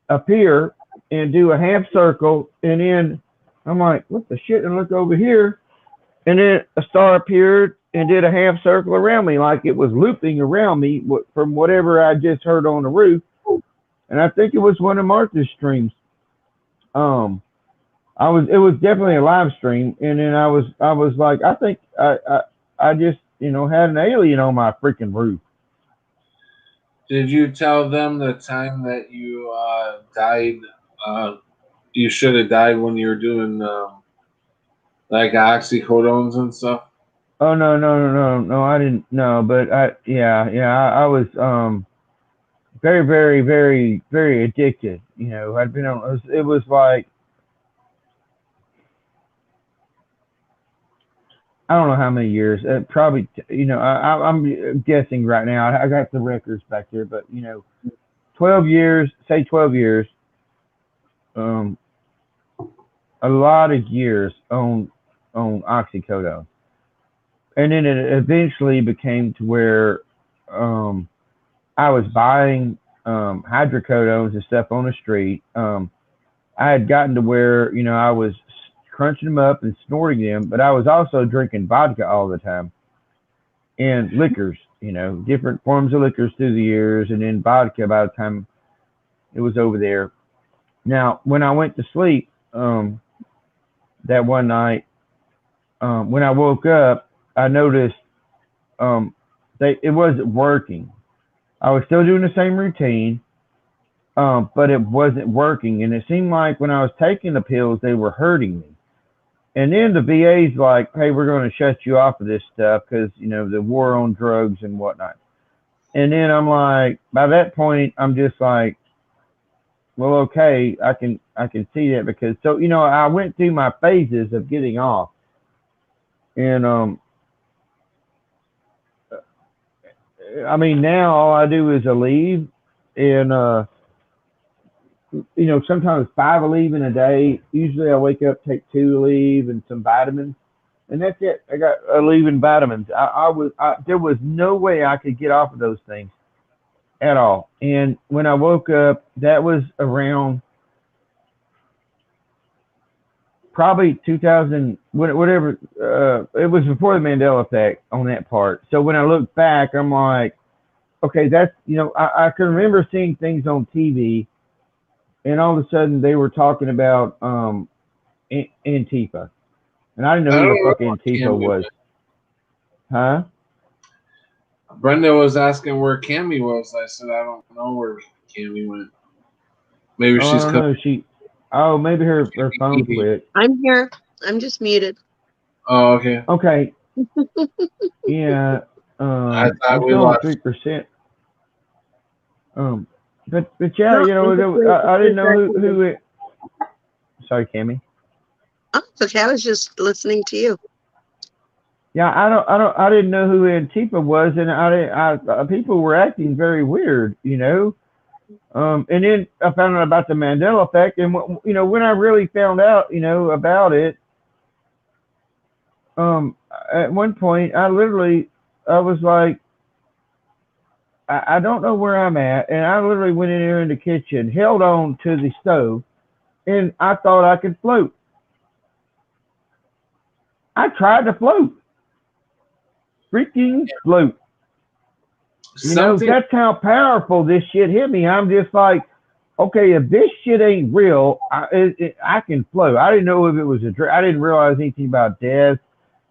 appear and do a half circle, and then I'm like, what the shit? And I look over here, and then a star appeared and did a half circle around me, like it was looping around me from whatever I just heard on the roof. And I think it was one of Martha's streams. It was definitely a live stream, and then I was like, I think I just had an alien on my freaking roof. Did you tell them the time that you died? You should have died when you were doing like oxycodones and stuff. Oh no! I didn't know, but I was very, very, very, very addicted. I'd been on. It was like, I don't know how many years. Probably, I'm guessing right now. I got the records back there, but 12 years. Say 12 years. A lot of years on oxycodone, and then it eventually became to where I was buying hydrocodones and stuff on the street. I had gotten to where I was crunching them up and snorting them, but I was also drinking vodka all the time and liquors, different forms of liquors through the years, and then vodka by the time it was over there. Now, when I went to sleep that one night, when I woke up, I noticed it wasn't working. I was still doing the same routine, but it wasn't working. And it seemed like when I was taking the pills, they were hurting me. And then the VA's like, hey, we're going to shut you off of this stuff because, the war on drugs and whatnot. And then I'm like, by that point, I'm just like, well, okay, I can see that because, so, I went through my phases of getting off. And, I mean, now all I do is Aleve and, sometimes 5 Aleve in a day. Usually I wake up, take 2 Aleve and some vitamins, and that's it. I got Aleve and vitamins. There was no way I could get off of those things at all. And when I woke up, that was around probably 2000, whatever. It was before the Mandela effect on that part. So when I look back, I'm like, okay, that's, I can remember seeing things on TV, and all of a sudden they were talking about Antifa. And I didn't know who the fuck Antifa was. Huh? Brenda was asking where Cammy was. I said, I don't know where Cammy went. Maybe she's coming. Maybe her phone quit. I'm here. I'm just muted. Oh, okay. Okay. Yeah. I thought we lost 3%. But yeah, I didn't know who it. Sorry, Cammy. Oh, okay. I was just listening to you. Yeah, I didn't know who Antifa was, and people were acting very weird, And then I found out about the Mandela effect, and when I really found out, about it, at one point I was like, I don't know where I'm at, and I literally went in there in the kitchen, held on to the stove, and I thought I could float. I tried to float. Freaking float. That's how powerful this shit hit me. I'm just like, okay, if this shit ain't real, I can float. I didn't know if it was I didn't realize anything about death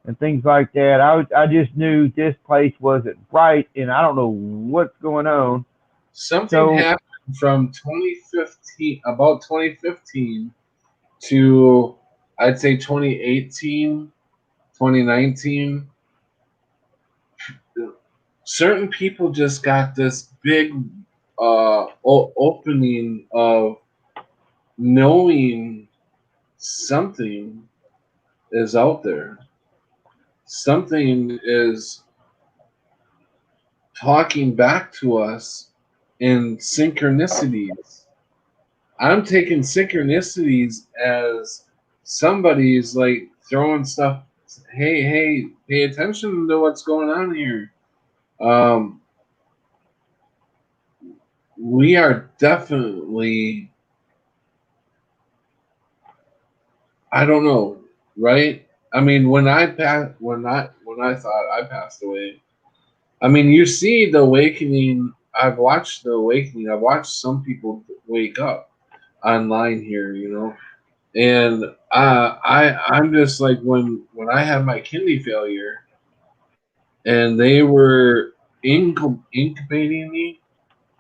and things like that. I just knew this place wasn't right, and I don't know what's going on. Something happened from 2015, about 2015 to, I'd say 2018, 2019. Certain people just got this big opening of knowing something is out there. Something is talking back to us in synchronicities. I'm taking synchronicities as somebody's like throwing stuff. Hey, pay attention to what's going on here. We are definitely, I don't know, right? I mean, when I thought I passed away, I mean, you see the awakening. I've watched the awakening. I've watched some people wake up online here, and I'm just like when I had my kidney failure, and they were incubating me.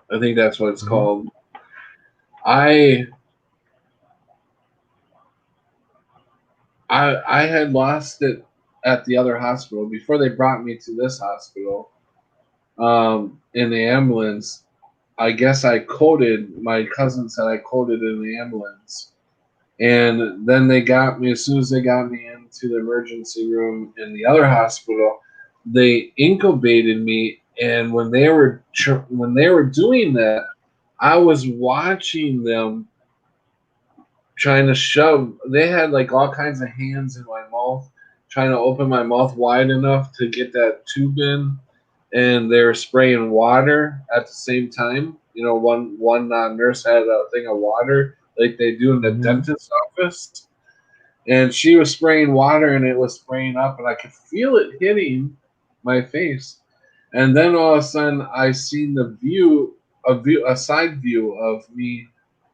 I think that's what it's called. I had lost it at the other hospital before they brought me to this hospital. In the ambulance, I guess I coded. My cousin said I coded in the ambulance, and then they got me. As soon as they got me into the emergency room in the other hospital, they incubated me. And when they were doing that, I was watching them trying to shove. They had like all kinds of hands in my mouth, trying to open my mouth wide enough to get that tube in, and they were spraying water at the same time. One nurse had a thing of water like they do in the dentist's office, and she was spraying water, and it was spraying up, and I could feel it hitting my face. And then all of a sudden, I seen a side view of me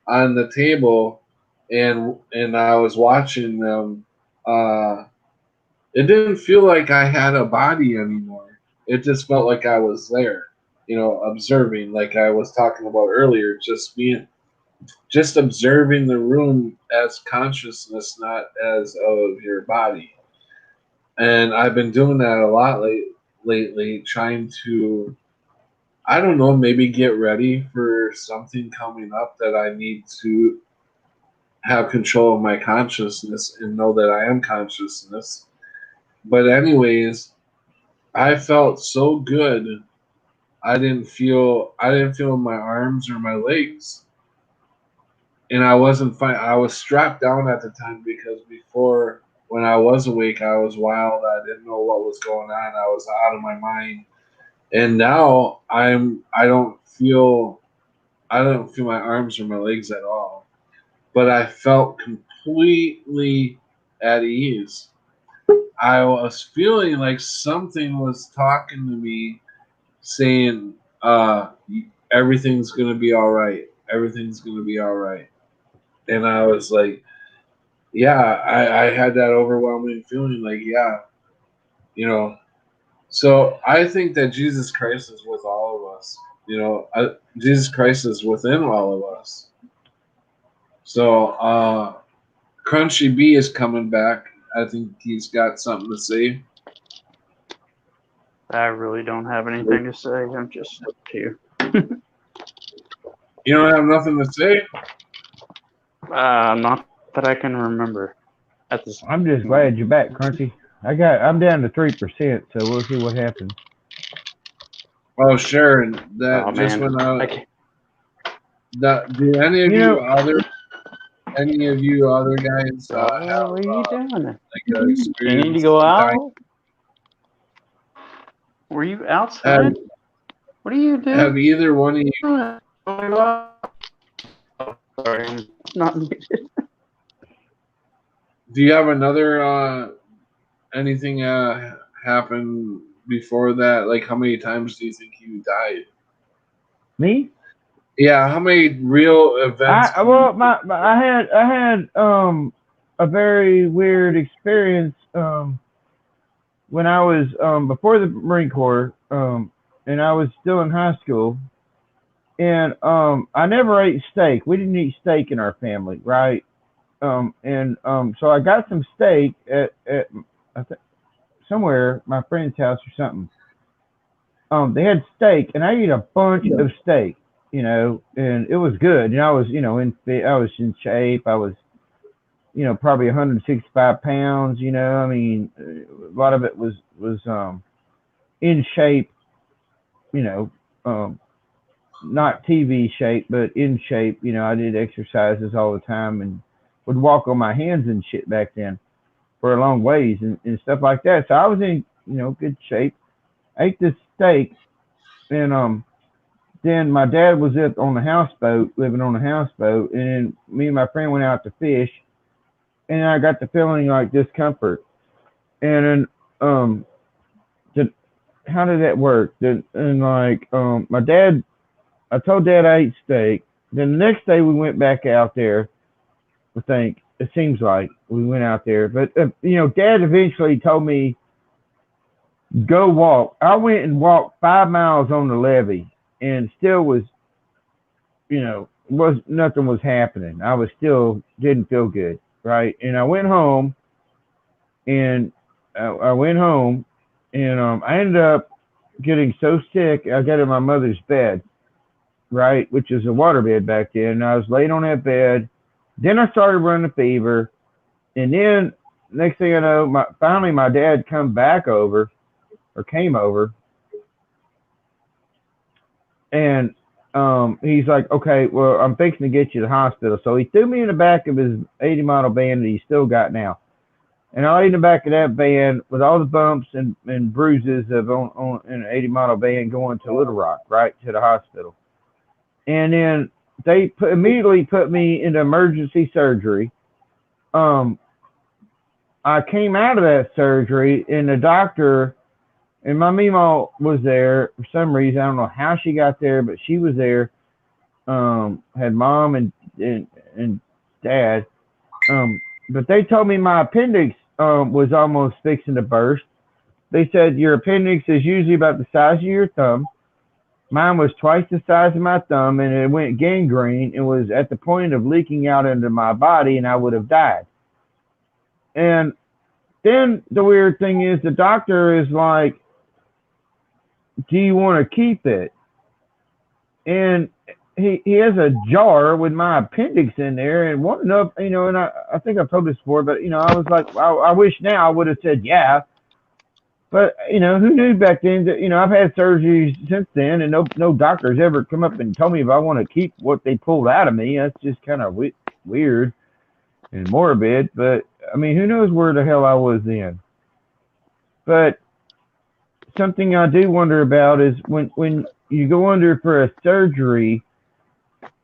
on the table, and I was watching them. It didn't feel like I had a body anymore. It just felt like I was there, observing, like I was talking about earlier, just observing the room as consciousness, not as of your body. And I've been doing that a lot lately, trying to, I don't know, maybe get ready for something coming up that I need to have control of my consciousness and know that I am consciousness. But anyways, I felt so good. I didn't feel my arms or my legs. And I wasn't fine. I was strapped down at the time because before, when I was awake, I was wild. I didn't know what was going on. I was out of my mind. And now I don't feel my arms or my legs at all. But I felt completely at ease. I was feeling like something was talking to me, saying, everything's going to be all right. Everything's going to be all right. And I was like, yeah, I had that overwhelming feeling like, yeah, So I think that Jesus Christ is with all of us. Jesus Christ is within all of us. So Crunchy B is coming back. I think he's got something to say. I really don't have anything to say. I'm just here. You don't have nothing to say? Not that I can remember. I'm just glad you're back, Crunchy. I'm down to 3%, so we'll see what happens. Oh, sure. That just went out. Do any of you other guys have? What are you doing? You need to go out? Were you outside? What are you doing? Have either one of you? Oh, sorry, I'm not muted. Do you have another anything happen before that? Like, how many times do you think you died? Me? Yeah, how many real events? I had a very weird experience when I was before the Marine Corps and I was still in high school, and I never ate steak. We didn't eat steak in our family, right? So I got some steak at I think somewhere my friend's house or something. They had steak, and I ate a bunch of steak, you know, and it was good. And I was, you know, I was in shape. I was, you know, probably 165 pounds. You know, I mean, a lot of it was in shape. You know, not TV shape, but in shape. You know, I did exercises all the time and would walk on my hands and shit back then for a long ways and stuff like that. So I was in, you know, good shape. I ate this steak, and then my dad was up on the houseboat, living on the houseboat, and then me and my friend went out to fish, and I got the feeling like discomfort. And then how did that work? My dad, I told Dad I ate steak. Then the next day we went back out there. I think it seems like we went out there, but you know, Dad eventually told me go walk. I went and walked 5 miles on the levee, and still was, you know, nothing was happening. I was still didn't feel good, right? And I went home, and I ended up getting so sick. I got in my mother's bed, right, which is a water bed back then. And I was laid on that bed. Then I started running a fever, and then next thing I know, finally my dad came over, and he's like, okay, well, I'm fixing to get you to the hospital. So he threw me in the back of his 80 model van that he's still got now. And I laid in the back of that van with all the bumps and bruises of on an 80 model van going to Little Rock, right, to the hospital. And then they immediately put me into emergency surgery. I came out of that surgery, and the doctor and my Mima was there for some reason. I don't know how she got there, but she was there. Had Mom and Dad. But they told me my appendix was almost fixing to burst. They said your appendix is usually about the size of your thumb. Mine was twice the size of my thumb, and it went gangrene and was at the point of leaking out into my body, and I would have died. And then the weird thing is the doctor is like, do you want to keep it? And he has a jar with my appendix in there, and wanted to know, you know, and I think I've told this before, but, you know, I was like, I wish now I would have said yeah. But, you know, who knew back then that, you know, I've had surgeries since then, and no doctor's ever come up and told me if I want to keep what they pulled out of me. That's just kind of weird and morbid. But, I mean, who knows where the hell I was then. But something I do wonder about is when you go under for a surgery,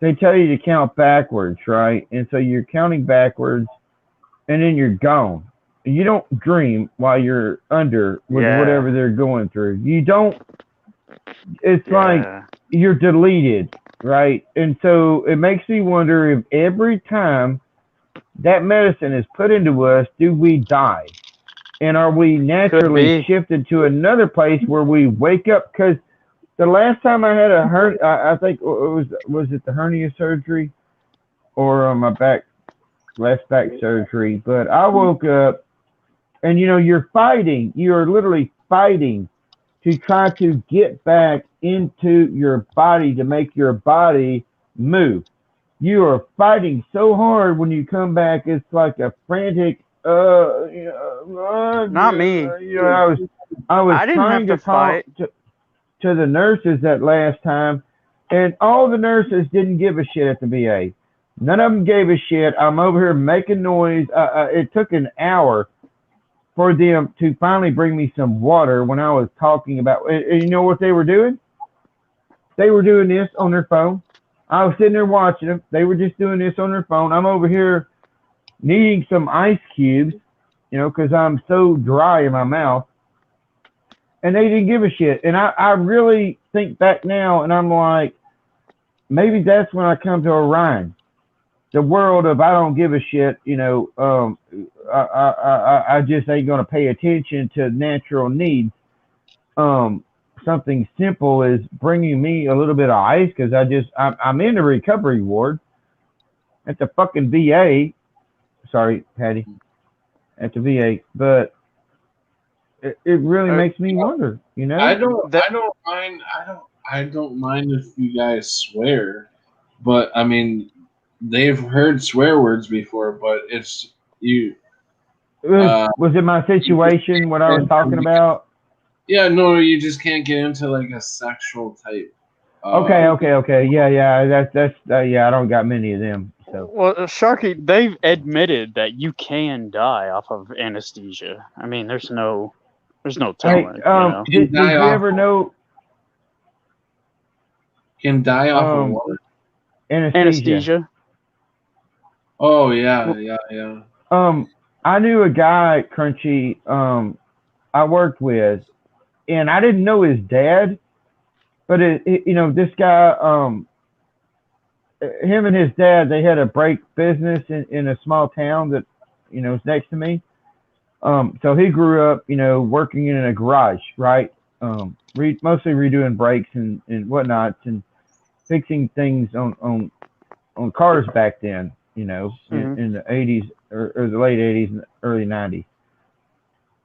they tell you to count backwards, right? And so you're counting backwards, and then you're gone. You don't dream while you're under with whatever they're going through. You don't. It's like you're deleted, right? And so it makes me wonder if every time that medicine is put into us, do we die? And are we naturally shifted to another place where we wake up? Because the last time I had a hernia, I think was it the hernia surgery or my left back surgery? But I woke up, and, you know, you're literally fighting to try to get back into your body to make your body move. You are fighting so hard when you come back. It's like a frantic, not me. You know, I was trying to talk to the nurses that last time, and all the nurses didn't give a shit at the VA. None of them gave a shit. I'm over here making noise. It took an hour for them to finally bring me some water when I was talking about, and you know what they were doing? They were doing this on their phone. I was sitting there watching them. They were just doing this on their phone. I'm over here needing some ice cubes, you know, because I'm so dry in my mouth. And they didn't give a shit. And I really think back now, and I'm like, maybe that's when I come to Orion, the world of I don't give a shit. I just ain't gonna pay attention to natural needs. Something simple is bringing me a little bit of ice because I'm in the recovery ward at the fucking VA. Sorry, Patty, at the VA, but it really makes me wonder. I don't mind if you guys swear, but I mean, they've heard swear words before, but it's you. Was it my situation? What I was talking about? Yeah, no, you just can't get into like a sexual type. Okay. Yeah. That's yeah. I don't got many of them. So. Well, Sharky, they've admitted that you can die off of anesthesia. I mean, there's no telling. Did you ever know? Can die off of what? Anesthesia. Oh yeah. I knew a guy, Crunchy. I worked with, and I didn't know his dad, but this guy, him and his dad, they had a brake business in a small town that, is next to me. So he grew up, working in a garage, right? Mostly redoing brakes and whatnot and fixing things on cars back then, in the 80s or the late 80s and early 90s.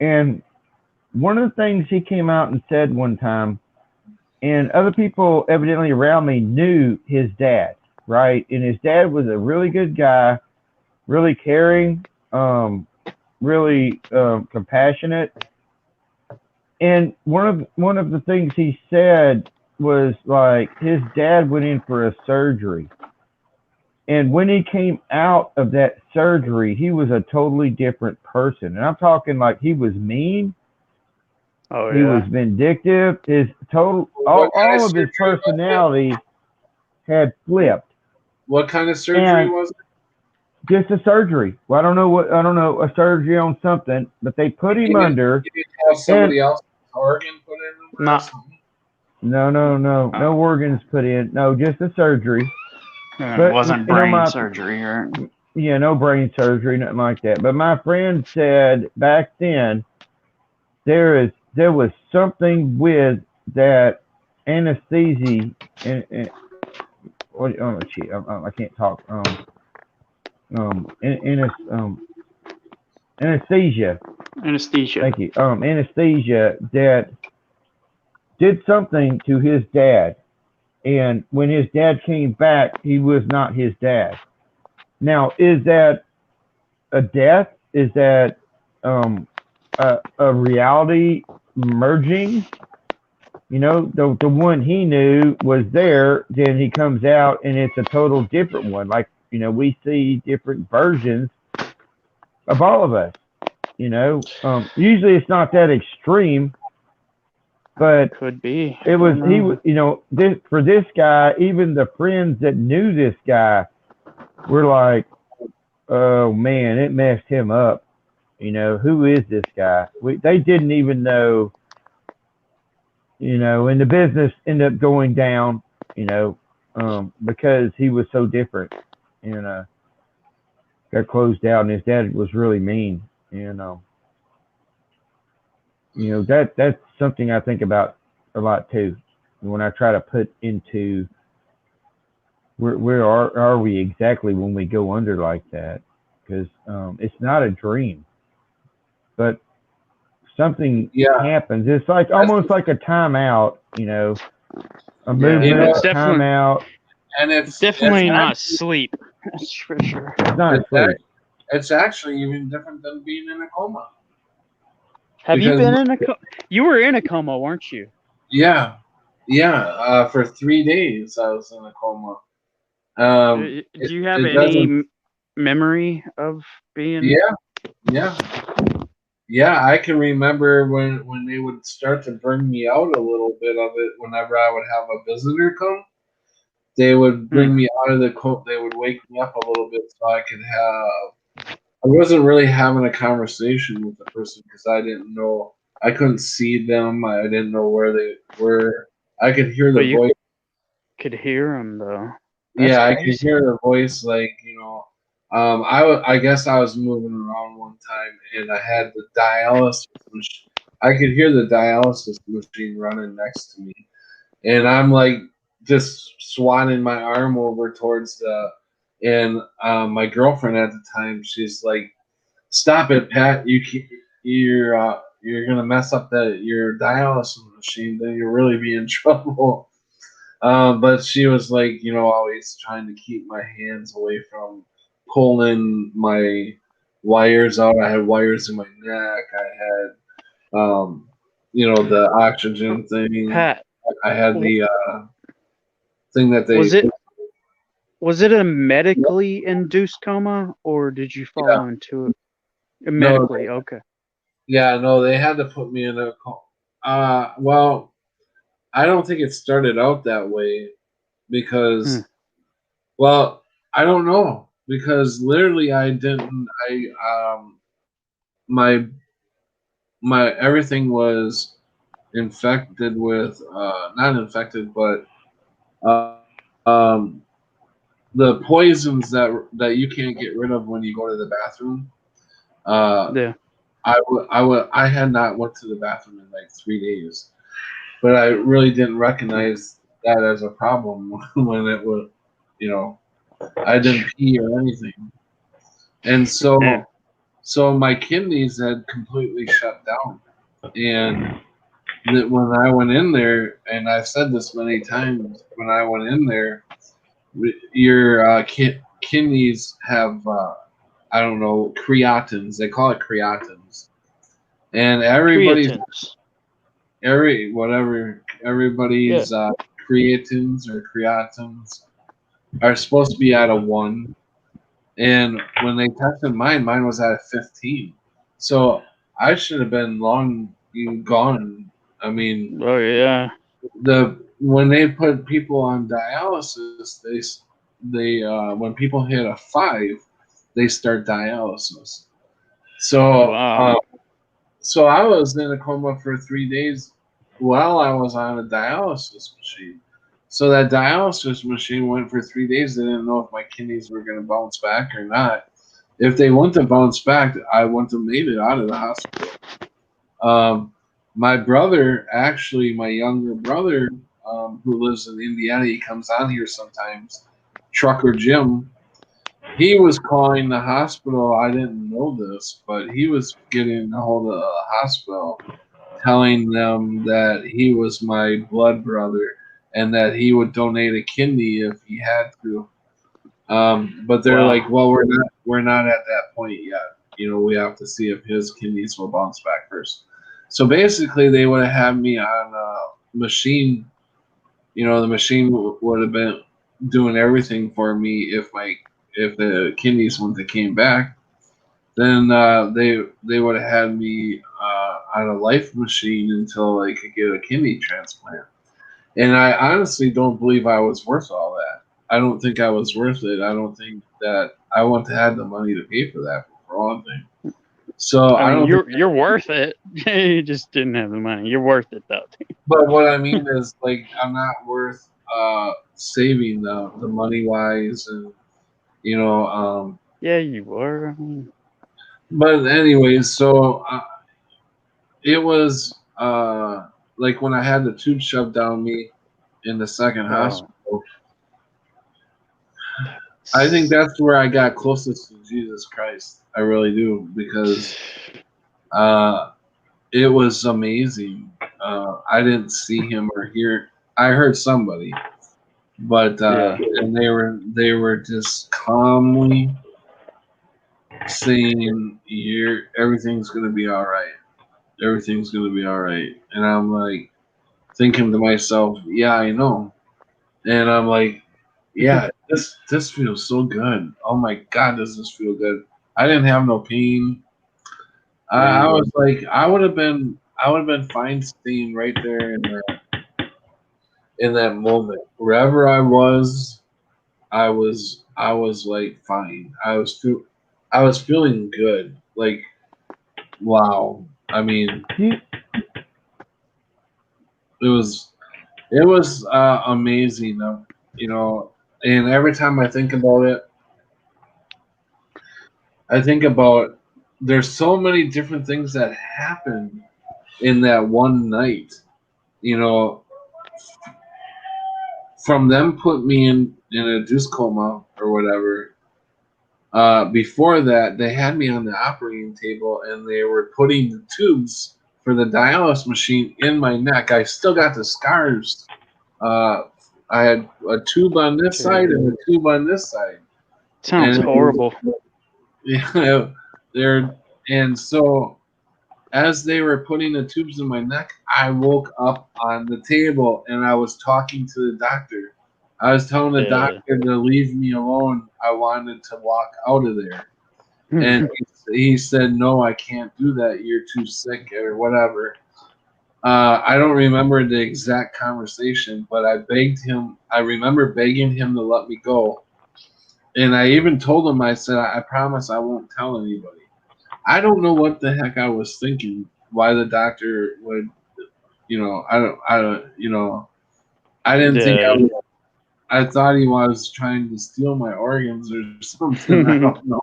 And one of the things he came out and said one time, and other people evidently around me knew his dad, right? And his dad was a really good guy, really caring, really compassionate. And one of the things he said was like his dad went in for a surgery. And when he came out of that surgery, he was a totally different person. And I'm talking like he was mean. Oh, yeah. He was vindictive. His total, all of his personality had flipped. What kind of surgery was it? Just a surgery. Well, I don't know, a surgery on something, but they put him under. Did you have somebody else's organ put in? No organs put in. No, just a surgery. But it wasn't brain surgery, right? Yeah, no brain surgery, nothing like that. But my friend said back then there was something with that anesthesia and what? Oh shit, I can't talk. Anesthesia. Anesthesia. Thank you. Anesthesia that did something to his dad. And when his dad came back, he was not his dad. Now, is that a death? Is that a reality merging? The one he knew was there, then he comes out and it's a total different one. Like, we see different versions of all of us. Usually it's not that extreme. But could be. It was he was for this guy, even the friends that knew this guy were like, oh man, it messed him up. Who is this guy? They didn't even know. And the business ended up going down. Because he was so different, and got closed out. And his dad was really mean. That's something I think about a lot too. When I try to put into where are we exactly when we go under like that? Because it's not a dream, but something happens. It's like almost like a timeout, a movement, timeout. And it's definitely not sleep. That's for sure. It's not sleep. It's actually even different than being in a coma. Have you been in a coma? You were in a coma, weren't you? Yeah. For 3 days, I was in a coma. Do you have any memory of being? Yeah. I can remember when they would start to bring me out a little bit of it. Whenever I would have a visitor come, they would bring me out of the coma. They would wake me up a little bit so I could have. I wasn't really having a conversation with the person because I didn't know. I couldn't see them. I didn't know where they were. I could hear the voice. could hear him though. That's Yeah, I could crazy. hear the voice, like, I guess I was moving around one time and I had the dialysis machine. I could hear the dialysis machine running next to me. And I'm like just swatting my arm over towards my girlfriend at the time, she's like, "Stop it, Pat! You're gonna mess up your dialysis machine. Then you'll really be in trouble." But she was like, always trying to keep my hands away from pulling my wires out. I had wires in my neck. I had, the oxygen thing. Pat, I had the thing that they. was it a medically induced coma, or did you fall into it medically? No, Okay. Yeah, no, they had to put me in a. Well, I don't think it started out that way because, well, I don't know because literally I didn't. My everything was infected with not infected, but uh, um, the poisons that you can't get rid of when you go to the bathroom. Yeah. I had not went to the bathroom in like 3 days, but I really didn't recognize that as a problem when it was, I didn't pee or anything, and so my kidneys had completely shut down, and that when I went in there, and I've said this many times, when I went in there, your kidneys have I don't know, creatins. They call it creatins, and everybody's Creatins. everybody's creatins or creatins are supposed to be at a 1, and when they tested mine was at a 15. So I should have been long gone. I mean, Oh yeah. when they put people on dialysis, they when people hit a 5, they start dialysis. So Wow. so I was in a coma for 3 days while I was on a dialysis machine. So that dialysis machine went for 3 days. They didn't know if my kidneys were going to bounce back or not. If they wouldn't have bounced back, I wouldn't have made it out of the hospital. My brother, actually, my younger brother, who lives in Indiana, he comes on here sometimes, Trucker Jim. He was calling the hospital. I didn't know this, but he was getting a hold of the hospital, telling them that he was my blood brother and that he would donate a kidney if he had to. But they're like, well, we're not at that point yet. We have to see if his kidneys will bounce back first. So basically, they would have had me on a machine. The machine would have been doing everything for me if the kidneys wouldn't have came back. Then they would have had me on a life machine until I could get a kidney transplant. And I honestly don't believe I was worth all that. I don't think I was worth it. I don't think that I wouldn't have had the money to pay for that for one thing. So I don't. You're worth it. You just didn't have the money. You're worth it though. But what I mean is, like, I'm not worth saving the money wise, and Yeah, you were. But anyways, so it was like when I had the tube shoved down me in the second hospital. I think that's where I got closest to Jesus Christ. I really do, because it was amazing. I didn't see him or hear. I heard somebody, but and they were just calmly saying, everything's gonna be all right. Everything's gonna be all right. And I'm like thinking to myself, yeah, I know. And I'm like, yeah, this feels so good. Oh my God, does this feel good? I didn't have no pain. I was like, I would have been fine staying right there in that moment. Wherever I was like fine. I was feeling good. Like, wow. I mean, it was amazing. you know, and every time I think about it, I think about there's so many different things that happen in that one night, you know, from them put me in a induced coma or whatever. Before that, they had me on the operating table and they were putting the tubes for the dialysis machine in my neck. I still got the scars. I had a tube on this side and a tube on this side. Sounds And- horrible. Yeah, and so as they were putting the tubes in my neck, I woke up on the table and I was talking to the doctor. I was telling the doctor to leave me alone. I wanted to walk out of there. And he said, "No, I can't do that. You're too sick," or whatever. I don't remember the exact conversation, but I begged him. I remember begging him to let me go. And I even told him, I said, "I promise I won't tell anybody." I don't know what the heck I was thinking, why the doctor would, you know, I don't, you know, I didn't think I thought he was trying to steal my organs or something. I don't know.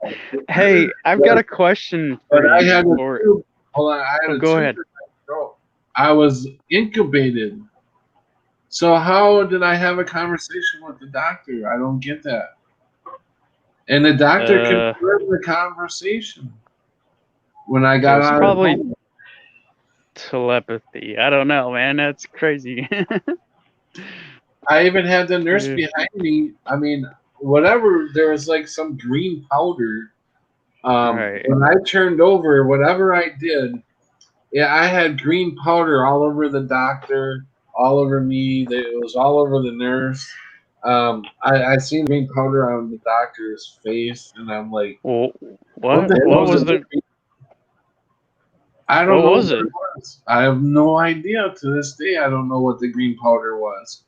Hey, I've got a question for But I you. had a Or- tube. Hold on, I had a go tube ahead. in my throat. I was incubated. So how did I have a conversation with the doctor? I don't get that. And the doctor confirmed the conversation when I got It's out probably of the coma. telepathy. I don't know, man. That's crazy. I even had the nurse Yeah. behind me. I mean, whatever. There was like some green powder. Right. When I turned over, whatever I did, yeah, I had green powder all over the doctor, all over me. It was all over the nurse. I seen green powder on the doctor's face, and I'm like, Well, what what? the hell What is was it? the? I don't What know was what it? was. I have no idea to this day. I don't know what the green powder was.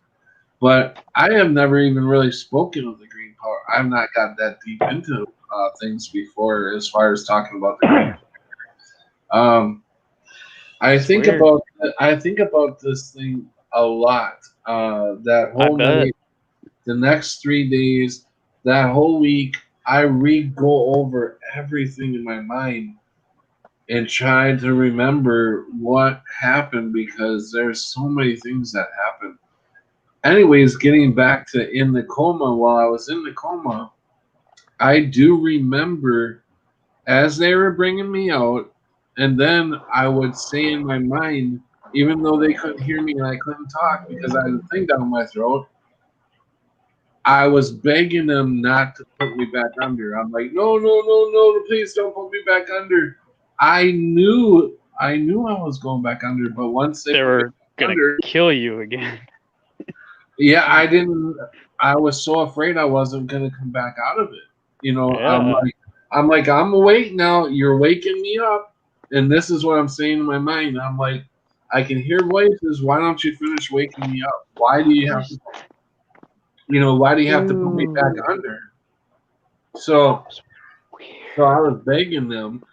But I have never even really spoken of the green powder. I've not got that deep into things before as far as talking about the green powder. I think weird. about this thing a lot. That I whole bet. night, the next 3 days, that whole week, I go over everything in my mind and try to remember what happened because there's so many things that happened. Anyways, getting back to in the coma, while I was in the coma, I do remember as they were bringing me out, and then I would say in my mind, even though they couldn't hear me and I couldn't talk because I had a thing down my throat, I was begging them not to put me back under. I'm like, no, please don't put me back under. I knew I was going back under, but once They put me were back gonna under, kill you again. yeah, I didn't. I was so afraid I wasn't gonna come back out of it. You know, Yeah. I'm awake now. You're waking me up, and this is what I'm saying in my mind. I'm like, I can hear voices. Why don't you finish waking me up? Why do you have to? Why do you have to put me back under? So I was begging them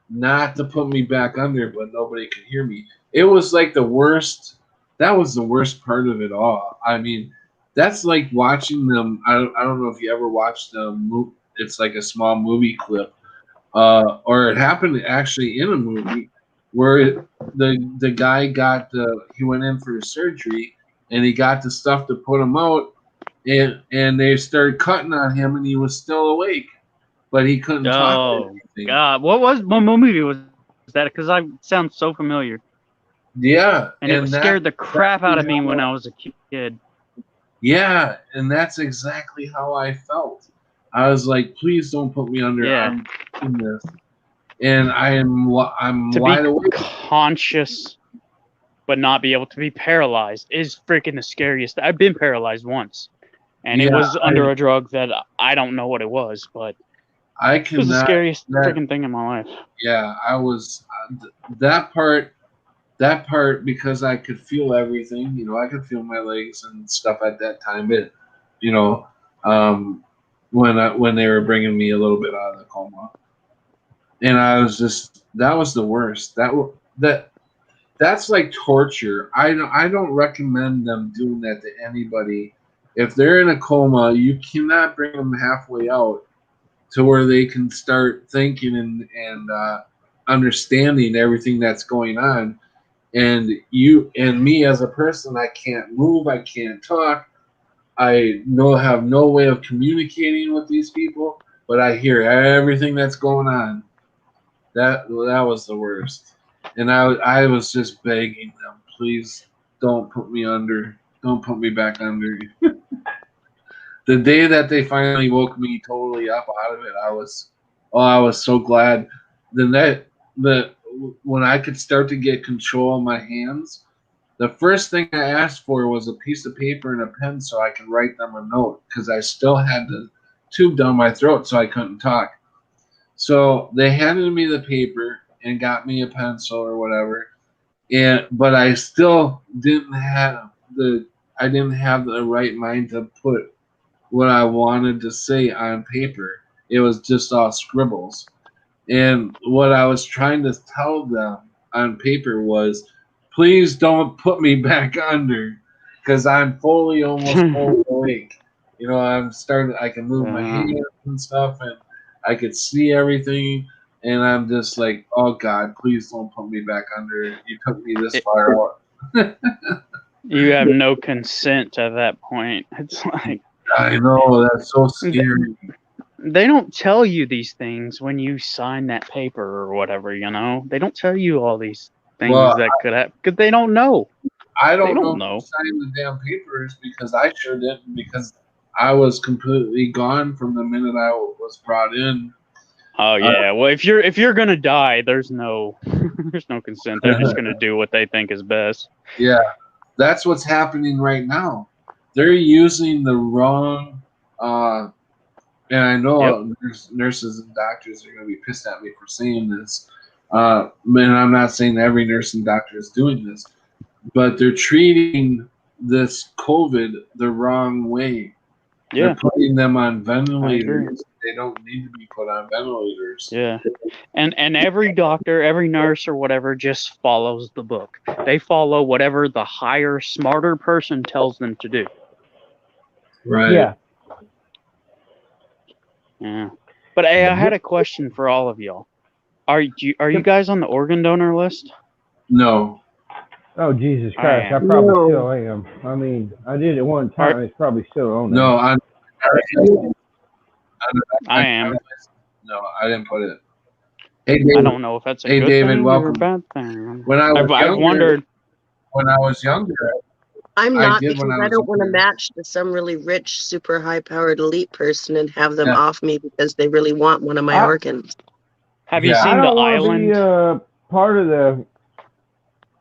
not to put me back under, but nobody could hear me. It was like the worst. That was the worst part of it all. I mean, that's like watching them. I don't know if you ever watched them. It's like a small movie clip, or it happened actually in a movie where the guy he went in for surgery and he got the stuff to put him out, and they started cutting on him and he was still awake, but he couldn't talk. Oh God! What movie was that? Because I sound so familiar. Yeah, And it scared the crap out of me when I was a kid. Yeah, and that's exactly how I felt. I was like, please don't put me under. Yeah. I'm in this, and I'm To wide be awake. conscious but not be able to be paralyzed is freaking the scariest. I've been paralyzed once, and it Yeah, was under a drug that I don't know what it was, but I it was the cannot. scariest freaking thing in my life. Yeah, I was that part. That part because I could feel everything. I could feel my legs and stuff at that time. But when they were bringing me a little bit out of the coma, and I was just that was the worst. That's like torture. I don't recommend them doing that to anybody if they're in a coma, you cannot bring them halfway out to where they can start thinking and understanding everything that's going on. And you and me as a person, I can't move, I can't talk, have no way of communicating with these people, but I hear everything that's going on. That was the worst. And I was just begging them, please don't put me under. Don't put me back under. The day that they finally woke me totally up out of it, I was so glad. Then when I could start to get control of my hands, the first thing I asked for was a piece of paper and a pen so I could write them a note, because I still had the tube down my throat so I couldn't talk. So they handed me the paper and got me a pencil or whatever, but I still didn't have the right mind to put what I wanted to say on paper. It was just all scribbles. And what I was trying to tell them on paper was, please don't put me back under, because I'm fully awake. You know, I can move my hands and stuff, and I could see everything. And I'm just like, oh God, please don't put me back under. You took me this far. You have no consent at that point. It's like, I know, that's so scary. They don't tell you these things when you sign that paper or whatever, you know? They don't tell you all these things that could happen, because they don't know. I don't know who signed the damn papers, because I sure didn't, because I was completely gone from the minute I was brought in. Oh yeah, well if you're gonna die, there's no consent. They're just gonna do what they think is best. Yeah, that's what's happening right now. They're using the wrong, and I know nurses and doctors are gonna be pissed at me for saying this. And I'm not saying every nurse and doctor is doing this, but they're treating this COVID the wrong way. Yeah. They're putting them on ventilators. They don't need to be put on ventilators. Yeah. And every doctor, every nurse or whatever just follows the book. They follow whatever the higher, smarter person tells them to do. Right. Yeah. Yeah. But hey, I had a question for all of y'all. Are you guys on the organ donor list? No. Oh, Jesus Christ. I probably still am. I mean, I did it one time. It's probably still on there. No, I am. No, I didn't put it. Hey, David, I don't know if that's a good thing or a bad thing. I wondered. When I was younger, I'm not, because I don't want to match to some really rich, super high-powered elite person and have them off me because they really want one of my organs. Have you seen The Island? I don't want to be part of the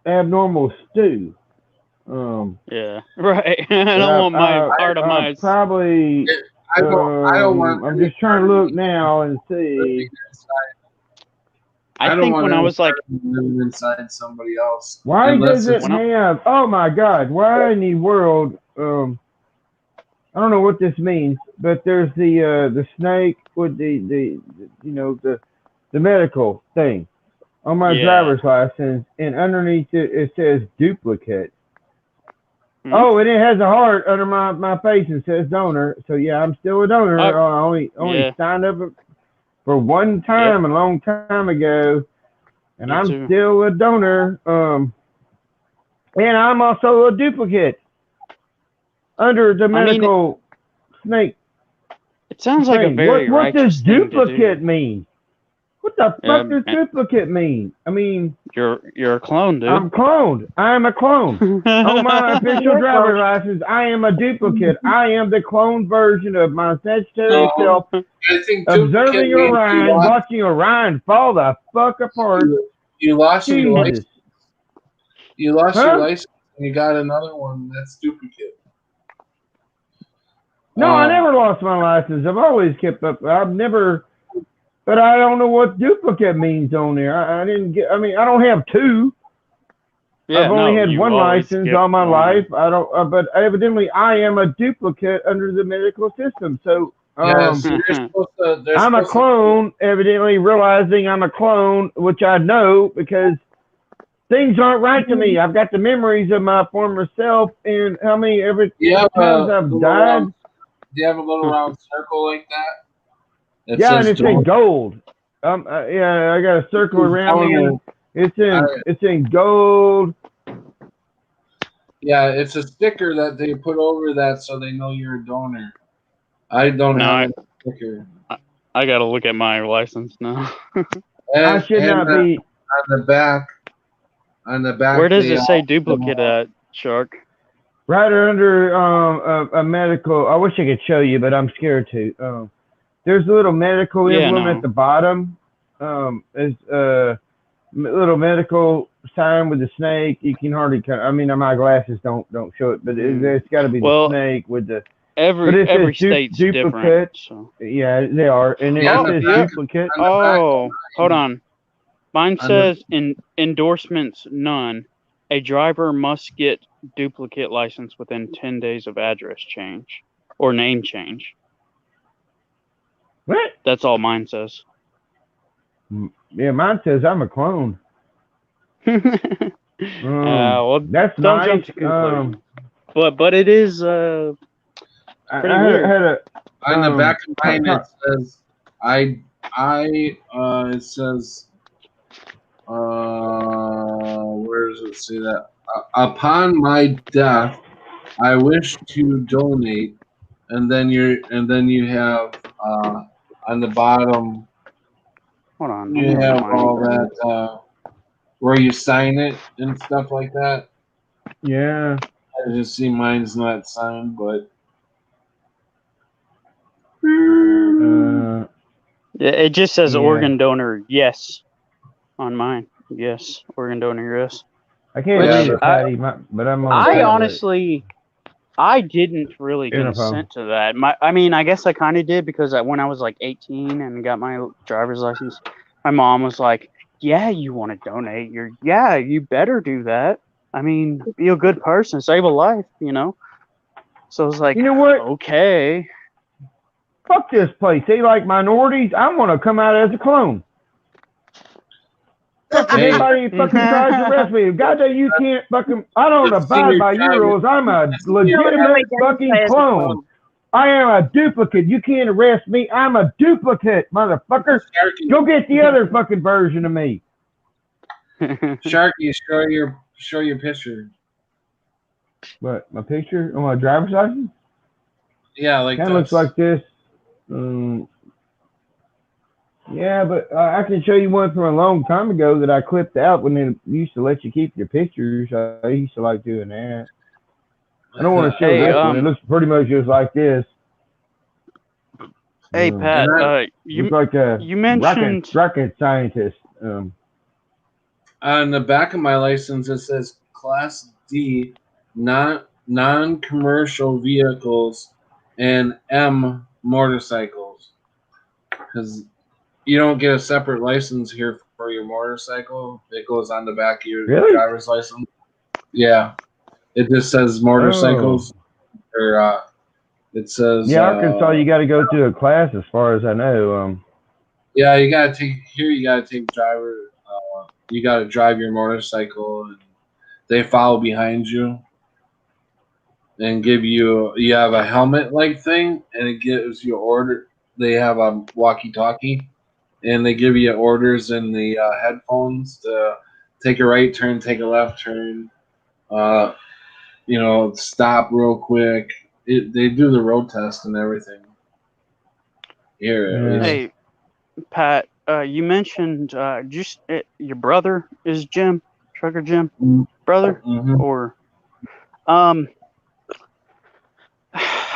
abnormal stew. Yeah, right. I don't want my part of my. Probably. I don't want. I'm just trying to look now and see. I think when I was like living inside somebody else. Why does it have? Oh my God! Why in the world? I don't know what this means, but there's the snake with the medical thing on my driver's license, and underneath it says duplicate. Mm-hmm. Oh, and it has a heart under my face and says donor. So yeah, I'm still a donor. I only signed up for one time a long time ago, and I'm still a donor. And I'm also a duplicate under the medical snake. It sounds like a very what does duplicate mean? What the fuck does duplicate mean? I mean, you're a clone, dude. I'm cloned. I am a clone. On my official driver's license, I am a duplicate. I am the cloned version of my statutory self, observing Orion, watching Orion fall the fuck apart. You lost your license. You lost your license, and you got another one. That's duplicate. No, I never lost my license. I've always kept up. I've never. But I don't know what duplicate means on there. I don't have two. Yeah, I've only had one license all my life. I don't. But evidently, I am a duplicate under the medical system. So I'm a clone. Evidently, realizing I'm a clone, which I know because things aren't right to me. I've got the memories of my former self and how many every Do you have times a I've little died. round, do you have a little round circle like that? It Yeah, and says it's in donor. gold. Yeah, I got a circle around me. Donor. It's in gold. Yeah, it's a sticker that they put over that so they know you're a donor. I don't No, have a sticker. I gotta look at my license now. I should And, not be. on the back. Where does they it say all- duplicate at, Shark? Right under a medical. I wish I could show you, but I'm scared to. There's a little medical Yeah, emblem no. at the bottom. There's a little medical sign with the snake. You can hardly. I mean, my glasses don't show it, but it's got to be Well, the snake with the. But Every it says state's different. duplicate. So. Yeah, they are, and Yeah, it says yeah. duplicate. Oh, hold on. Mine On the- says endorsements none. A driver must get duplicate license within 10 days of address change or name change. What? That's all mine says. Yeah, mine says I'm a clone. Well, That's don't nice. jump to conclusions. But it is pretty I weird. had a. On the back of mine, it says, it says, where does it say that? Upon my death, I wish to donate, and then you have, on the bottom, Hold on. you have all that, where you sign it and stuff like that. Yeah. I just see mine's not signed, but. Yeah, it just says Yeah. organ donor yes on mine. Yes, organ donor yes. I can't Which read it, I- Patty, but I'm on I tablet. honestly, I didn't really Interphone. consent to that. I mean, I guess I kind of did because when I was like 18 and got my driver's license, my mom was like, "Yeah, you want to donate? You better do that. I mean, be a good person, save a life, you know." So I was like, You know what? okay. Fuck this place. They like minorities. I want to come out as a clone. Fuck Hey. anybody fucking tries to arrest me. Goddamn, you can't fucking. I don't It's abide senior by your driver. rules. I'm a It's legitimate fucking clone. I am a duplicate. You can't arrest me. I'm a duplicate, motherfucker. Sharky, Go get the other fucking version of me. Sharky, show your picture. What? My picture on my driver's license? Yeah, like Kind of looks like this. Yeah, but I can show you one from a long time ago that I clipped out when they used to let you keep your pictures. I used to like doing that. I don't want to show Hey, this one. It looks pretty much just like this. Hey, Pat, you looks like a you mentioned rocket scientist. On the back of my license, it says Class D, non-commercial vehicles, and M motorcycles. Because you don't get a separate license here for your motorcycle. It goes on the back of your Really? driver's license. Yeah, it just says motorcycles, or it says. Yeah, Arkansas, you got to go through a class, as far as I know. Yeah, you gotta take driver. You gotta drive your motorcycle, and they follow behind you, and you have a helmet like thing, and it gives you order. They have a walkie-talkie, and they give you orders in the headphones to take a right turn, take a left turn, stop real quick. They do the road test and everything. Here it is. Hey, Pat, you mentioned your brother is Jim, Trucker Jim, brother, Mhm. or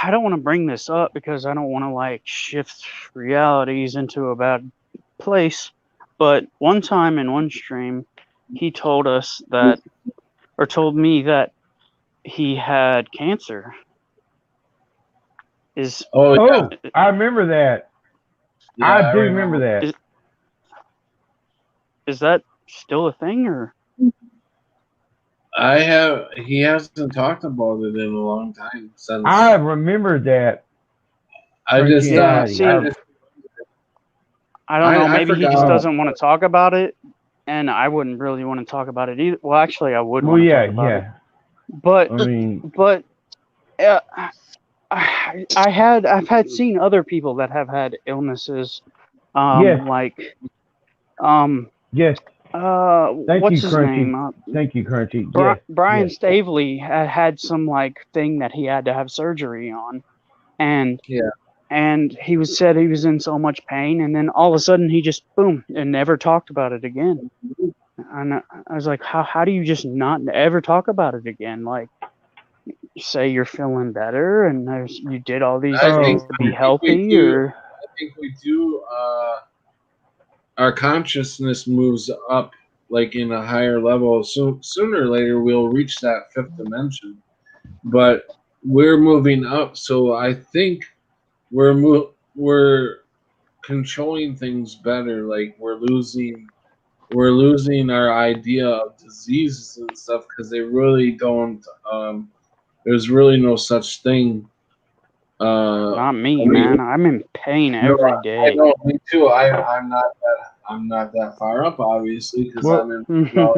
I don't want to bring this up because I don't want to like shift realities into a bad place. But one time in one stream, he told us that, or told me that he had cancer. Oh, I remember that. yeah, I do remember that. Is that still a thing, or? He hasn't talked about it in a long time since. I remember that. I just, Yeah, see, I don't know. I Maybe he just forgot. doesn't want to talk about it. and I wouldn't really want to talk about it either. Well, actually, I would Well, want to yeah, talk about it, yeah. but I mean, uh, I've had seen other people that have had illnesses, yes, like yes. Thank what's you, his Crunchy. name? Thank you, Crunchy. Yes, Brian yes. Stavely had some like thing that he had to have surgery on, and Yeah. and said he was in so much pain, and then all of a sudden he just boom and never talked about it again. And I was like, how do you just not ever talk about it again? Like, you say you're feeling better and you did all these I things think to be we healthy, do. or I think we do. Our consciousness moves up, like in a higher level. So sooner or later we'll reach that fifth dimension. But we're moving up, so I think we're controlling things better. Like we're losing our idea of diseases and stuff because they really don't. There's really no such thing. not me, I mean, man. I'm in pain no, every I day. know, me too. I'm not that far up, obviously, because Well, I'm in. Well,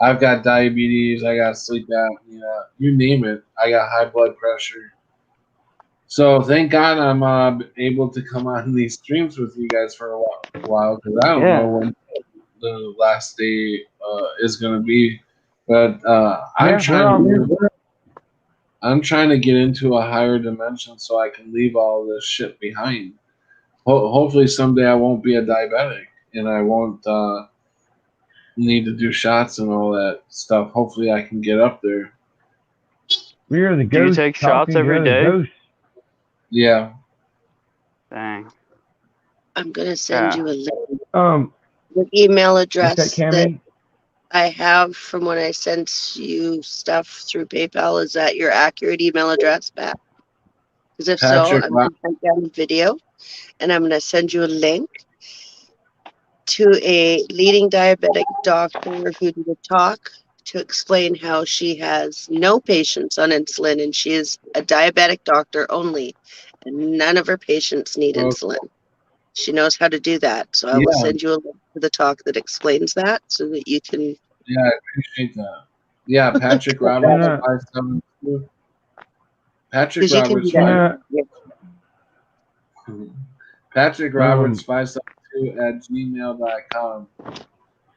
I've got diabetes. I got sleep apnea. You name it. I got high blood pressure. So thank God I'm able to come on these streams with you guys for a while because I don't know Yeah. when the last day is gonna be. But I'm trying to get into a higher dimension so I can leave all this shit behind. Hopefully someday I won't be a diabetic and I won't need to do shots and all that stuff. Hopefully I can get up there. we are the Do you ghosts take talking shots every to other day? ghosts. Yeah. Dang. I'm gonna send Yeah. you a link. Um, The email what's address that, that Cammy? I have from when I sent you stuff through PayPal. Is that your accurate email address, Pat? Because if so, Patrick, I'm going to take down the video and I'm going to send you a link to a leading diabetic doctor who did a talk to explain how she has no patients on insulin and she is a diabetic doctor only, and none of her patients need insulin. She knows how to do that. So I will send you a link to the talk that explains that so that you can. Yeah, I appreciate that. Yeah, Patrick Roberts 572. Patrick Roberts Patrick Roberts 572 at gmail.com.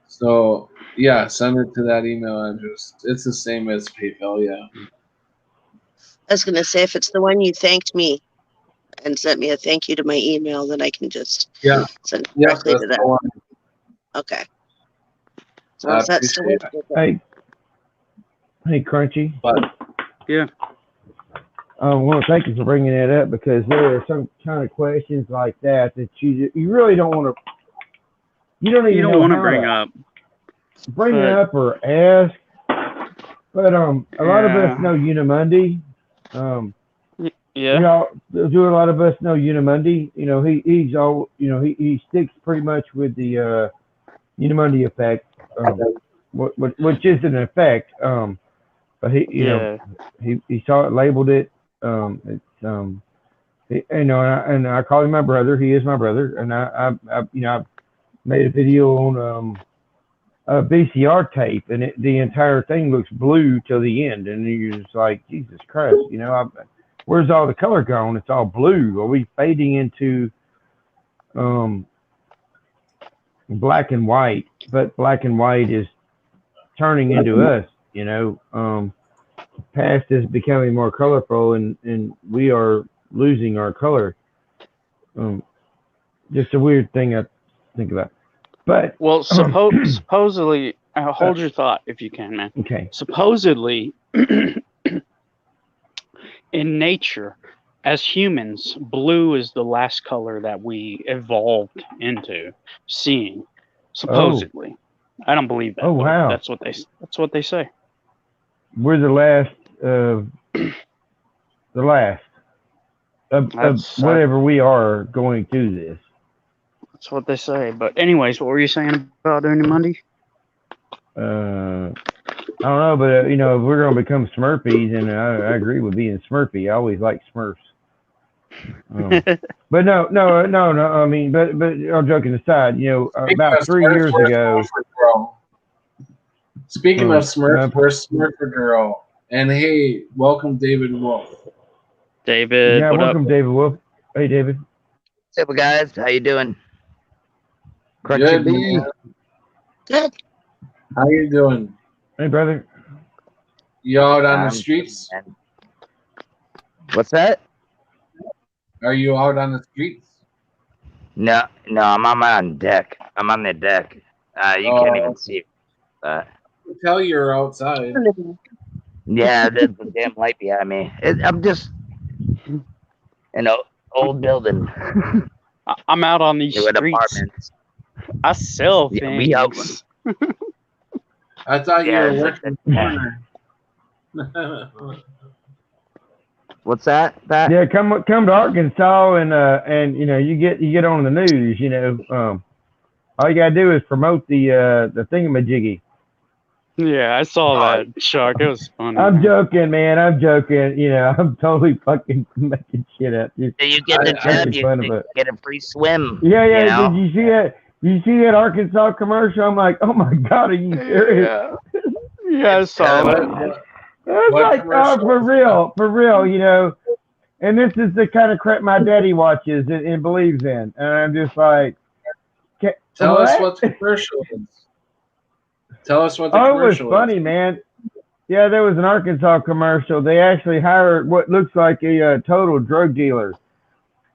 So yeah, send it to that email address. It's the same as PayPal, yeah. I was gonna say if it's the one you thanked me and sent me a thank you to my email, then I can just send it directly to that. Okay. So I is that still Hey, Crunchy. Yeah. I want to thank you for bringing that up because there are some kind of questions like that you really don't want to. You don't even know want how to bring up. Bring it up or ask. But a lot of us know Unimundi. Yeah. Do a lot of us know Unimundi? You know, he's all. You know, he sticks pretty much with the Unimundi effect, which is an effect. But he saw it, labeled it. And I call him my brother. He is my brother, and I made a video on a VCR tape, and the entire thing looks blue till the end, and you're just like, Jesus Christ, where's all the color gone? It's all blue. Are we fading into black and white? But black and white is turning into us. Past is becoming more colorful, and we are losing our color. Just a weird thing I think about. But well, supposedly, hold your thought if you can, man. Okay. Supposedly, in nature, as humans, blue is the last color that we evolved into seeing. Supposedly, I don't believe that. Oh wow. That's what they say. We're the last of whatever we are going through this. That's what they say. But anyways, what were you saying about Unimundi? I don't know, but if we're gonna become Smurfies, and I agree with being Smurfy. I always like Smurfs. But no. I mean, but all joking aside, about 3 years ago. Speaking of Smurf, where's Smurfer Girl? And hey, welcome David Wolf. David, Yeah, what welcome up? David Wolf. Hey, David. What's up, guys? How you doing? Good, B. man. Good. How you doing? Hey, brother. You out on the streets? What's that? Are you out on the streets? No, I'm on deck. I'm on the deck. You can't even see it. Tell you're outside. Yeah, there's a damn light behind me. I'm just in an old building. I'm out on these with streets. apartments. I sell things. Yeah, we out. I thought Yeah, you were it's working like What's that? Yeah, come to Arkansas and you get on the news. All you gotta do is promote the thingamajiggy. Yeah, I saw that, Shark. It was funny. I'm joking, man. I'm joking. I'm totally fucking making shit up. So you get the job, you get a free swim. Yeah. You know? Did you see that? Did you see that Arkansas commercial? I'm like, oh my god, are you serious? Yeah, I saw that. I was like, oh, for real, And this is the kind of crap my daddy watches and believes in, and I'm just like, tell us what the commercial is. Tell us what the commercial is. Oh, it was funny, man. Yeah, there was an Arkansas commercial. They actually hired what looks like a total drug dealer.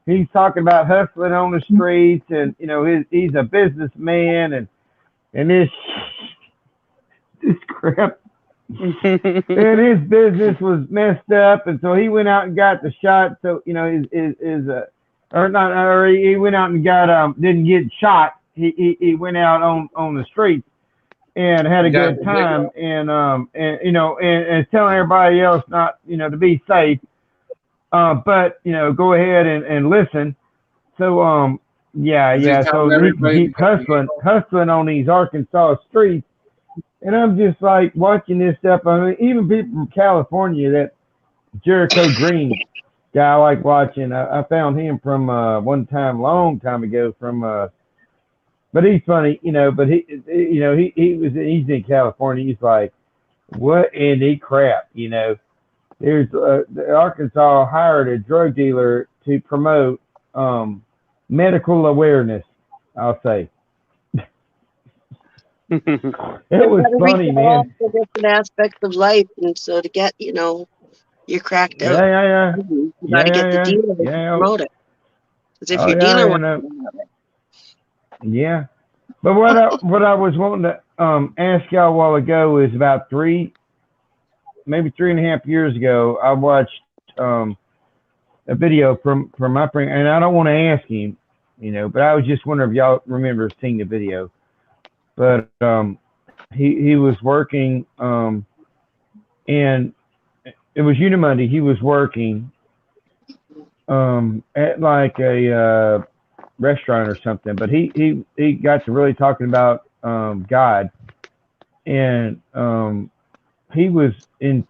He's talking about hustling on the streets, and he's a businessman, and this crap. And his business was messed up, and so he went out and got the shot. So he went out and got didn't get shot. He went out on the streets and had a good time, and telling everybody else not to be safe, but go ahead and listen. So So he keeps hustling on these Arkansas streets. And I'm just like watching this stuff. I mean, even people from California, that Jericho Green guy I like watching. I found him from long time ago but he's funny, but he's in California. He's like, what in the crap, There's Arkansas hired a drug dealer to promote medical awareness, I'll say. It was funny, man. The different aspects of life, and so to get, you're cracked out. Yeah. You got to get the dealer to promote it. Because if your dealer wants yeah. But what I was wanting to ask y'all a while ago is about maybe 3.5 years ago, I watched a video from my friend, and I don't want to ask him, but I was just wondering if y'all remember seeing the video. But he was working, and it was Unimonday. He was working at like a restaurant or something. But he got to really talking about God, and he was in.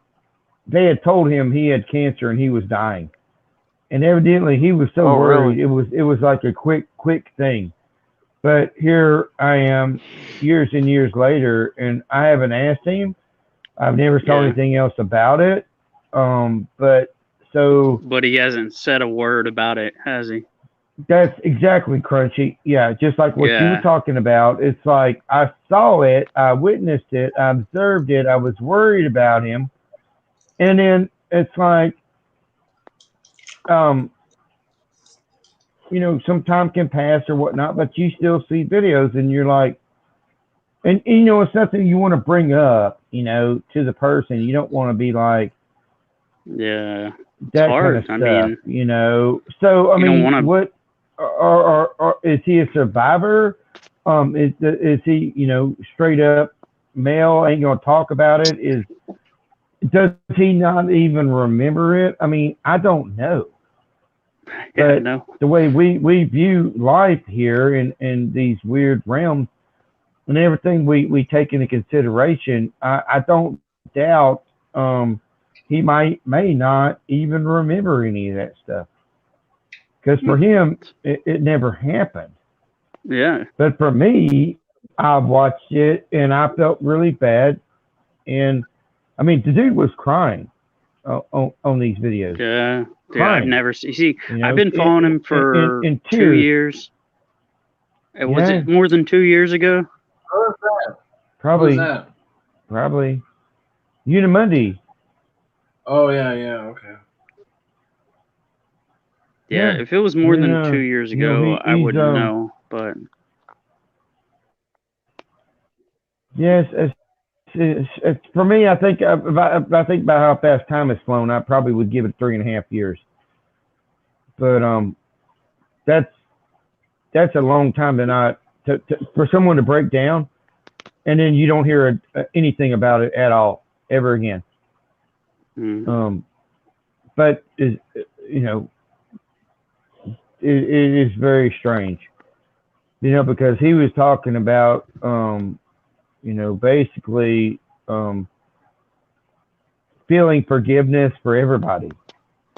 They had told him he had cancer and he was dying, and evidently he was so worried. Really? It was like a quick thing. But here I am years and years later, and I haven't asked him. I've never saw anything else about it. But he hasn't said a word about it, has he? That's exactly, Crunchy. Yeah, just like what you were talking about. It's like I saw it, I witnessed it, I observed it, I was worried about him. And then it's like, some time can pass or whatnot, but you still see videos and you're like, and it's nothing you want to bring up, to the person. You don't want to be like, that kind of stuff, So, I mean, what, or is he a survivor? Is he, straight up male, ain't going to talk about it? Does he not even remember it? I mean, I don't know. But the way we view life here in these weird realms and everything we take into consideration, I don't doubt he may not even remember any of that stuff. Because for him, it never happened. Yeah. But for me, I watched it and I felt really bad. And I mean, the dude was crying on these videos. Yeah. Dude, Crying. I've never seen. See, You know, I've been following him for in 2 tears. years. Was Yeah. it more than 2 years ago? What was that? Probably, What was that? probably. Unimundi. Oh yeah, okay. Yeah. Yeah. If it was more than Yeah. 2 years You know, ago, I he's, wouldn't know. But Yes, it's for me. I think if I think about how fast time has flown, I probably would give it 3.5 years. But that's a long time for someone to break down, and then you don't hear anything about it at all ever again. But it is very strange, because he was talking about basically feeling forgiveness for everybody,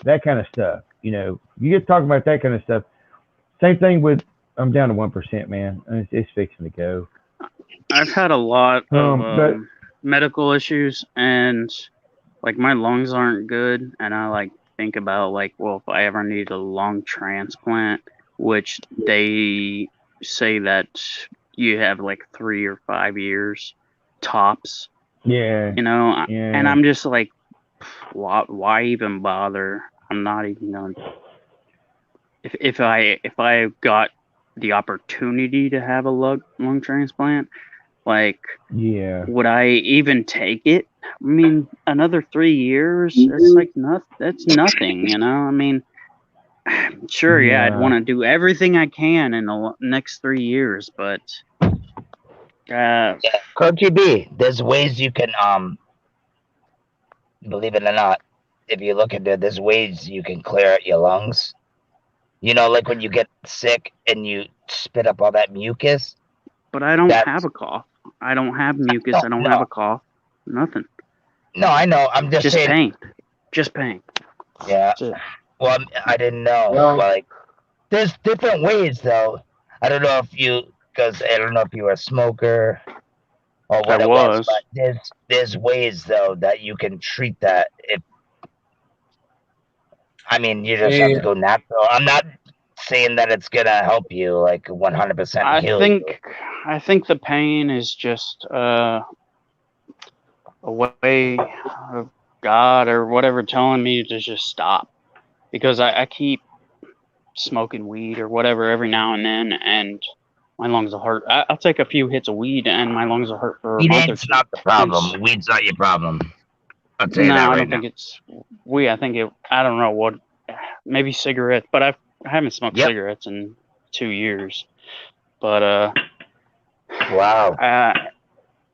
that kind of stuff. You get talking about that kind of stuff. Same thing with, I'm down to 1%, man. It's fixing to go. I've had a lot of but medical issues, and like my lungs aren't good, and I like think about like, well, if I ever need a lung transplant, which they say that you have like 3 or 5 years tops. Yeah. And I'm just like, why even bother? I'm not even going. If I got the opportunity to have a lung transplant, like, would I even take it? I mean, another 3 years, it's like that's nothing, I mean, sure, yeah, I'd want to do everything I can in the next 3 years, but Crunchy B, there's ways you can believe it or not, if you look into it, there's ways you can clear out your lungs. Like when you get sick and you spit up all that mucus. But I don't have a cough. I don't have mucus. I don't have a cough. Nothing. No, I know. I'm just saying. Pain. Just pain. Yeah. Well, I didn't know. Like, there's different ways, though. I don't know because I don't know if you were a smoker or what it was. But there's ways, though, that you can treat that. You just have to go natural. I'm not saying that it's gonna help you like 100% heal. I think the pain is just a way of God or whatever telling me to just stop, because I keep smoking weed or whatever every now and then, and my lungs will hurt. I'll take a few hits of weed and my lungs will hurt for a month or two. Weed's not the problem. Weed's not your problem. I'll tell you that right now. I don't think it's weed. I think I don't know what. Maybe cigarettes, but I haven't smoked cigarettes in 2 years. But wow.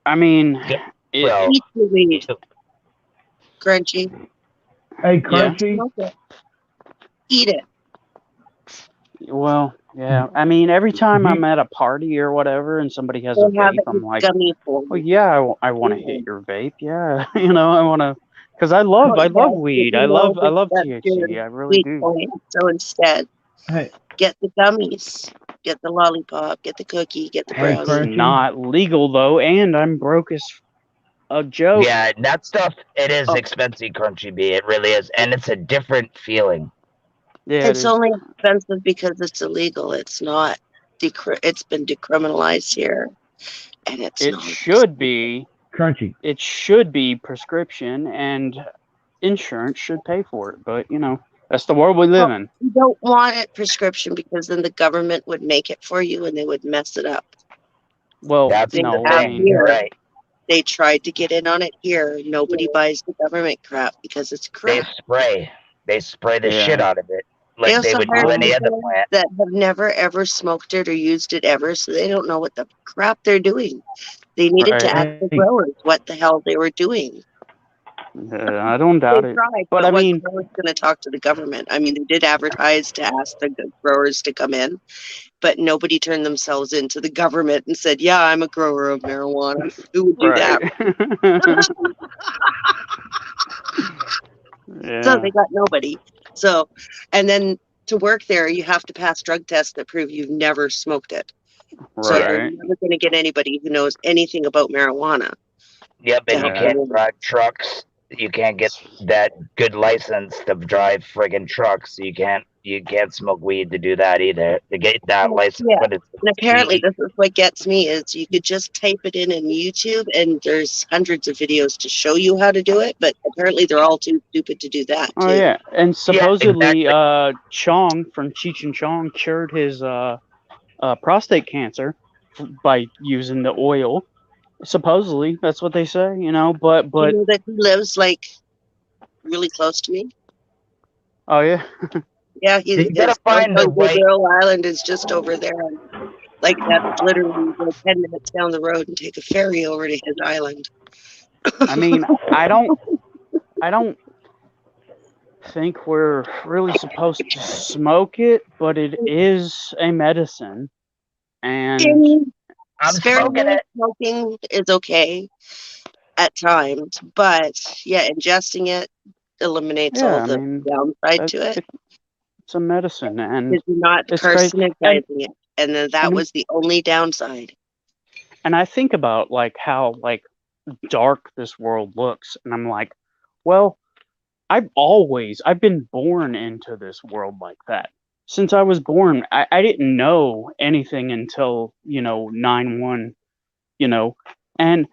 I mean, eat the weed, Crunchy. Hey, Crunchy. Yeah. Eat it. Well, yeah. I mean, every time I'm at a party or whatever, and somebody has a vape, I'm like, well, yeah, I want to hit your vape. Yeah, I want to. Because I love weed. I love THC. I really do. So instead, get the gummies, get the lollipop, get the cookie, get the brownie. It's not legal though, and I'm broke as a joke. Yeah, that stuff, it is expensive, Crunchy B. It really is, and it's a different feeling. Yeah, it's only expensive because it's illegal. It's not. It's been decriminalized here, and it should be. Crunchy. It should be prescription, and insurance should pay for it. But that's the world we live in. You don't want it prescription because then the government would make it for you and they would mess it up. Well, right. They tried to get in on it here. Nobody buys the government crap because it's crap. They spray the shit out of it. Like they would do any other plant. That have never ever smoked it or used it ever, so they don't know what the crap they're doing. They needed to ask the growers what the hell they were doing. I don't doubt it. But I mean, growers going to talk to the government. I mean, they did advertise to ask the growers to come in, but nobody turned themselves into the government and said, "Yeah, I'm a grower of marijuana." Who would do that? So they got nobody. So, and then to work there, you have to pass drug tests that prove you've never smoked it. So you're Right. never going to get anybody who knows anything about marijuana. Yep, and you Yeah. can't drive trucks. You can't get that good license to drive friggin' trucks. You can't smoke weed to do that either. To get that license, Yeah. but it's And apparently, this is what gets me is you could just type it in YouTube, and there's hundreds of videos to show you how to do it. But apparently, they're all too stupid to do that. Oh too. yeah, and supposedly exactly. Chong from Cheech and Chong cured his prostate cancer by using the oil. Supposedly, that's what they say, you know. But You know that he lives like really close to me. oh yeah, Yeah, You gotta find the right. Gabriel Island is just over there. Like that's literally go 10 minutes down the road and take a ferry over to his island. I mean, I don't think we're really supposed to smoke it, but it is a medicine, and I'm smoking it. Smoking is okay at times, but yeah, ingesting it eliminates all the downside to it. It's a medicine, and you're not carcinogizing it, and then that was the only downside. And I think about like how like dark this world looks, and I'm like, well, I've been born into this world like that. Since I was born, I didn't know anything until 9/1, and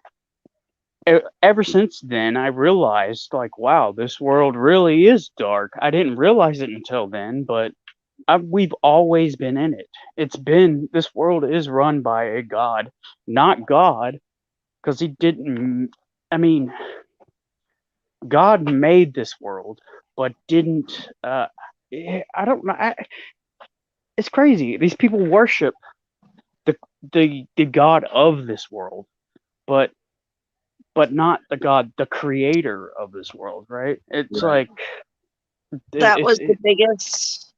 ever since then I realized like, wow, this world really is dark. I didn't realize it until then, but we've always been in it. This world is run by a God, not God, because he didn't. I mean, God made this world, but didn't. I don't know. It's crazy. These people worship the God of this world, but not the God, the creator of this world, right? It's like that was the biggest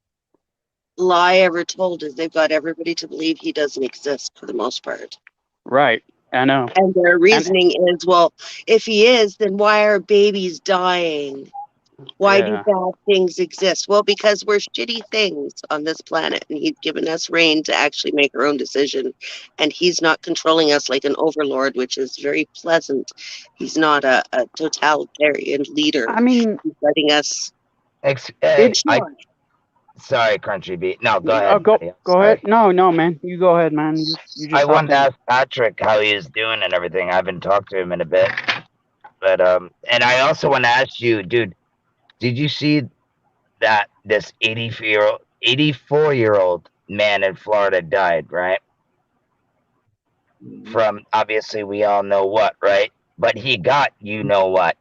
lie ever told, is they've got everybody to believe he doesn't exist for the most part. Right. I know. And their reasoning is, well, if he is, then why are babies dying? Why do bad things exist? Well, because we're shitty things on this planet, and he's given us reign to actually make our own decision. And he's not controlling us like an overlord, which is very pleasant. He's not a totalitarian leader. I mean, he's letting us. Sorry, Crunchy Beat. No, go ahead. Go ahead. No, man. You go ahead, man. You just I wanted to ask Patrick how he is doing and everything. I haven't talked to him in a bit. But and I also want to ask you, dude, did you see that this 84-year-old man in Florida died, right? From obviously we all know what, right? But he got what.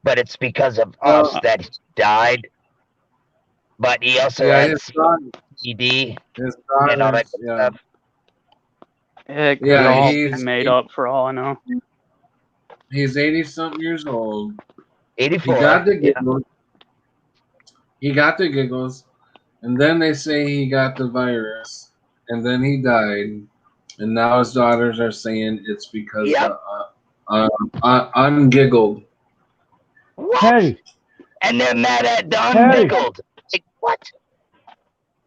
But it's because of us that he died. But he also had CBD and all that stuff. It could all be made up for all I know. He's 80-something years old. 84. He got the giggles. He got the giggles. And then they say he got the virus. And then he died. And now his daughters are saying it's because ungiggled. What? Hey. And they're mad at the ungiggled. Like, what?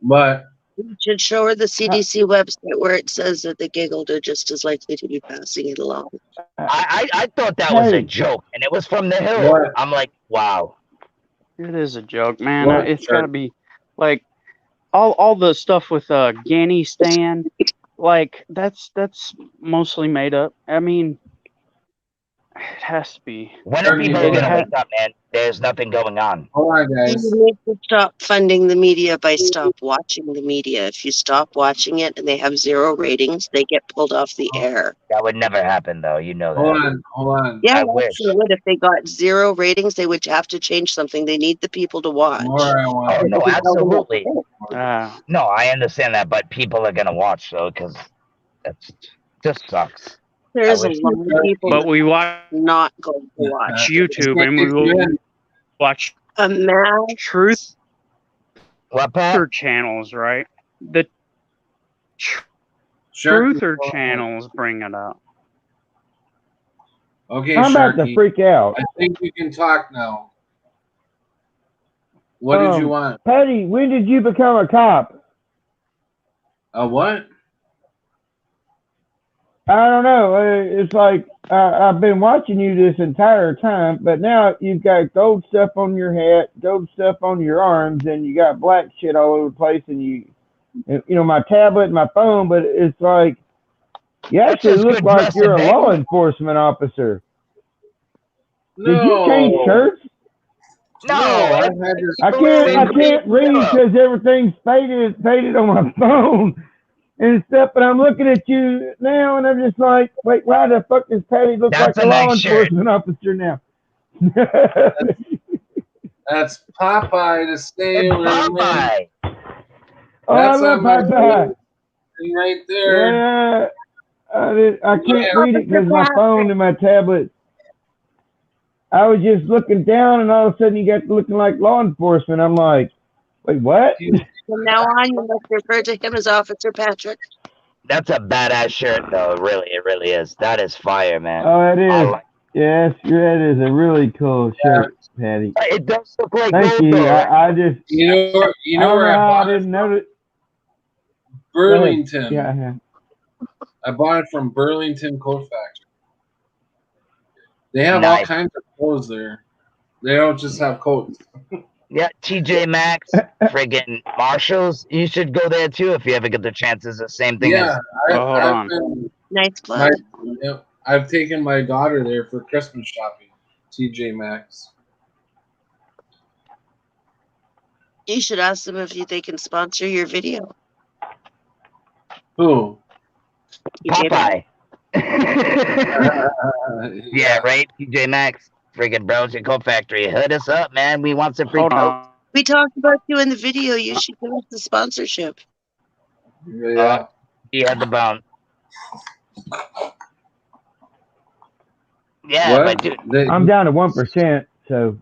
But you should show her the CDC website where it says that the giggled are just as likely to be passing it along. I thought that was a joke, and it was from the hill. What? I'm like, wow. It is a joke, man. It's got to be like all the stuff with Ganny Stan. Like that's mostly made up. I mean, it has to be. When are people gonna wake up, man? There's nothing going on. All right, guys. You need to stop funding the media by stop watching the media. If you stop watching it and they have 0 ratings, they get pulled off the air. That would never happen, though. You know that. Hold on. Yeah, I wish. would. If they got 0 ratings, they would have to change something. They need the people to watch. Oh, no, absolutely. No, I understand that, but people are gonna watch though, because that's just sucks. There's a lot of people, but we watch not going to watch YouTube, and we will watch truth channels, right? The truther channels bring it up. Okay, I'm about to freak out. I think you can talk now. What did you want? Patty, when did you become a cop? A what? I don't know. It's like I've been watching you this entire time, but now you've got gold stuff on your hat, gold stuff on your arms, and you got black shit all over the place. And you know, my tablet and my phone, but it's like you actually look like you're a law enforcement officer. No. Did you change shirts? No, I can't read because everything's faded on my phone and stuff. But I'm looking at you now, and I'm just like, wait, why the fuck does Patty look like a law enforcement officer now? That's Popeye to stay Popeye. Oh, I love Popeye. Right there. Yeah, I can't read it because my phone and my tablet. I was just looking down, and all of a sudden you got looking like law enforcement. I'm like, wait, what? From now on, you must refer to him as Officer Patrick. That's a badass shirt, though. Really, it really is. That is fire, man. Oh, it is. Yes, that is a really cool shirt, Patty. It does look like Thank gold, you. though. I just you know where I bought didn't know it. Burlington. Yeah. I bought it from Burlington Coat Factory. They have all kinds of clothes there. They don't just have coats. Yeah, TJ Maxx, friggin' Marshalls. You should go there too if you ever get the chance. It's the same thing. Yeah, as, nice plug. I've taken my daughter there for Christmas shopping. TJ Maxx. You should ask them if they can sponsor your video. Who? Popeye. Yeah, right. TJ Maxx, friggin' Burlington Coat Factory. Hit us up, man. We want some free coats. We talked about you in the video. You should give us the sponsorship. Yeah. He had the bone. Yeah, but dude, I'm down to 1%. So.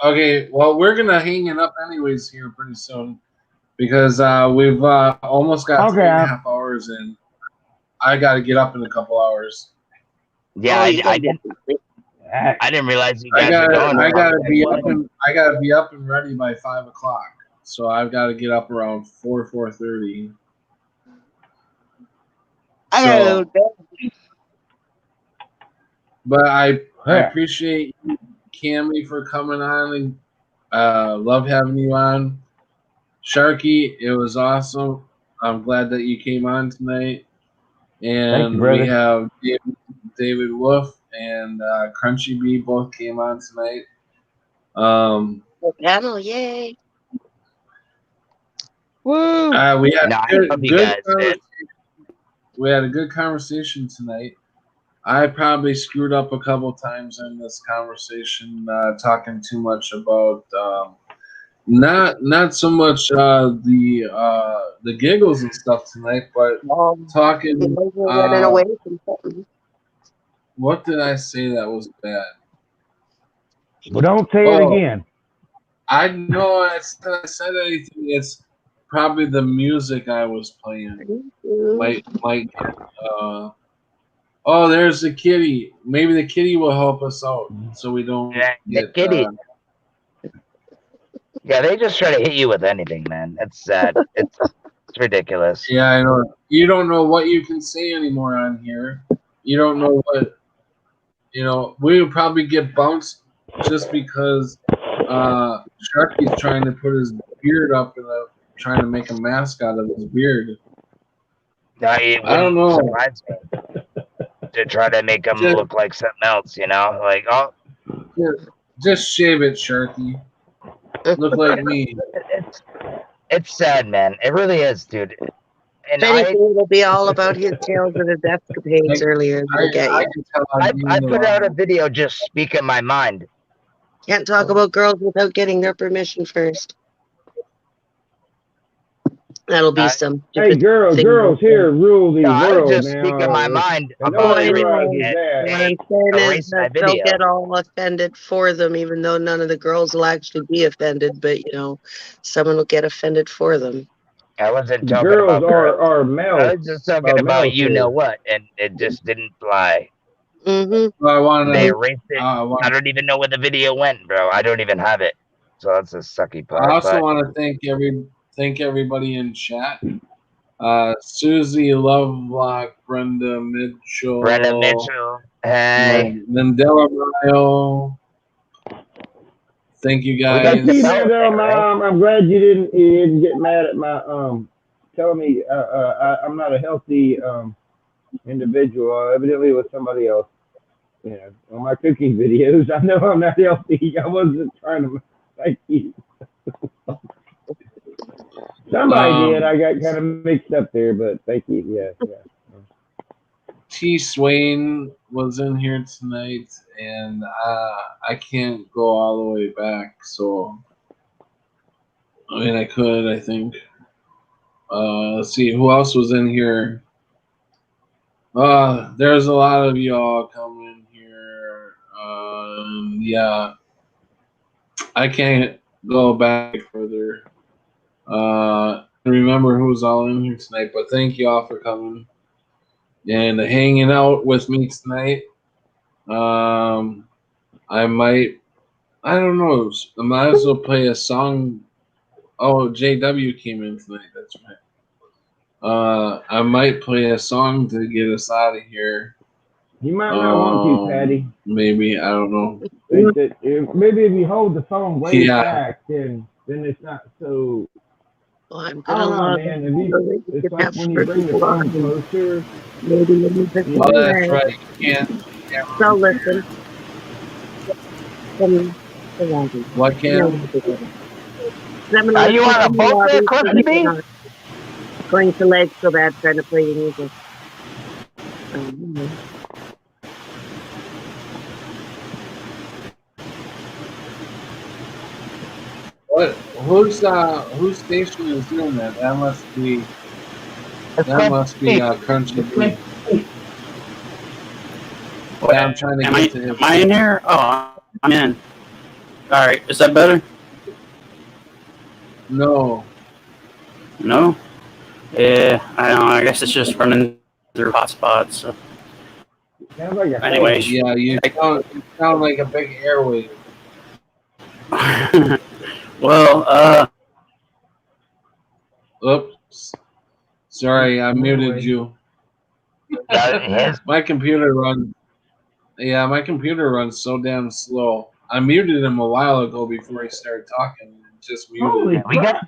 Okay, well, we're gonna hang it up anyways here pretty soon because we've almost got 3.5 hours in. I got to get up in a couple hours. Yeah, I didn't realize you guys were going. I gotta be up and ready by 5 o'clock. So I've got to get up around 4:30. But I appreciate you, Cammy, for coming on and love having you on. Sharky, it was awesome. I'm glad that you came on tonight. And we have David Wolf and Crunchy Bee both came on tonight. Panel, yay! Woo! We had a good conversation tonight. I probably screwed up a couple times in this conversation, talking too much about not so much the giggles and stuff tonight, but talking. What did I say that was bad? Well, don't say it again. I know I said anything. It's probably the music I was playing. Oh, there's the kitty. Maybe the kitty will help us out so we don't get the kitty. Yeah, they just try to hit you with anything, man. It's sad. It's ridiculous. Yeah, I know. You don't know what you can say anymore on here. You don't know what. We would probably get bounced just because Sharky's trying to put his beard up and trying to make a mask out of his beard. I don't know. To try to make him look like something else, like just shave it, Sharky. Look like me. It's sad, man. It really is, dude. And it'll be all about his tales of his escapades earlier. I put out a video just speaking my mind. Can't talk about girls without getting their permission first. That'll be some. Hey, girls here rule the world. I was just speaking my mind about they'll get all offended for them, even though none of the girls will actually be offended. But someone will get offended for them. I wasn't talking about girls. Are male. I was just talking about what, and it just didn't fly. Mm-hmm. Well, they erased it. I don't even know where the video went, bro. I don't even have it. So that's a sucky part. I also but want to thank everybody in chat. Susie Lovelock, Brenda Mitchell, hey, Mandela Mayo. Thank you got guys. Thank you, development, Mandela right? Mom. I'm glad you didn't get mad at my telling me I'm not a healthy individual. Evidently, it was somebody else. You know, on my cooking videos, I know I'm not healthy. I wasn't trying to. Thank you. Somebody did. I got kind of mixed up there, but thank you. Yeah. T. Swain was in here tonight, and I can't go all the way back. So, I mean, I could. I think. Let's see who else was in here. There's a lot of y'all coming here. Yeah, I can't go back further. Remember who's all in here tonight, but thank you all for coming and hanging out with me tonight. I don't know. I might as well play a song. Oh, JW came in tonight. That's right. I might play a song to get us out of here. You might not want to, Patty. Maybe, I don't know. Maybe if you hold the phone way Yeah. back, then it's not so. Well, I'm I don't know, gonna man. It's like when you bring the phone closer. maybe let me put Oh, that's right. You can't. So listen. What can? Are you on a boat there, Clifton? Going to legs so bad trying to play the music. What? Whose station is doing that? That must be Crunchy. Yeah, I'm trying to get to him. Am I in here? Oh, I'm in. All right, is that better? No. No? Yeah, I don't know. I guess it's just running through hotspots. So. Sounds like a Anyway, yeah, you sound like a big airwave. Well, Oops. Sorry, I muted you. My computer runs. Yeah, my computer runs so damn slow. I muted him a while ago before he started talking. Just muted. Holy him. crap!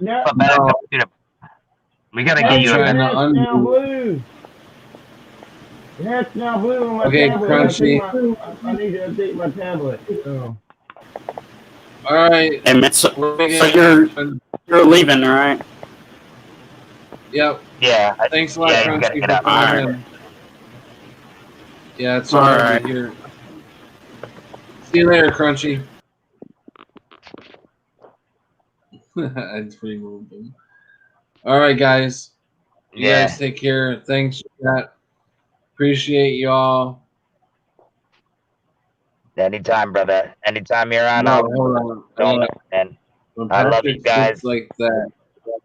We gotta get you a trying to That's undo. now blue. That's now blue on my Okay, tablet. Crunchy. I need to update my tablet. So. All right. And so you're leaving, all right? Yep. Yeah. Thanks a lot, yeah, Crunchy, get for up. coming in. Yeah, it's all right here. See you later, Crunchy. I just removed him. All right, guys. You guys take care. Thanks, chat. Appreciate y'all. Anytime, brother. Anytime you're on, No, hold on. and When I love you Patrick guys. looks like that,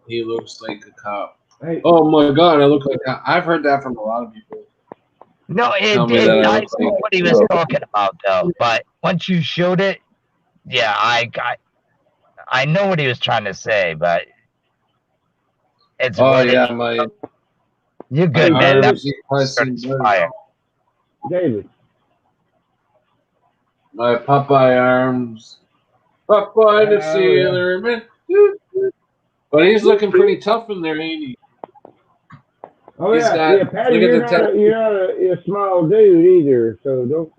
he looks like a cop. Hey. Oh my God, I look like I've heard that from a lot of people. No, I know what he was talking about though. But once you showed it, yeah, I know what he was trying to say, but it's you're good, man. That's fire. David. My Popeye arms. Popeye the Sailor Man. But he's looking pretty tough in there, ain't he? Oh yeah, Patty, you're not a small dude either, so don't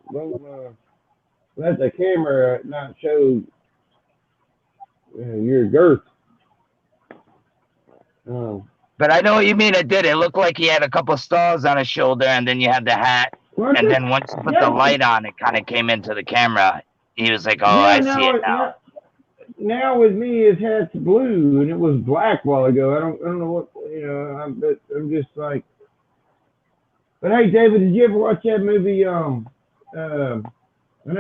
let the camera not show your girth. But I know what you mean. It did. It looked like he had a couple stars on his shoulder, and then you had the hat, and then once you put the light on, it kind of came into the camera. He was like, "Oh, I see it now." Now with me, his hat's blue, and it was black a while ago. I don't know what I'm just like. But hey, David, did you ever watch that movie? I know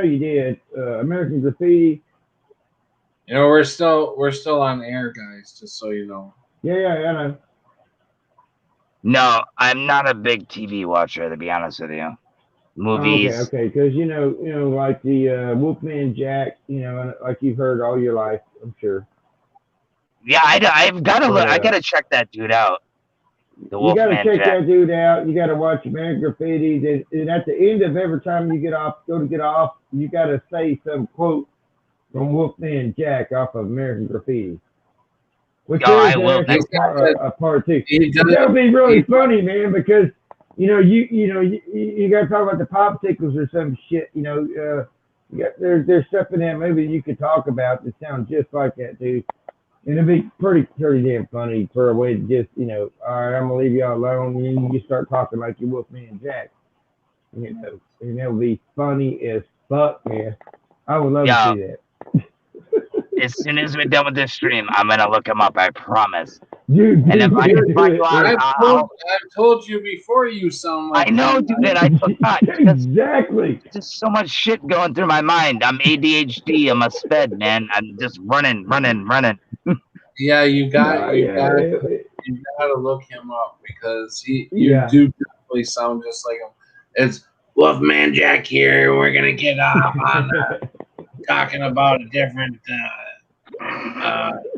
you did. American Graffiti. You know, we're still on air, guys. Just so you know. Yeah, I know. No, I'm not a big TV watcher, to be honest with you. movies. Okay, because you know, like the Wolfman Jack, like you've heard all your life, I'm sure. Yeah, I've got to look. I Yeah. got to check that dude out. The You got to Wolfman check Jack. that dude out. You got to watch American Graffiti. And at the end of every time you go to get off, you got to say some quote from Wolfman Jack off of American Graffiti. Which Oh, I is will. a part two. That'll be really funny, man, because you got to talk about the popsicles or some shit. There's stuff in that movie you could talk about that sounds just like that, dude. And it'd be pretty damn funny for a way to just, all right, I'm gonna leave y'all alone, and then you just start talking like you Wolfman Jack. And that would be funny as fuck, man. I would love to see that. As soon as we're done with this stream, I'm gonna look him up. I promise. Dude, and if I can find you out, I've told you before. You sound like I know, dude, and I forgot. Exactly. Just so much shit going through my mind. I'm ADHD. I'm a sped, man. I'm just running. Yeah, you got to look him up because you do definitely sound just like him. It's Wolfman Jack here. We're gonna get off on talking about a different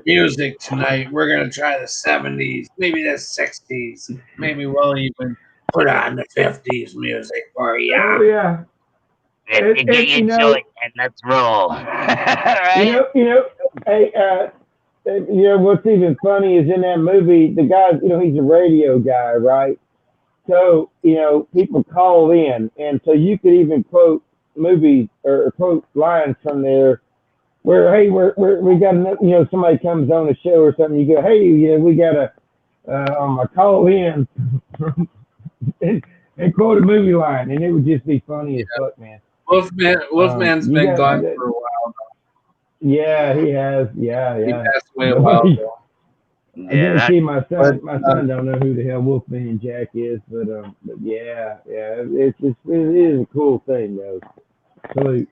music tonight. We're gonna try the 70s, maybe the 60s, maybe we'll even put on the 50s music for you. Oh yeah. Get you chilling, and let's roll. Right? Hey, what's even funny is in that movie, the guy, he's a radio guy, right? So, people call in, and so you could even quote movies or quote lines from there where, hey, we got, somebody comes on a show or something, you go, hey, we got a call in and quote a movie line, and it would just be funny as fuck, man. Wolfman's been gone for a while. Yeah, he has. Yeah. He passed away a while ago. See, my son don't know who the hell Wolfman Jack is, but yeah, it is a cool thing though. So, I'm